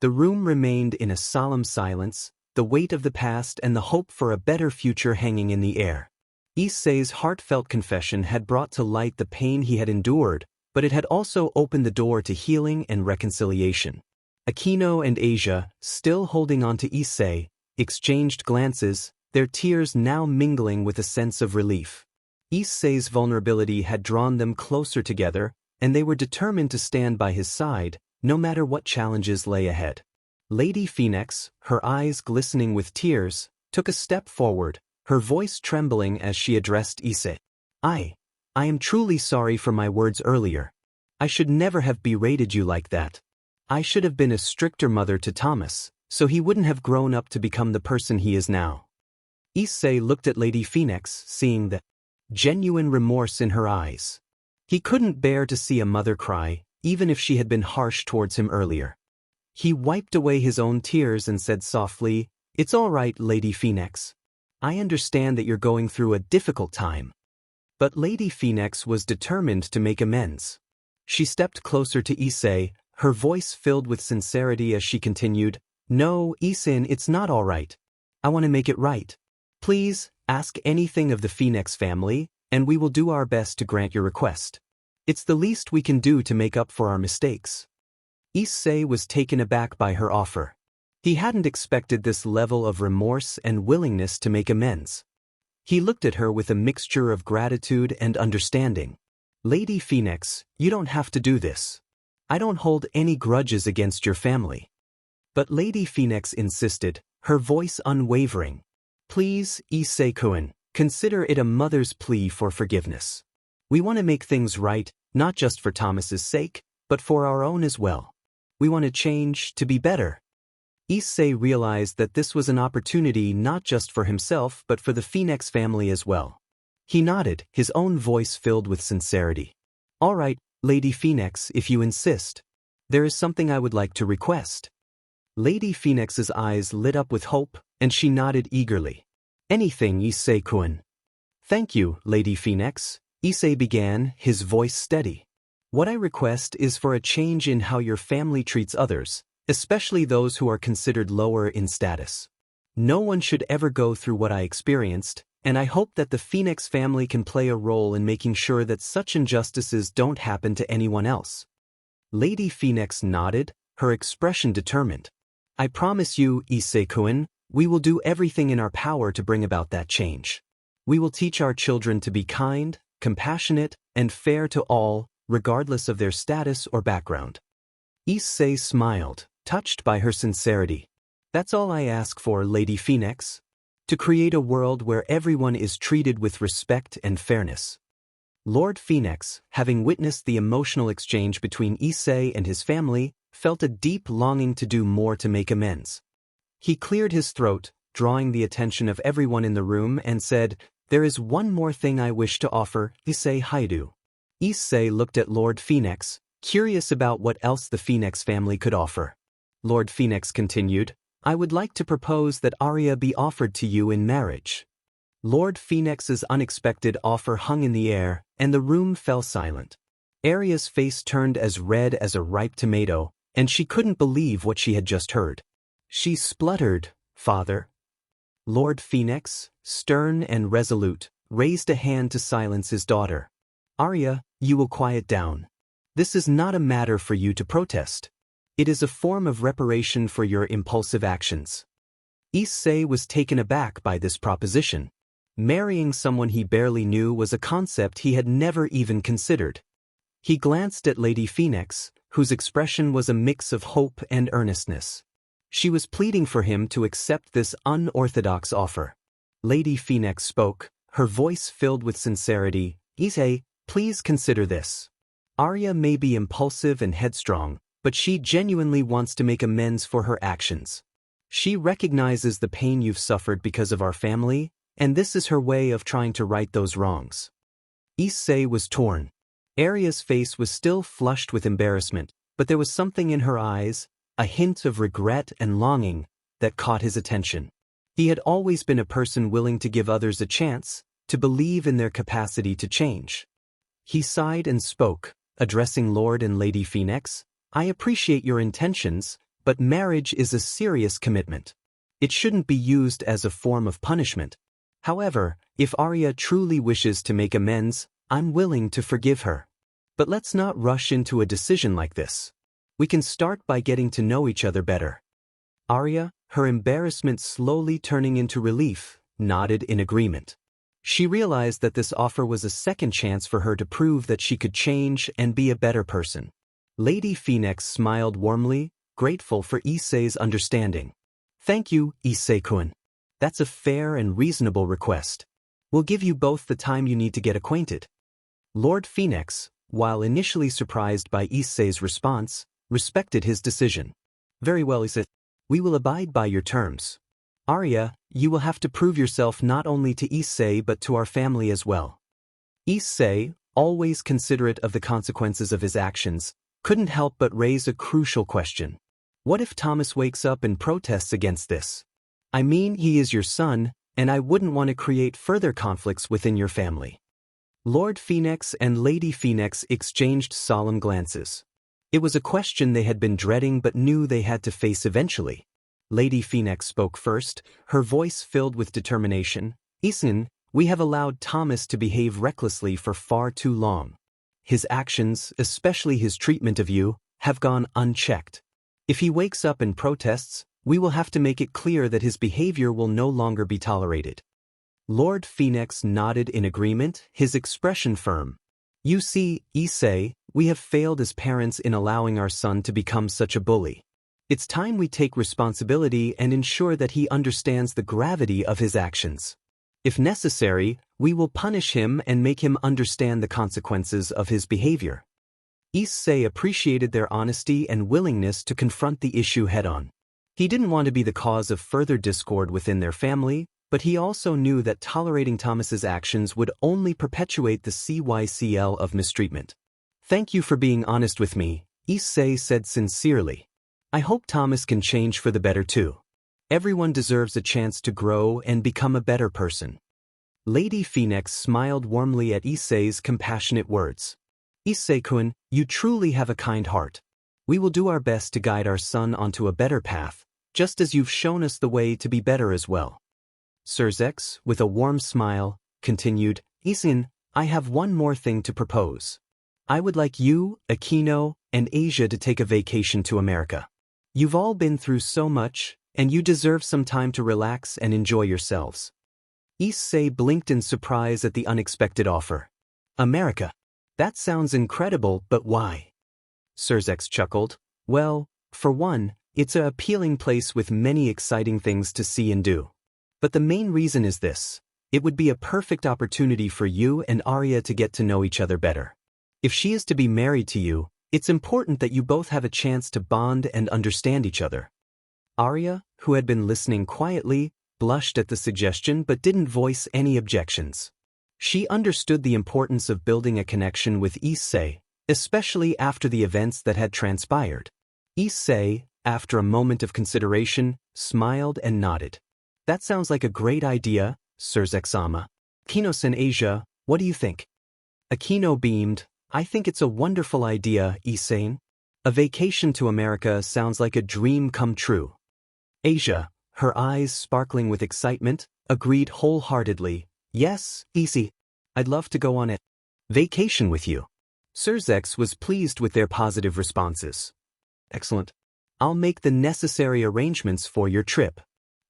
The room remained in a solemn silence, the weight of the past and the hope for a better future hanging in the air. Issei's heartfelt confession had brought to light the pain he had endured, but it had also opened the door to healing and reconciliation. Aquino and Asia, still holding on to Issei, exchanged glances, their tears now mingling with a sense of relief. Issei's vulnerability had drawn them closer together, and they were determined to stand by his side, no matter what challenges lay ahead. Lady Phenex, her eyes glistening with tears, took a step forward, her voice trembling as she addressed Issei. I am truly sorry for my words earlier. I should never have berated you like that. I should have been a stricter mother to Thomas, so he wouldn't have grown up to become the person he is now. Issei looked at Lady Phenex, seeing the genuine remorse in her eyes. He couldn't bear to see a mother cry, even if she had been harsh towards him earlier. He wiped away his own tears and said softly, It's all right, Lady Phenex. I understand that you're going through a difficult time. But Lady Phenex was determined to make amends. She stepped closer to Issei, her voice filled with sincerity as she continued, No, Issei, it's not all right. I want to make it right. Please, ask anything of the Phenex family, and we will do our best to grant your request. It's the least we can do to make up for our mistakes. Issei was taken aback by her offer. He hadn't expected this level of remorse and willingness to make amends. He looked at her with a mixture of gratitude and understanding. Lady Phenex, you don't have to do this. I don't hold any grudges against your family. But Lady Phenex insisted, her voice unwavering. Please, Issei-kun, consider it a mother's plea for forgiveness. We want to make things right, not just for Thomas's sake, but for our own as well. We want to change, to be better. Issei realized that this was an opportunity not just for himself but for the Phenex family as well. He nodded, his own voice filled with sincerity. All right, Lady Phenex, if you insist. There is something I would like to request. Lady Phenex's eyes lit up with hope, and she nodded eagerly. Anything, Issei-kun. Thank you, Lady Phenex. Issei began, his voice steady. What I request is for a change in how your family treats others, especially those who are considered lower in status. No one should ever go through what I experienced, and I hope that the Phenex family can play a role in making sure that such injustices don't happen to anyone else. Lady Phenex nodded, her expression determined. I promise you, Issei-kun, we will do everything in our power to bring about that change. We will teach our children to be kind, compassionate, and fair to all, regardless of their status or background. Issei smiled, touched by her sincerity. That's all I ask for, Lady Phenex. To create a world where everyone is treated with respect and fairness. Lord Phenex, having witnessed the emotional exchange between Issei and his family, felt a deep longing to do more to make amends. He cleared his throat, drawing the attention of everyone in the room, and said, There is one more thing I wish to offer, Issei Hyoudou. Issei looked at Lord Phenex, curious about what else the Phenex family could offer. Lord Phenex continued, I would like to propose that Arya be offered to you in marriage. Lord Phenex's unexpected offer hung in the air, and the room fell silent. Arya's face turned as red as a ripe tomato, and she couldn't believe what she had just heard. She spluttered, Father. Lord Phenex, stern and resolute, raised a hand to silence his daughter. Arya, you will quiet down. This is not a matter for you to protest. It is a form of reparation for your impulsive actions. Issei was taken aback by this proposition. Marrying someone he barely knew was a concept he had never even considered. He glanced at Lady Phenex, whose expression was a mix of hope and earnestness. She was pleading for him to accept this unorthodox offer. Lady Phenex spoke, her voice filled with sincerity. Issei, please consider this. Arya may be impulsive and headstrong, but she genuinely wants to make amends for her actions. She recognizes the pain you've suffered because of our family, and this is her way of trying to right those wrongs. Issei was torn. Arya's face was still flushed with embarrassment, but there was something in her eyes, a hint of regret and longing, that caught his attention. He had always been a person willing to give others a chance, to believe in their capacity to change. He sighed and spoke, addressing Lord and Lady Phenex, I appreciate your intentions, but marriage is a serious commitment. It shouldn't be used as a form of punishment. However, if Arya truly wishes to make amends, I'm willing to forgive her. But let's not rush into a decision like this. We can start by getting to know each other better. Arya, her embarrassment slowly turning into relief, nodded in agreement. She realized that this offer was a second chance for her to prove that she could change and be a better person. Lady Phenex smiled warmly, grateful for Issei's understanding. Thank you, Issei-kun. That's a fair and reasonable request. We'll give you both the time you need to get acquainted. Lord Phenex, while initially surprised by Issei's response, respected his decision. Very well, Issei. We will abide by your terms. Arya, you will have to prove yourself not only to Issei but to our family as well. Issei, always considerate of the consequences of his actions, couldn't help but raise a crucial question. What if Thomas wakes up and protests against this? I mean, he is your son, and I wouldn't want to create further conflicts within your family. Lord Phenex and Lady Phenex exchanged solemn glances. It was a question they had been dreading but knew they had to face eventually. Lady Phenex spoke first, her voice filled with determination. Issei, we have allowed Thomas to behave recklessly for far too long. His actions, especially his treatment of you, have gone unchecked. If he wakes up and protests, we will have to make it clear that his behavior will no longer be tolerated. Lord Phenex nodded in agreement, his expression firm. You see, Issei, we have failed as parents in allowing our son to become such a bully. It's time we take responsibility and ensure that he understands the gravity of his actions. If necessary, we will punish him and make him understand the consequences of his behavior. Issei appreciated their honesty and willingness to confront the issue head-on. He didn't want to be the cause of further discord within their family, but he also knew that tolerating Thomas's actions would only perpetuate the cycle of mistreatment. Thank you for being honest with me, Issei said sincerely. I hope Thomas can change for the better too. Everyone deserves a chance to grow and become a better person. Lady Phenex smiled warmly at Issei's compassionate words. Issei-kun, you truly have a kind heart. We will do our best to guide our son onto a better path, just as you've shown us the way to be better as well. Sirzechs, with a warm smile, continued, Issei, I have one more thing to propose. I would like you, Aquino, and Asia to take a vacation to America. You've all been through so much, and you deserve some time to relax and enjoy yourselves. Issei blinked in surprise at the unexpected offer. America. That sounds incredible, but why? Sirzechs chuckled. Well, for one, it's an appealing place with many exciting things to see and do. But the main reason is this. It would be a perfect opportunity for you and Arya to get to know each other better. If she is to be married to you, it's important that you both have a chance to bond and understand each other. Arya, who had been listening quietly, blushed at the suggestion but didn't voice any objections. She understood the importance of building a connection with Issei, especially after the events that had transpired. Issei, after a moment of consideration, smiled and nodded. That sounds like a great idea, Sirzechs-sama. Akino-san, Asia, what do you think? Akino beamed. I think it's a wonderful idea, Issei. A vacation to America sounds like a dream come true. Asia, her eyes sparkling with excitement, agreed wholeheartedly. Yes, Issei. I'd love to go on a vacation with you. Sirzechs was pleased with their positive responses. Excellent. I'll make the necessary arrangements for your trip.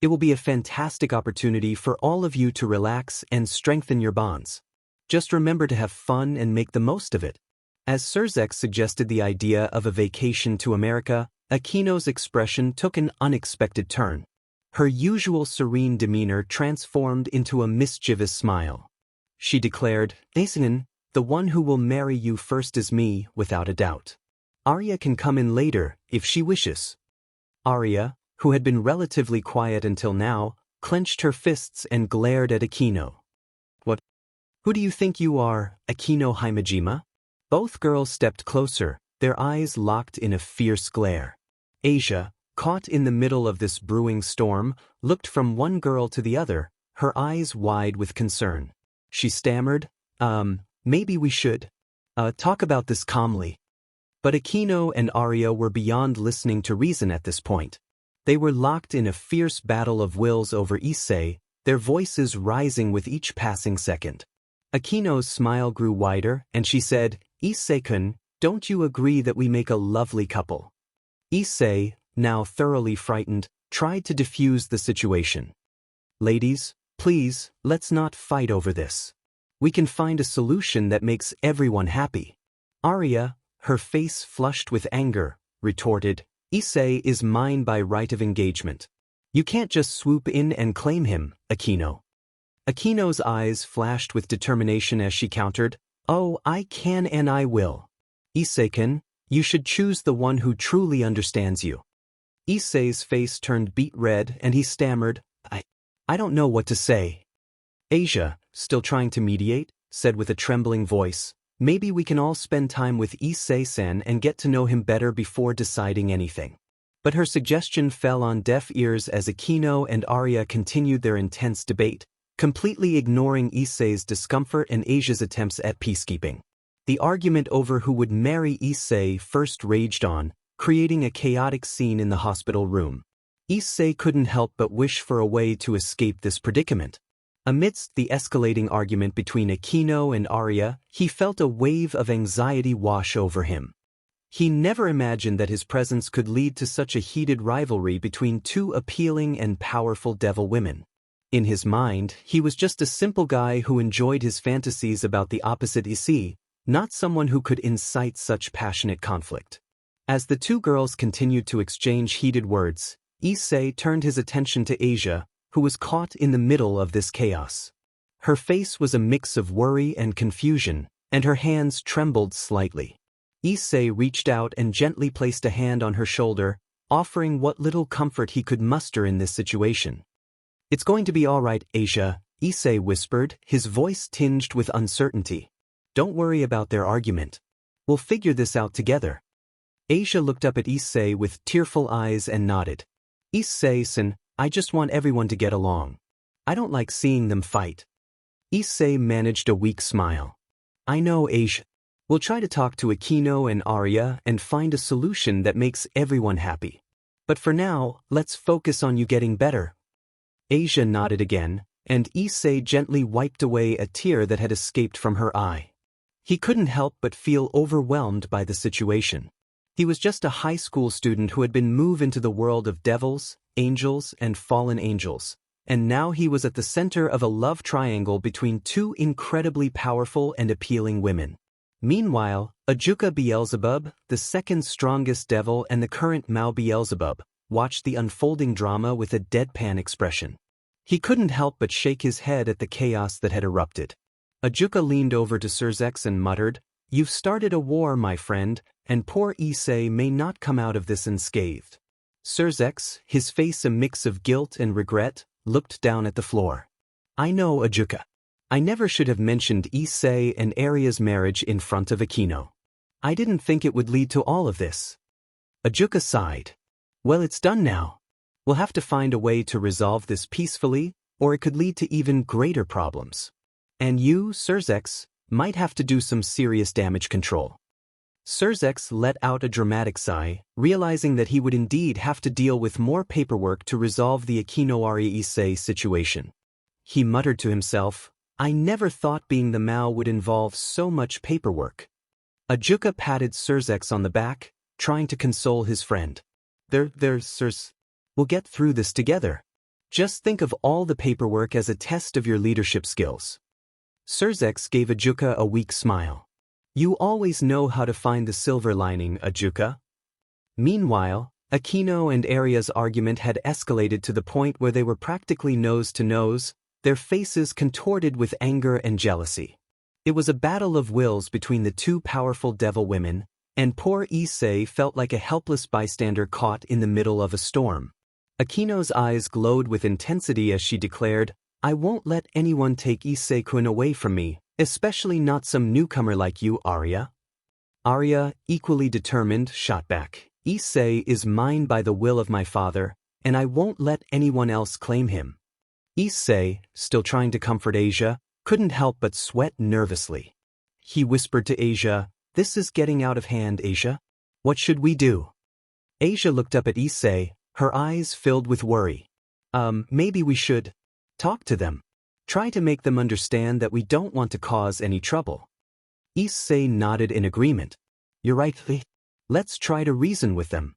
It will be a fantastic opportunity for all of you to relax and strengthen your bonds. Just remember to have fun and make the most of it. As Sirzechs suggested the idea of a vacation to America, Akino's expression took an unexpected turn. Her usual serene demeanor transformed into a mischievous smile. She declared, Escanor, the one who will marry you first is me, without a doubt. Arya can come in later, if she wishes. Arya, who had been relatively quiet until now, clenched her fists and glared at Akino. What? Who do you think you are, Akino Himejima? Both girls stepped closer, their eyes locked in a fierce glare. Asia, caught in the middle of this brewing storm, looked from one girl to the other, her eyes wide with concern. She stammered, maybe we should talk about this calmly. But Akino and Arya were beyond listening to reason at this point. They were locked in a fierce battle of wills over Issei, their voices rising with each passing second. Akino's smile grew wider, and she said, Issei-kun, don't you agree that we make a lovely couple? Issei, now thoroughly frightened, tried to defuse the situation. Ladies, please, let's not fight over this. We can find a solution that makes everyone happy. Arya, her face flushed with anger, retorted, Issei is mine by right of engagement. You can't just swoop in and claim him, Akino. Akino's eyes flashed with determination as she countered, Oh, I can and I will. Issei-kun, you should choose the one who truly understands you. Issei's face turned beet red and he stammered, I don't know what to say. Asia, still trying to mediate, said with a trembling voice, maybe we can all spend time with Issei-san and get to know him better before deciding anything. But her suggestion fell on deaf ears as Akino and Arya continued their intense debate, completely ignoring Issei's discomfort and Asia's attempts at peacekeeping. The argument over who would marry Issei first raged on, creating a chaotic scene in the hospital room. Issei couldn't help but wish for a way to escape this predicament. Amidst the escalating argument between Akino and Arya, he felt a wave of anxiety wash over him. He never imagined that his presence could lead to such a heated rivalry between two appealing and powerful devil women. In his mind, he was just a simple guy who enjoyed his fantasies about the opposite Issei, not someone who could incite such passionate conflict. As the two girls continued to exchange heated words, Issei turned his attention to Asia, who was caught in the middle of this chaos. Her face was a mix of worry and confusion, and her hands trembled slightly. Issei reached out and gently placed a hand on her shoulder, offering what little comfort he could muster in this situation. It's going to be all right, Asia, Issei whispered, his voice tinged with uncertainty. Don't worry about their argument. We'll figure this out together. Asia looked up at Issei with tearful eyes and nodded. Issei-san, I just want everyone to get along. I don't like seeing them fight. Issei managed a weak smile. I know, Asia. We'll try to talk to Akino and Arya and find a solution that makes everyone happy. But for now, let's focus on you getting better. Asia nodded again, and Issei gently wiped away a tear that had escaped from her eye. He couldn't help but feel overwhelmed by the situation. He was just a high school student who had been moved into the world of devils, angels, and fallen angels, and now he was at the center of a love triangle between two incredibly powerful and appealing women. Meanwhile, Ajuka Beelzebub, the second strongest devil and the current Maou Beelzebub, watched the unfolding drama with a deadpan expression. He couldn't help but shake his head at the chaos that had erupted. Ajuka leaned over to Sirzechs and muttered, You've started a war, my friend, and poor Issei may not come out of this unscathed. Sirzechs, his face a mix of guilt and regret, looked down at the floor. I know, Ajuka. I never should have mentioned Issei and Aria's marriage in front of Escanor. I didn't think it would lead to all of this. Ajuka sighed. Well, it's done now. We'll have to find a way to resolve this peacefully, or it could lead to even greater problems. And you, Sirzechs, might have to do some serious damage control. Sirzechs let out a dramatic sigh, realizing that he would indeed have to deal with more paperwork to resolve the Escanor-Issei situation. He muttered to himself, I never thought being the Maou would involve so much paperwork. Ajuka patted Sirzechs on the back, trying to console his friend. There's Sirz. We'll get through this together. Just think of all the paperwork as a test of your leadership skills. Sirzechs gave Ajuka a weak smile. You always know how to find the silver lining, Ajuka. Meanwhile, Escanor and Aria's argument had escalated to the point where they were practically nose to nose, their faces contorted with anger and jealousy. It was a battle of wills between the two powerful devil women, and poor Issei felt like a helpless bystander caught in the middle of a storm. Akinor's eyes glowed with intensity as she declared, I won't let anyone take Issei-kun away from me, especially not some newcomer like you, Aria. Aria, equally determined, shot back. Issei is mine by the will of my father, and I won't let anyone else claim him. Issei, still trying to comfort Asia, couldn't help but sweat nervously. He whispered to Asia, This is getting out of hand, Asia. What should we do? Asia looked up at Issei, her eyes filled with worry. Maybe we should talk to them. Try to make them understand that we don't want to cause any trouble. Issei nodded in agreement. You're right, Li. Let's try to reason with them.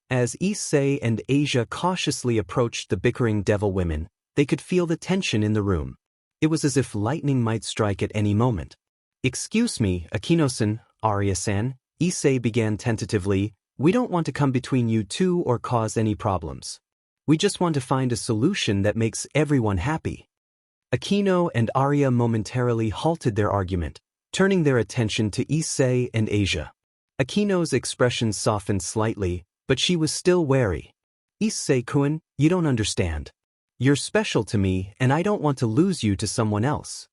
As Issei and Asia cautiously approached the bickering devil women, they could feel the tension in the room. It was as if lightning might strike at any moment. Excuse me, Escanor-san, Aria-san, Issei began tentatively, we don't want to come between you two or cause any problems. We just want to find a solution that makes everyone happy. Escanor and Aria momentarily halted their argument, turning their attention to Issei and Asia. Akinor's expression softened slightly, but she was still wary. Issei-kun, you don't understand. You're special to me, and I don't want to lose you to someone else.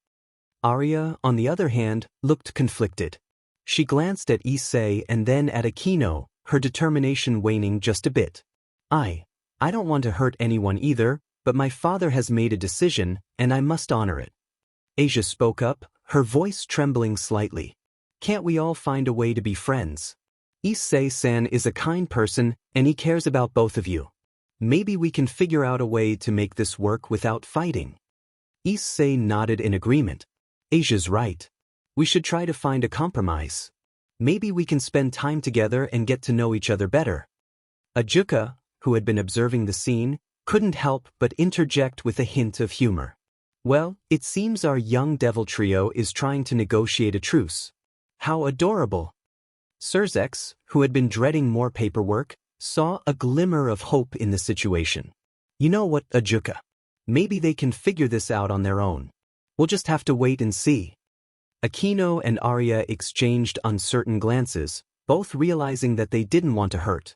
Aria, on the other hand, looked conflicted. She glanced at Issei and then at Escanor, her determination waning just a bit. I don't want to hurt anyone either, but my father has made a decision, and I must honor it. Asia spoke up, her voice trembling slightly. Can't we all find a way to be friends? Issei-san is a kind person, and he cares about both of you. Maybe we can figure out a way to make this work without fighting. Issei nodded in agreement. Asia's right. We should try to find a compromise. Maybe we can spend time together and get to know each other better. Ajuka, who had been observing the scene, couldn't help but interject with a hint of humor. Well, it seems our young devil trio is trying to negotiate a truce. How adorable! Sirzechs, who had been dreading more paperwork, saw a glimmer of hope in the situation. You know what, Ajuka? Maybe they can figure this out on their own. We'll just have to wait and see. Escanor and Aria exchanged uncertain glances, both realizing that they didn't want to hurt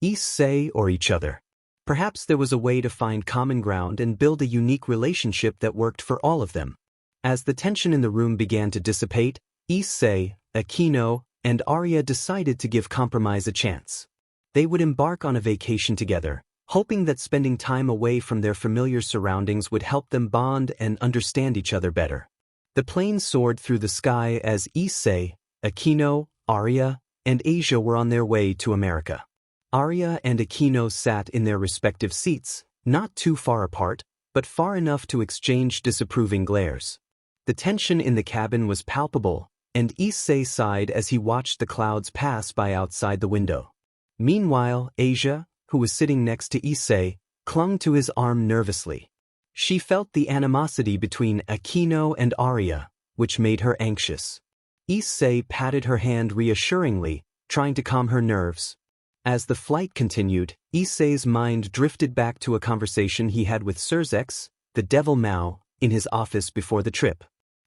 Issei or each other. Perhaps there was a way to find common ground and build a unique relationship that worked for all of them. As the tension in the room began to dissipate, Issei, Escanor, and Aria decided to give compromise a chance. They would embark on a vacation together, hoping that spending time away from their familiar surroundings would help them bond and understand each other better. The plane soared through the sky as Issei, Escanor, Aria, and Asia were on their way to America. Aria and Escanor sat in their respective seats, not too far apart, but far enough to exchange disapproving glares. The tension in the cabin was palpable, and Issei sighed as he watched the clouds pass by outside the window. Meanwhile, Asia, who was sitting next to Issei, clung to his arm nervously. She felt the animosity between Escanor and Aria, which made her anxious. Issei patted her hand reassuringly, trying to calm her nerves. As the flight continued, Issei's mind drifted back to a conversation he had with Sirzechs, the devil Maou, in his office before the trip.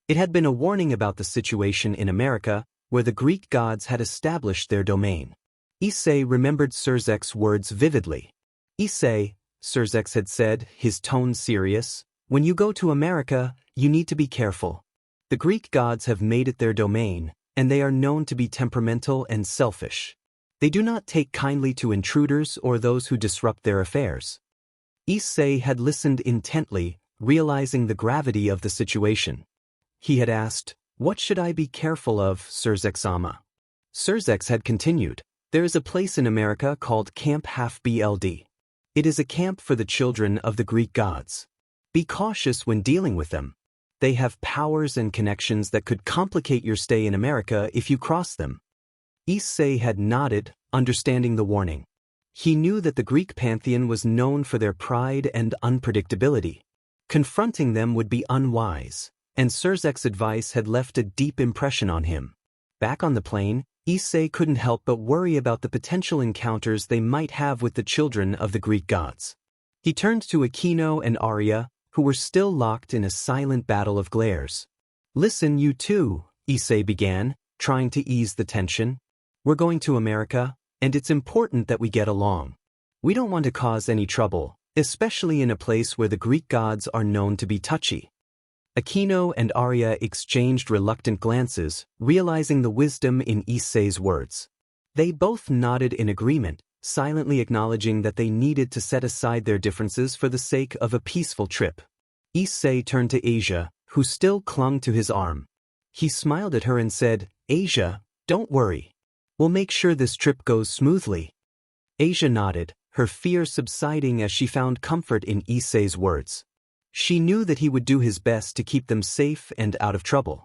It had been a warning about the situation in America, where the Greek gods had established their domain. Issei remembered Sirzechs' words vividly. Issei, Sirzechs had said, his tone serious. When you go to America, you need to be careful. The Greek gods have made it their domain, and they are known to be temperamental and selfish. They do not take kindly to intruders or those who disrupt their affairs. Issei had listened intently, realizing the gravity of the situation. He had asked, "What should I be careful of, Sirzechs-sama?" Sirzechs had continued, "There is a place in America called Camp Half BLD. It is a camp for the children of the Greek gods. Be cautious when dealing with them. They have powers and connections that could complicate your stay in America if you cross them." Issei had nodded, understanding the warning. He knew that the Greek pantheon was known for their pride and unpredictability. Confronting them would be unwise, and Sirzechs' advice had left a deep impression on him. Back on the plane, Issei couldn't help but worry about the potential encounters they might have with the children of the Greek gods. He turned to Escanor and Aria, who were still locked in a silent battle of glares. "Listen, you two," Issei began, trying to ease the tension. "We're going to America, and it's important that we get along. We don't want to cause any trouble, especially in a place where the Greek gods are known to be touchy." Escanor and Aria exchanged reluctant glances, realizing the wisdom in Issei's words. They both nodded in agreement, silently acknowledging that they needed to set aside their differences for the sake of a peaceful trip. Issei turned to Asia, who still clung to his arm. He smiled at her and said, "Asia, don't worry. We'll make sure this trip goes smoothly." Asia nodded, her fear subsiding as she found comfort in Issei's words. She knew that he would do his best to keep them safe and out of trouble.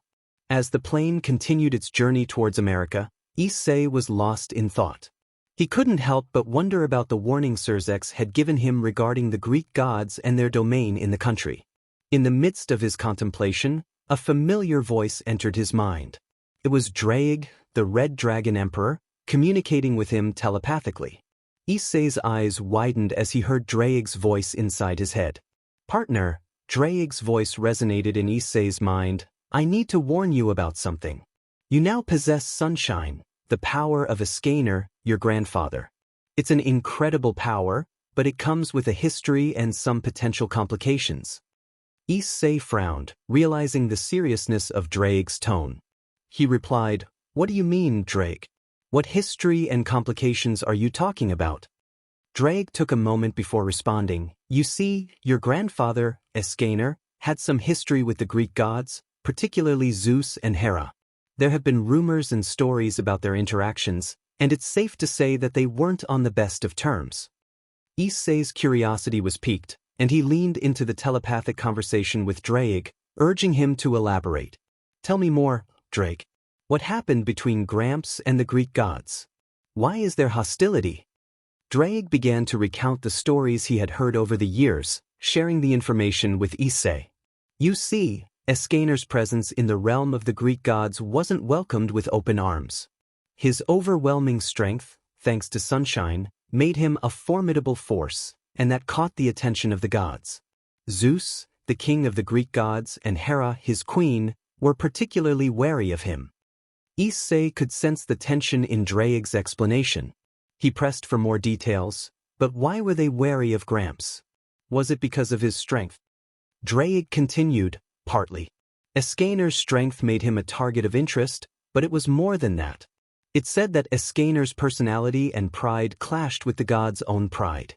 As the plane continued its journey towards America, Issei was lost in thought. He couldn't help but wonder about the warning Sirzechs had given him regarding the Greek gods and their domain in the country. In the midst of his contemplation, a familiar voice entered his mind. It was Draig, the Red Dragon Emperor, communicating with him telepathically. Issei's eyes widened as he heard Draig's voice inside his head. "Partner," Draig's voice resonated in Issei's mind, "I need to warn you about something. You now possess Sunshine, the power of Escanor, your grandfather. It's an incredible power, but it comes with a history and some potential complications." Issei frowned, realizing the seriousness of Draig's tone. He replied, "What do you mean, Draig? What history and complications are you talking about?" Draig took a moment before responding. "You see, your grandfather, Escanor, had some history with the Greek gods, particularly Zeus and Hera. There have been rumors and stories about their interactions, and it's safe to say that they weren't on the best of terms." Issei's curiosity was piqued, and he leaned into the telepathic conversation with Draig, urging him to elaborate. "Tell me more, Draig. What happened between Gramps and the Greek gods? Why is there hostility?" Draig began to recount the stories he had heard over the years, sharing the information with Issei. "You see, Escanor's presence in the realm of the Greek gods wasn't welcomed with open arms. His overwhelming strength, thanks to Sunshine, made him a formidable force, and that caught the attention of the gods. Zeus, the king of the Greek gods, and Hera, his queen, were particularly wary of him." Issei could sense the tension in Draig's explanation. He pressed for more details, but why were they wary of Gramps? Was it because of his strength? Draig continued, "Partly. Escanor's strength made him a target of interest, but it was more than that. It said that Escanor's personality and pride clashed with the gods' own pride.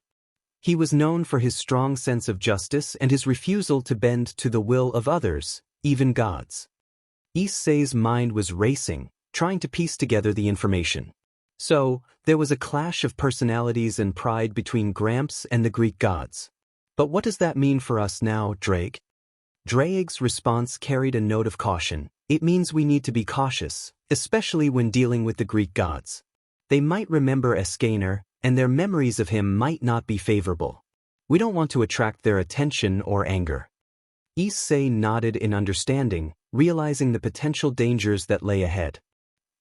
He was known for his strong sense of justice and his refusal to bend to the will of others, even gods." Issei's mind was racing, trying to piece together the information. So, there was a clash of personalities and pride between Gramps and the Greek gods. But what does that mean for us now, Draig? Draig's response carried a note of caution. "It means we need to be cautious, especially when dealing with the Greek gods. They might remember Escanor, and their memories of him might not be favorable. We don't want to attract their attention or anger." Issei nodded in understanding, realizing the potential dangers that lay ahead.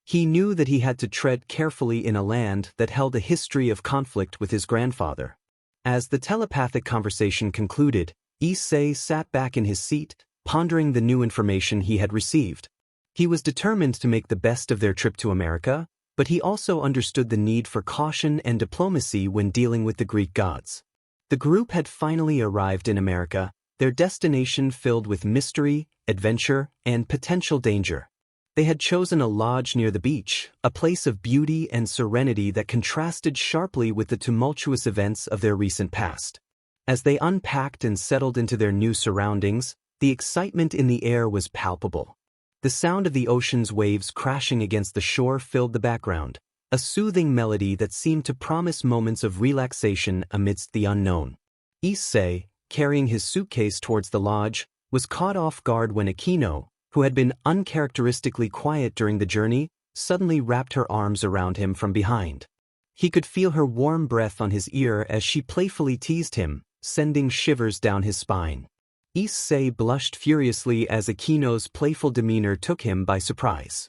He knew that he had to tread carefully in a land that held a history of conflict with his grandfather. As the telepathic conversation concluded, Issei sat back in his seat, pondering the new information he had received. He was determined to make the best of their trip to America, but he also understood the need for caution and diplomacy when dealing with the Greek gods. The group had finally arrived in America, their destination filled with mystery, adventure, and potential danger. They had chosen a lodge near the beach, a place of beauty and serenity that contrasted sharply with the tumultuous events of their recent past. As they unpacked and settled into their new surroundings, the excitement in the air was palpable. The sound of the ocean's waves crashing against the shore filled the background, a soothing melody that seemed to promise moments of relaxation amidst the unknown. Issei, carrying his suitcase towards the lodge, was caught off guard when Escanor, who had been uncharacteristically quiet during the journey, suddenly wrapped her arms around him from behind. He could feel her warm breath on his ear as she playfully teased him, sending shivers down his spine. Issei blushed furiously as Escanor's playful demeanor took him by surprise.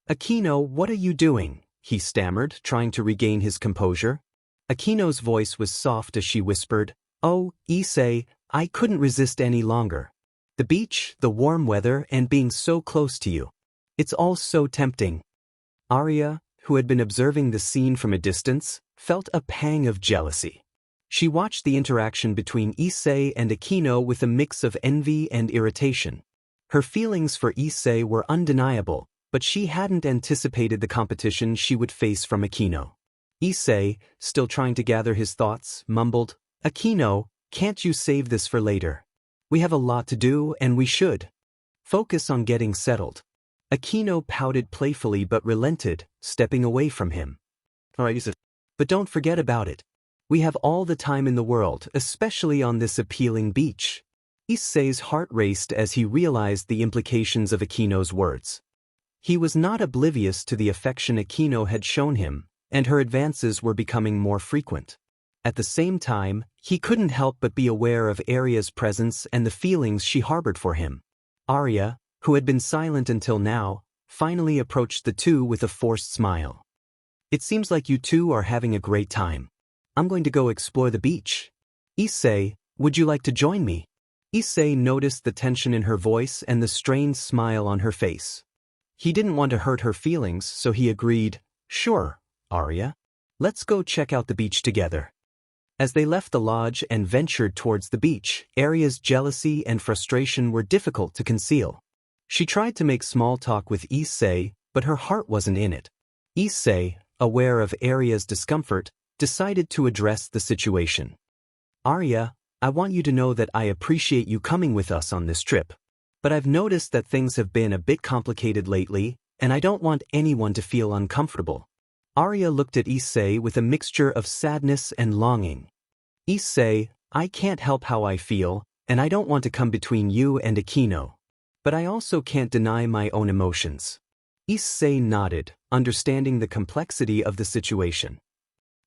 "Escanor, what are you doing?" he stammered, trying to regain his composure. Escanor's voice was soft as she whispered, "Oh, Issei, I couldn't resist any longer. The beach, the warm weather, and being so close to you. It's all so tempting." Arya, who had been observing the scene from a distance, felt a pang of jealousy. She watched the interaction between Issei and Escanor with a mix of envy and irritation. Her feelings for Issei were undeniable, but she hadn't anticipated the competition she would face from Escanor. Issei, still trying to gather his thoughts, mumbled, "Escanor, can't you save this for later? We have a lot to do and we should focus on getting settled." Escanor pouted playfully but relented, stepping away from him. "All right, Issei. But don't forget about it. We have all the time in the world, especially on this appealing beach." Issei's heart raced as he realized the implications of Escanor's words. He was not oblivious to the affection Escanor had shown him, and her advances were becoming more frequent. At the same time, he couldn't help but be aware of Arya's presence and the feelings she harbored for him. Arya, who had been silent until now, finally approached the two with a forced smile. "It seems like you two are having a great time. I'm going to go explore the beach. Issei, would you like to join me?" Issei noticed the tension in her voice and the strained smile on her face. He didn't want to hurt her feelings, so he agreed, "Sure, Arya. Let's go check out the beach together." As they left the lodge and ventured towards the beach, Arya's jealousy and frustration were difficult to conceal. She tried to make small talk with Issei, but her heart wasn't in it. Issei, aware of Arya's discomfort, decided to address the situation. "Arya, I want you to know that I appreciate you coming with us on this trip. But I've noticed that things have been a bit complicated lately, and I don't want anyone to feel uncomfortable." Arya looked at Issei with a mixture of sadness and longing. "Issei, I can't help how I feel, and I don't want to come between you and Escanor. But I also can't deny my own emotions." Issei nodded, understanding the complexity of the situation.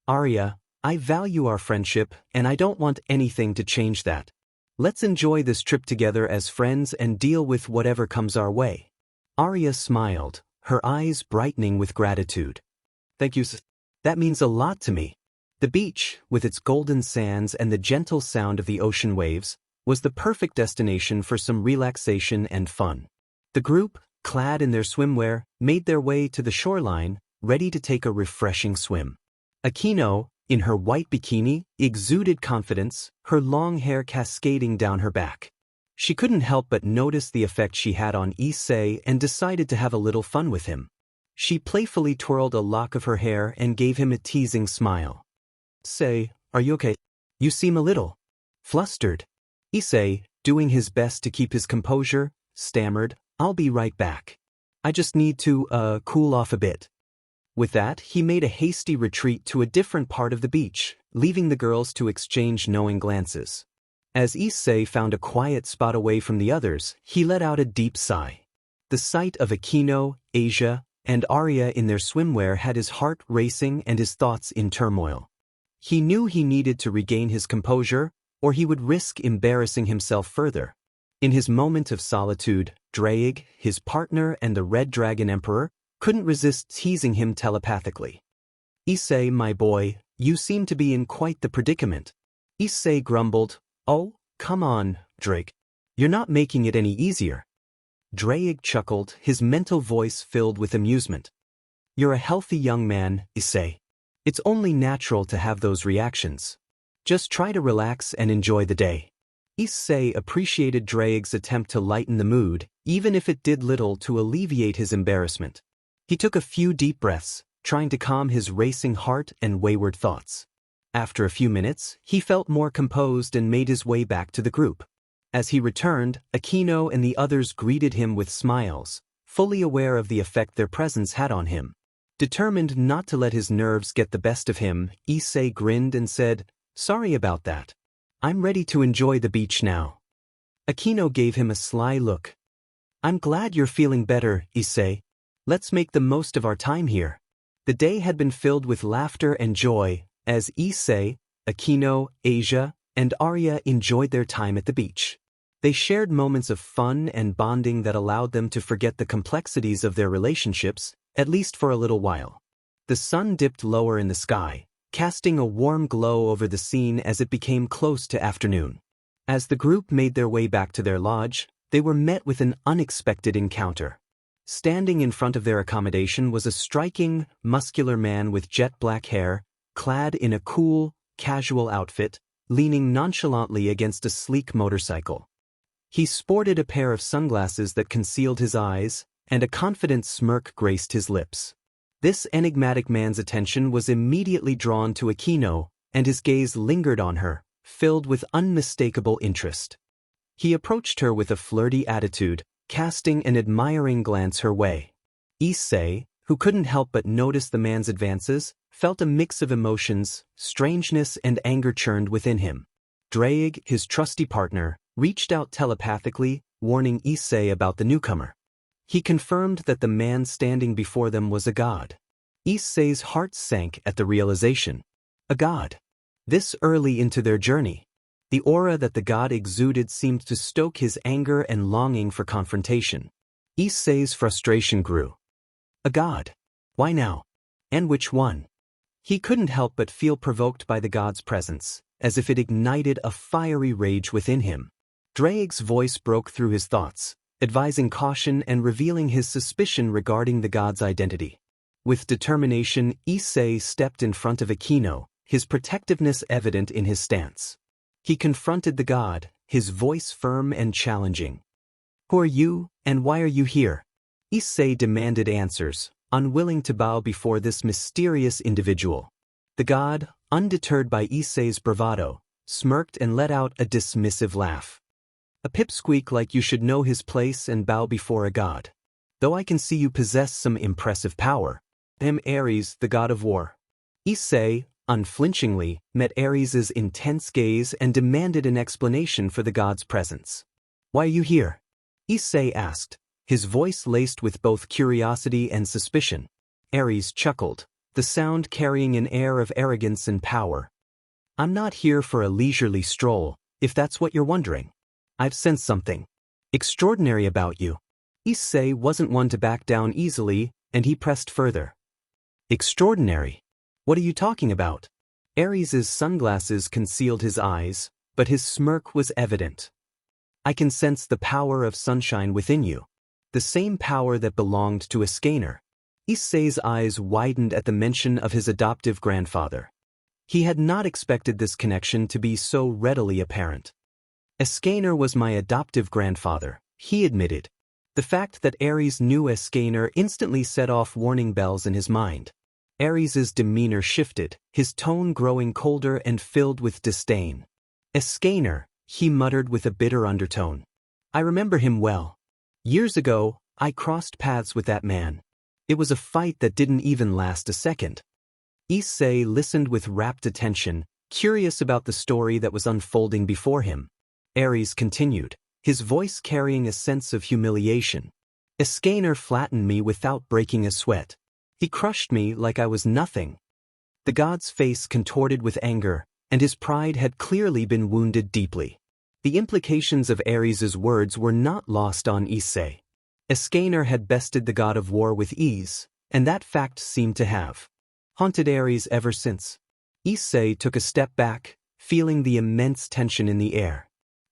"Arya, I value our friendship, and I don't want anything to change that. Let's enjoy this trip together as friends and deal with whatever comes our way." Arya smiled, her eyes brightening with gratitude. "Thank you, sis. That means a lot to me." The beach, with its golden sands and the gentle sound of the ocean waves, was the perfect destination for some relaxation and fun. The group, clad in their swimwear, made their way to the shoreline, ready to take a refreshing swim. Escanor, in her white bikini, exuded confidence, her long hair cascading down her back. She couldn't help but notice the effect she had on Issei and decided to have a little fun with him. She playfully twirled a lock of her hair and gave him a teasing smile. "Issei, are you okay? You seem a little flustered." Issei, doing his best to keep his composure, stammered, "I'll be right back. I just need to, cool off a bit." With that, he made a hasty retreat to a different part of the beach, leaving the girls to exchange knowing glances. As Issei found a quiet spot away from the others, he let out a deep sigh. The sight of Escanor, Asia, and Arya in their swimwear had his heart racing and his thoughts in turmoil. He knew he needed to regain his composure, or he would risk embarrassing himself further. In his moment of solitude, Draig, his partner and the Red Dragon Emperor, couldn't resist teasing him telepathically. "Issei, my boy, you seem to be in quite the predicament." Issei grumbled, "Oh, come on, Draig. You're not making it any easier." Draig chuckled, his mental voice filled with amusement. "You're a healthy young man, Issei. It's only natural to have those reactions. Just try to relax and enjoy the day. Issei appreciated Draig's attempt to lighten the mood, even if it did little to alleviate his embarrassment. He took a few deep breaths, trying to calm his racing heart and wayward thoughts. After a few minutes, he felt more composed and made his way back to the group. As he returned, Aquino and the others greeted him with smiles, fully aware of the effect their presence had on him. Determined not to let his nerves get the best of him, Issei grinned and said, "Sorry about that. I'm ready to enjoy the beach now." Aquino gave him a sly look. "I'm glad you're feeling better, Issei. Let's make the most of our time here." The day had been filled with laughter and joy, as Issei, Aquino, Asia, and Arya enjoyed their time at the beach. They shared moments of fun and bonding that allowed them to forget the complexities of their relationships, at least for a little while. The sun dipped lower in the sky, casting a warm glow over the scene as it became close to afternoon. As the group made their way back to their lodge, they were met with an unexpected encounter. Standing in front of their accommodation was a striking, muscular man with jet black hair, clad in a cool, casual outfit, leaning nonchalantly against a sleek motorcycle. He sported a pair of sunglasses that concealed his eyes, and a confident smirk graced his lips. This enigmatic man's attention was immediately drawn to Aquino, and his gaze lingered on her, filled with unmistakable interest. He approached her with a flirty attitude, casting an admiring glance her way. Issei, who couldn't help but notice the man's advances, felt a mix of emotions, strangeness and anger churned within him. Draig, his trusty partner, reached out telepathically, warning Issei about the newcomer. He confirmed that the man standing before them was a god. Issei's heart sank at the realization. A god. This early into their journey. The aura that the god exuded seemed to stoke his anger and longing for confrontation. Issei's frustration grew. A god. Why now? And which one? He couldn't help but feel provoked by the god's presence, as if it ignited a fiery rage within him. Draig's voice broke through his thoughts, advising caution and revealing his suspicion regarding the god's identity. With determination, Issei stepped in front of Aquino, his protectiveness evident in his stance. He confronted the god, his voice firm and challenging. "Who are you, and why are you here?" Issei demanded answers, unwilling to bow before this mysterious individual. The god, undeterred by Issei's bravado, smirked and let out a dismissive laugh. "A pipsqueak like you should know his place and bow before a god. Though I can see you possess some impressive power. I'm Ares, the god of war." Issei, unflinchingly, met Ares's intense gaze and demanded an explanation for the god's presence. "Why are you here?" Issei asked, his voice laced with both curiosity and suspicion. Ares chuckled, the sound carrying an air of arrogance and power. "I'm not here for a leisurely stroll, if that's what you're wondering. I've sensed something extraordinary about you." Issei wasn't one to back down easily, and he pressed further. "Extraordinary? What are you talking about?" Ares's sunglasses concealed his eyes, but his smirk was evident. "I can sense the power of sunshine within you. The same power that belonged to Escanor." Issei's eyes widened at the mention of his adoptive grandfather. He had not expected this connection to be so readily apparent. "Escanor was my adoptive grandfather," he admitted. The fact that Ares knew Escanor instantly set off warning bells in his mind. Ares's demeanor shifted, his tone growing colder and filled with disdain. "Escanor," he muttered with a bitter undertone. "I remember him well. Years ago, I crossed paths with that man. It was a fight that didn't even last a second." Issei listened with rapt attention, curious about the story that was unfolding before him. Ares continued, his voice carrying a sense of humiliation. "Escanor flattened me without breaking a sweat. He crushed me like I was nothing." The god's face contorted with anger, and his pride had clearly been wounded deeply. The implications of Ares's words were not lost on Issei. Escanor had bested the god of war with ease, and that fact seemed to have haunted Ares ever since. Issei took a step back, feeling the immense tension in the air.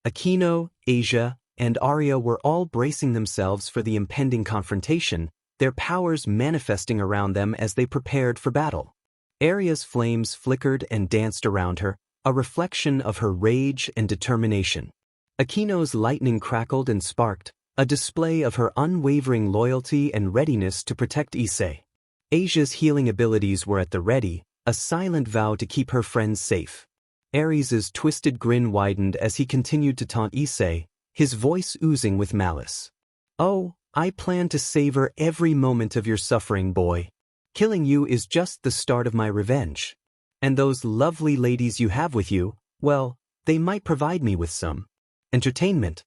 Aquino, Asia, and Arya were all bracing themselves for the impending confrontation, their powers manifesting around them as they prepared for battle. Arya's flames flickered and danced around her, a reflection of her rage and determination. Aquino's lightning crackled and sparked, a display of her unwavering loyalty and readiness to protect Issei. Asia's healing abilities were at the ready, a silent vow to keep her friends safe. Ares's twisted grin widened as he continued to taunt Issei, his voice oozing with malice. "Oh, I plan to savor every moment of your suffering, boy. Killing you is just the start of my revenge. And those lovely ladies you have with you, well, they might provide me with some entertainment."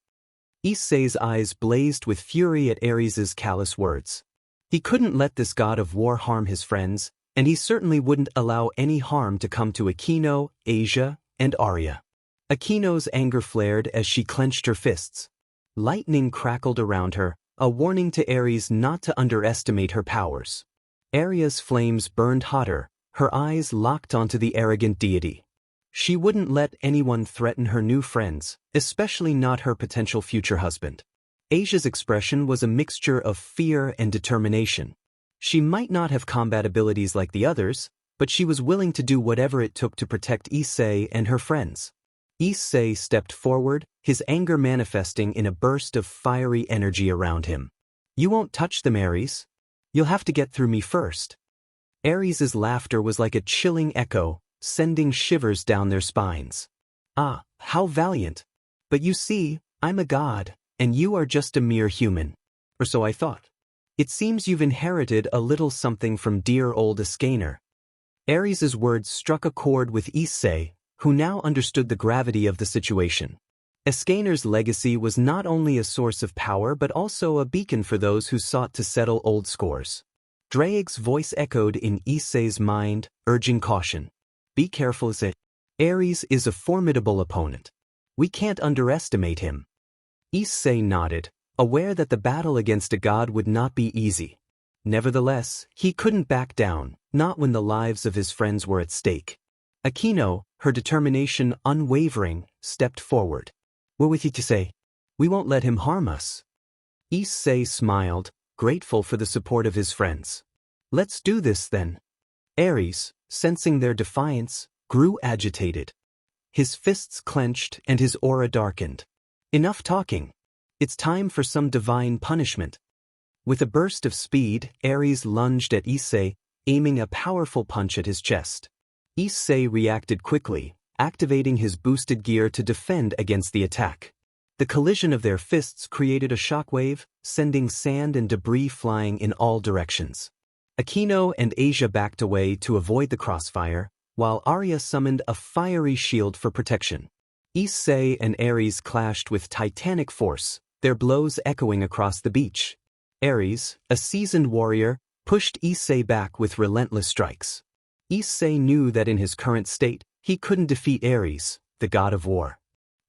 Issei's eyes blazed with fury at Ares's callous words. He couldn't let this god of war harm his friends, and he certainly wouldn't allow any harm to come to Aquino, Asia, and Arya. Aquino's anger flared as she clenched her fists. Lightning crackled around her, a warning to Ares not to underestimate her powers. Arya's flames burned hotter, her eyes locked onto the arrogant deity. She wouldn't let anyone threaten her new friends, especially not her potential future husband. Asia's expression was a mixture of fear and determination. She might not have combat abilities like the others, but she was willing to do whatever it took to protect Issei and her friends. Issei stepped forward, his anger manifesting in a burst of fiery energy around him. "You won't touch them, Ares. You'll have to get through me first." Ares's laughter was like a chilling echo, sending shivers down their spines. "Ah, how valiant. But you see, I'm a god, and you are just a mere human. Or so I thought. It seems you've inherited a little something from dear old Escanor." Ares's words struck a chord with Issei, who now understood the gravity of the situation. Escanor's legacy was not only a source of power but also a beacon for those who sought to settle old scores. Draig's voice echoed in Issei's mind, urging caution. "Be careful, Issei. Ares is a formidable opponent. We can't underestimate him." Issei nodded, aware that the battle against a god would not be easy. Nevertheless, he couldn't back down, not when the lives of his friends were at stake. Aquino, her determination unwavering, stepped forward. "We're with you, Issei. We won't let him harm us." Issei smiled, grateful for the support of his friends. "Let's do this then." Ares, sensing their defiance, grew agitated. His fists clenched and his aura darkened. "Enough talking. It's time for some divine punishment." With a burst of speed, Ares lunged at Issei, aiming a powerful punch at his chest. Issei reacted quickly, activating his boosted gear to defend against the attack. The collision of their fists created a shockwave, sending sand and debris flying in all directions. Aquino and Asia backed away to avoid the crossfire, while Arya summoned a fiery shield for protection. Issei and Ares clashed with titanic force, their blows echoing across the beach. Ares, a seasoned warrior, pushed Issei back with relentless strikes. Issei knew that in his current state, he couldn't defeat Ares, the god of war.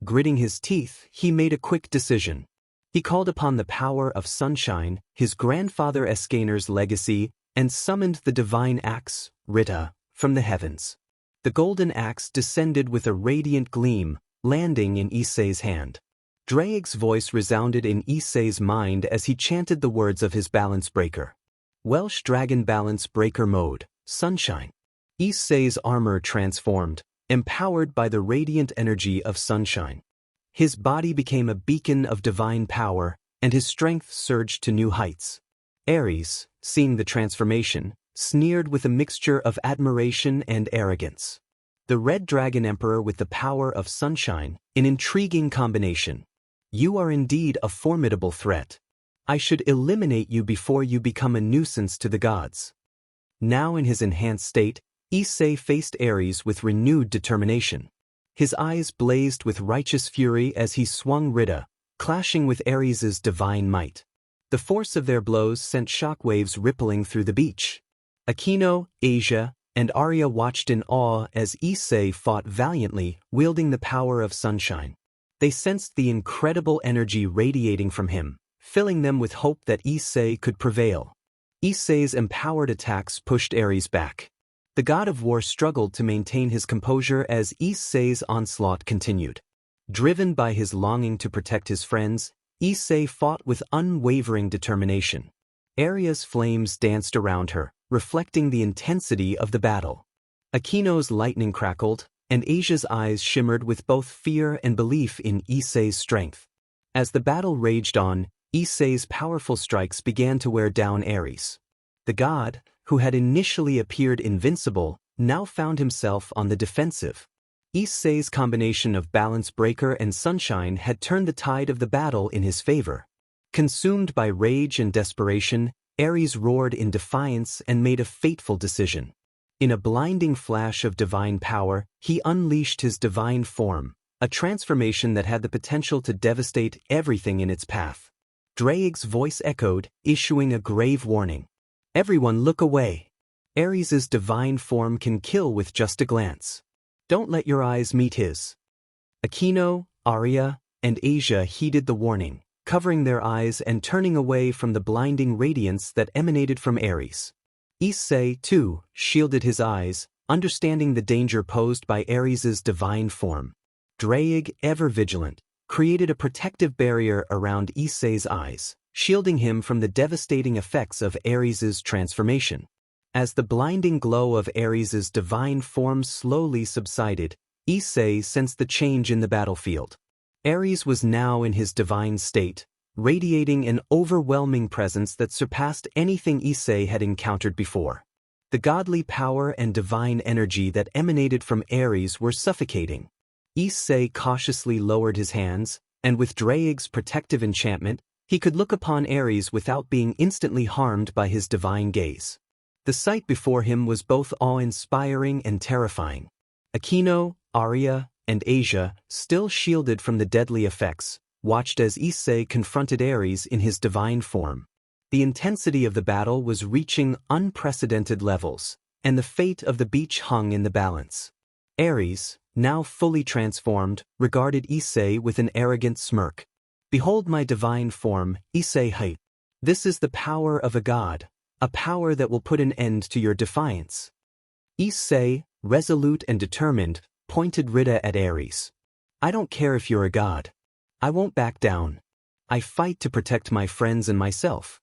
Gritting his teeth, he made a quick decision. He called upon the power of sunshine, his grandfather Escanor's legacy, and summoned the divine axe, Rita, from the heavens. The golden axe descended with a radiant gleam, landing in Issei's hand. Draig's voice resounded in Issei's mind as he chanted the words of his balance breaker. Welsh Dragon Balance Breaker Mode, Sunshine. Issei's armor transformed, empowered by the radiant energy of sunshine. His body became a beacon of divine power, and his strength surged to new heights. Ares, seeing the transformation, sneered with a mixture of admiration and arrogance. The Red Dragon Emperor with the power of sunshine, an intriguing combination. "You are indeed a formidable threat. I should eliminate you before you become a nuisance to the gods." Now in his enhanced state, Issei faced Ares with renewed determination. His eyes blazed with righteous fury as he swung Rita, clashing with Ares's divine might. The force of their blows sent shockwaves rippling through the beach. Aquino, Asia, and Arya watched in awe as Issei fought valiantly, wielding the power of sunshine. They sensed the incredible energy radiating from him, filling them with hope that Issei could prevail. Issei's empowered attacks pushed Ares back. The god of war struggled to maintain his composure as Issei's onslaught continued. Driven by his longing to protect his friends, Issei fought with unwavering determination. Arya's flames danced around her, reflecting the intensity of the battle. Aquino's lightning crackled, and Asia's eyes shimmered with both fear and belief in Issei's strength. As the battle raged on, Issei's powerful strikes began to wear down Ares. The god, who had initially appeared invincible, now found himself on the defensive. Issei's combination of Balance Breaker and Sunshine had turned the tide of the battle in his favor. Consumed by rage and desperation, Ares roared in defiance and made a fateful decision. In a blinding flash of divine power, he unleashed his divine form, a transformation that had the potential to devastate everything in its path. Drake's voice echoed, issuing a grave warning. "Everyone look away. Ares's divine form can kill with just a glance. Don't let your eyes meet his." Aquino, Arya, and Asia heeded the warning, covering their eyes and turning away from the blinding radiance that emanated from Ares. Issei, too, shielded his eyes, understanding the danger posed by Ares's divine form. Drake, ever vigilant, created a protective barrier around Issei's eyes, shielding him from the devastating effects of Ares's transformation. As the blinding glow of Ares's divine form slowly subsided, Issei sensed the change in the battlefield. Ares was now in his divine state, radiating an overwhelming presence that surpassed anything Issei had encountered before. The godly power and divine energy that emanated from Ares were suffocating. Issei cautiously lowered his hands, and with Drake's protective enchantment, he could look upon Ares without being instantly harmed by his divine gaze. The sight before him was both awe-inspiring and terrifying. Aquino, Arya, and Asia, still shielded from the deadly effects, watched as Issei confronted Ares in his divine form. The intensity of the battle was reaching unprecedented levels, and the fate of the beach hung in the balance. Ares, now fully transformed, regarded Issei with an arrogant smirk. "Behold my divine form, Issei Hyoudou. This is the power of a god, a power that will put an end to your defiance." Issei, resolute and determined, pointed Rita at Ares. "I don't care if you're a god. I won't back down. I fight to protect my friends and myself."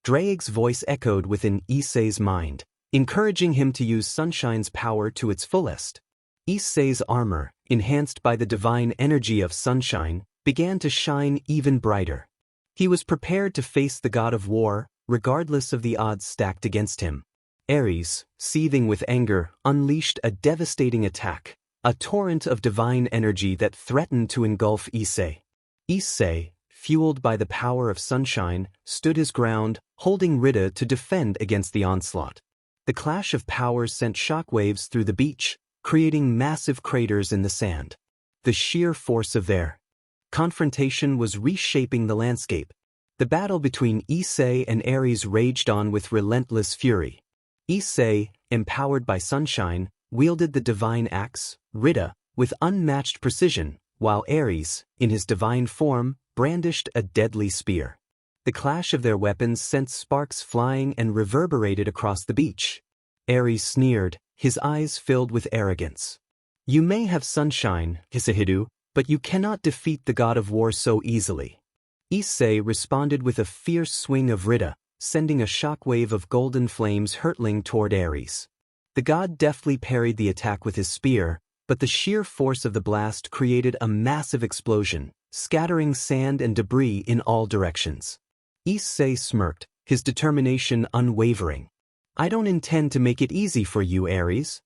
Drake's voice echoed within Issei's mind, encouraging him to use Sunshine's power to its fullest. Issei's armor, enhanced by the divine energy of Sunshine, began to shine even brighter. He was prepared to face the god of war, regardless of the odds stacked against him. Ares, seething with anger, unleashed a devastating attack, a torrent of divine energy that threatened to engulf Issei. Issei, fueled by the power of Sunshine, stood his ground, holding Rita to defend against the onslaught. The clash of powers sent shockwaves through the beach, creating massive craters in the sand. The sheer force of their confrontation was reshaping the landscape. The battle between Issei and Ares raged on with relentless fury. Issei, empowered by Sunshine, wielded the divine axe, Rita, with unmatched precision, while Ares, in his divine form, brandished a deadly spear. The clash of their weapons sent sparks flying and reverberated across the beach. Ares sneered, his eyes filled with arrogance. "You may have Sunshine, Issei Hyoudou, but you cannot defeat the god of war so easily." Issei responded with a fierce swing of Rita, sending a shockwave of golden flames hurtling toward Ares. The god deftly parried the attack with his spear, but the sheer force of the blast created a massive explosion, scattering sand and debris in all directions. Issei smirked, his determination unwavering. "I don't intend to make it easy for you, Ares."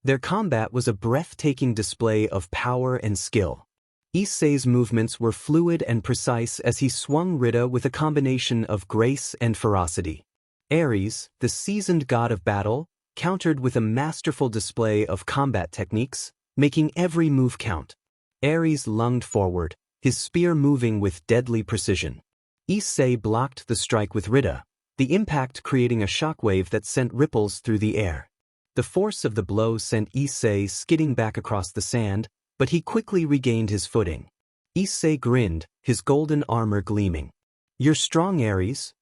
Their combat was a breathtaking display of power and skill. Issei's movements were fluid and precise as he swung Rita with a combination of grace and ferocity. Ares, the seasoned god of battle, countered with a masterful display of combat techniques, making every move count. Ares lunged forward, his spear moving with deadly precision. Issei blocked the strike with Rita, the impact creating a shockwave that sent ripples through the air. The force of the blow sent Issei skidding back across the sand, but he quickly regained his footing. Issei grinned, his golden armor gleaming. "You're strong, Ares."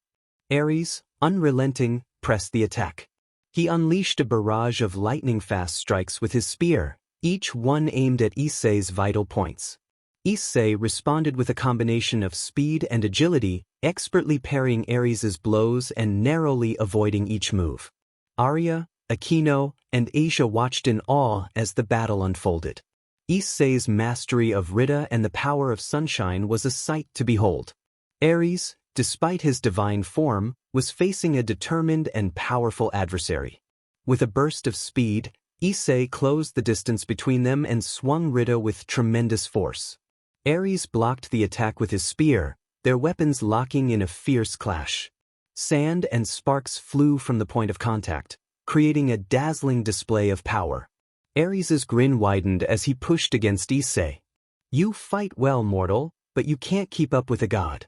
Ares, unrelenting, pressed the attack. He unleashed a barrage of lightning-fast strikes with his spear, each one aimed at Issei's vital points. Issei responded with a combination of speed and agility, expertly parrying Ares's blows and narrowly avoiding each move. Arya, Escanor, and Asia watched in awe as the battle unfolded. Issei's mastery of Rita and the power of sunshine was a sight to behold. Ares, despite his divine form, was facing a determined and powerful adversary. With a burst of speed, Issei closed the distance between them and swung Rita with tremendous force. Ares blocked the attack with his spear, their weapons locking in a fierce clash. Sand and sparks flew from the point of contact, creating a dazzling display of power. Ares's grin widened as he pushed against Issei. "You fight well, mortal, but you can't keep up with a god."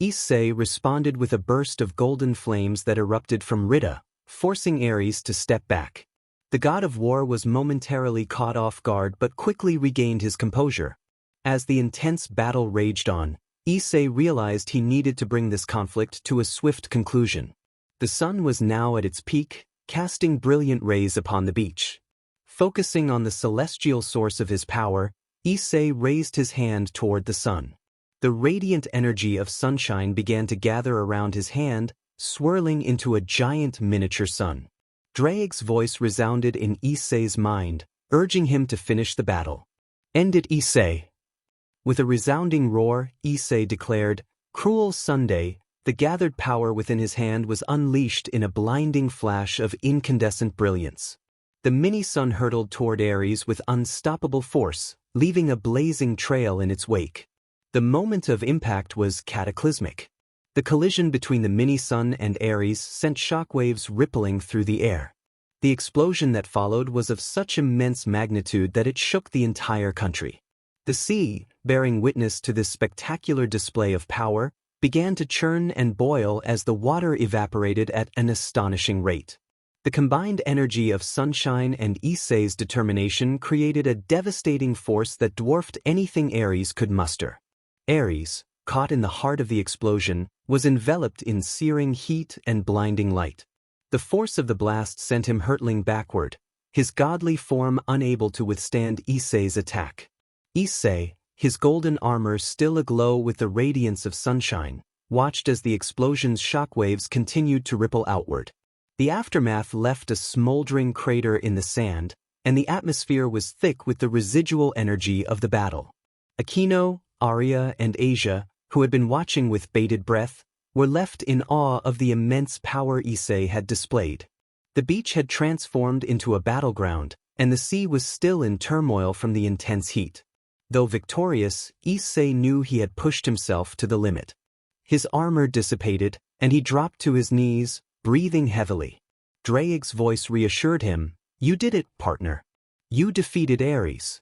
Issei responded with a burst of golden flames that erupted from Rita, forcing Ares to step back. The god of war was momentarily caught off guard but quickly regained his composure. As the intense battle raged on, Issei realized he needed to bring this conflict to a swift conclusion. The sun was now at its peak, casting brilliant rays upon the beach. Focusing on the celestial source of his power, Issei raised his hand toward the sun. The radiant energy of sunshine began to gather around his hand, swirling into a giant miniature sun. Drake's voice resounded in Issei's mind, urging him to finish the battle. "End it, Issei." With a resounding roar, Issei declared, "Cruel Sunday." The gathered power within his hand was unleashed in a blinding flash of incandescent brilliance. The mini-sun hurtled toward Ares with unstoppable force, leaving a blazing trail in its wake. The moment of impact was cataclysmic. The collision between the mini-sun and Ares sent shockwaves rippling through the air. The explosion that followed was of such immense magnitude that it shook the entire country. The sea, bearing witness to this spectacular display of power, began to churn and boil as the water evaporated at an astonishing rate. The combined energy of sunshine and Issei's determination created a devastating force that dwarfed anything Ares could muster. Ares, caught in the heart of the explosion, was enveloped in searing heat and blinding light. The force of the blast sent him hurtling backward, his godly form unable to withstand Issei's attack. Issei, his golden armor still aglow with the radiance of sunshine, watched as the explosion's shockwaves continued to ripple outward. The aftermath left a smoldering crater in the sand, and the atmosphere was thick with the residual energy of the battle. Escanor, Arya, and Asia, who had been watching with bated breath, were left in awe of the immense power Issei had displayed. The beach had transformed into a battleground, and the sea was still in turmoil from the intense heat. Though victorious, Issei knew he had pushed himself to the limit. His armor dissipated, and he dropped to his knees, breathing heavily. Drake's voice reassured him, "You did it, partner. You defeated Ares."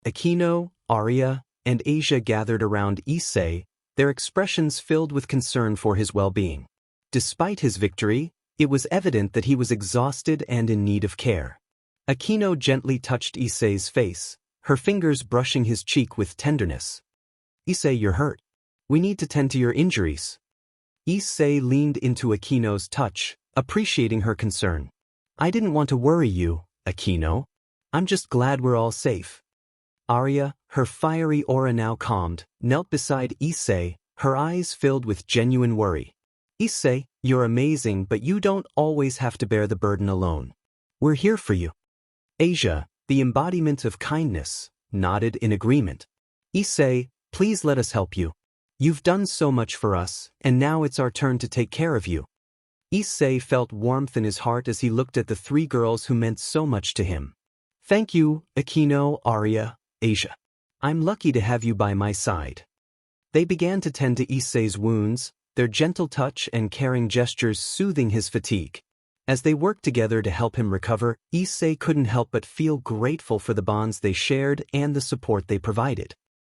Escanor, Arya, and Asia gathered around Issei, their expressions filled with concern for his well-being. Despite his victory, it was evident that he was exhausted and in need of care. Escanor gently touched Issei's face, her fingers brushing his cheek with tenderness. "Issei, you're hurt. We need to tend to your injuries." Issei leaned into Escanor's touch, appreciating her concern. "I didn't want to worry you, Escanor. I'm just glad we're all safe." Arya, her fiery aura now calmed, knelt beside Issei, her eyes filled with genuine worry. "Issei, you're amazing, but you don't always have to bear the burden alone. We're here for you." Asia, the embodiment of kindness, nodded in agreement. "Issei, please let us help you. You've done so much for us, and now it's our turn to take care of you." Issei felt warmth in his heart as he looked at the three girls who meant so much to him. "Thank you, Escanor, Arya, Asia. I'm lucky to have you by my side." They began to tend to Issei's wounds, their gentle touch and caring gestures soothing his fatigue. As they worked together to help him recover, Issei couldn't help but feel grateful for the bonds they shared and the support they provided.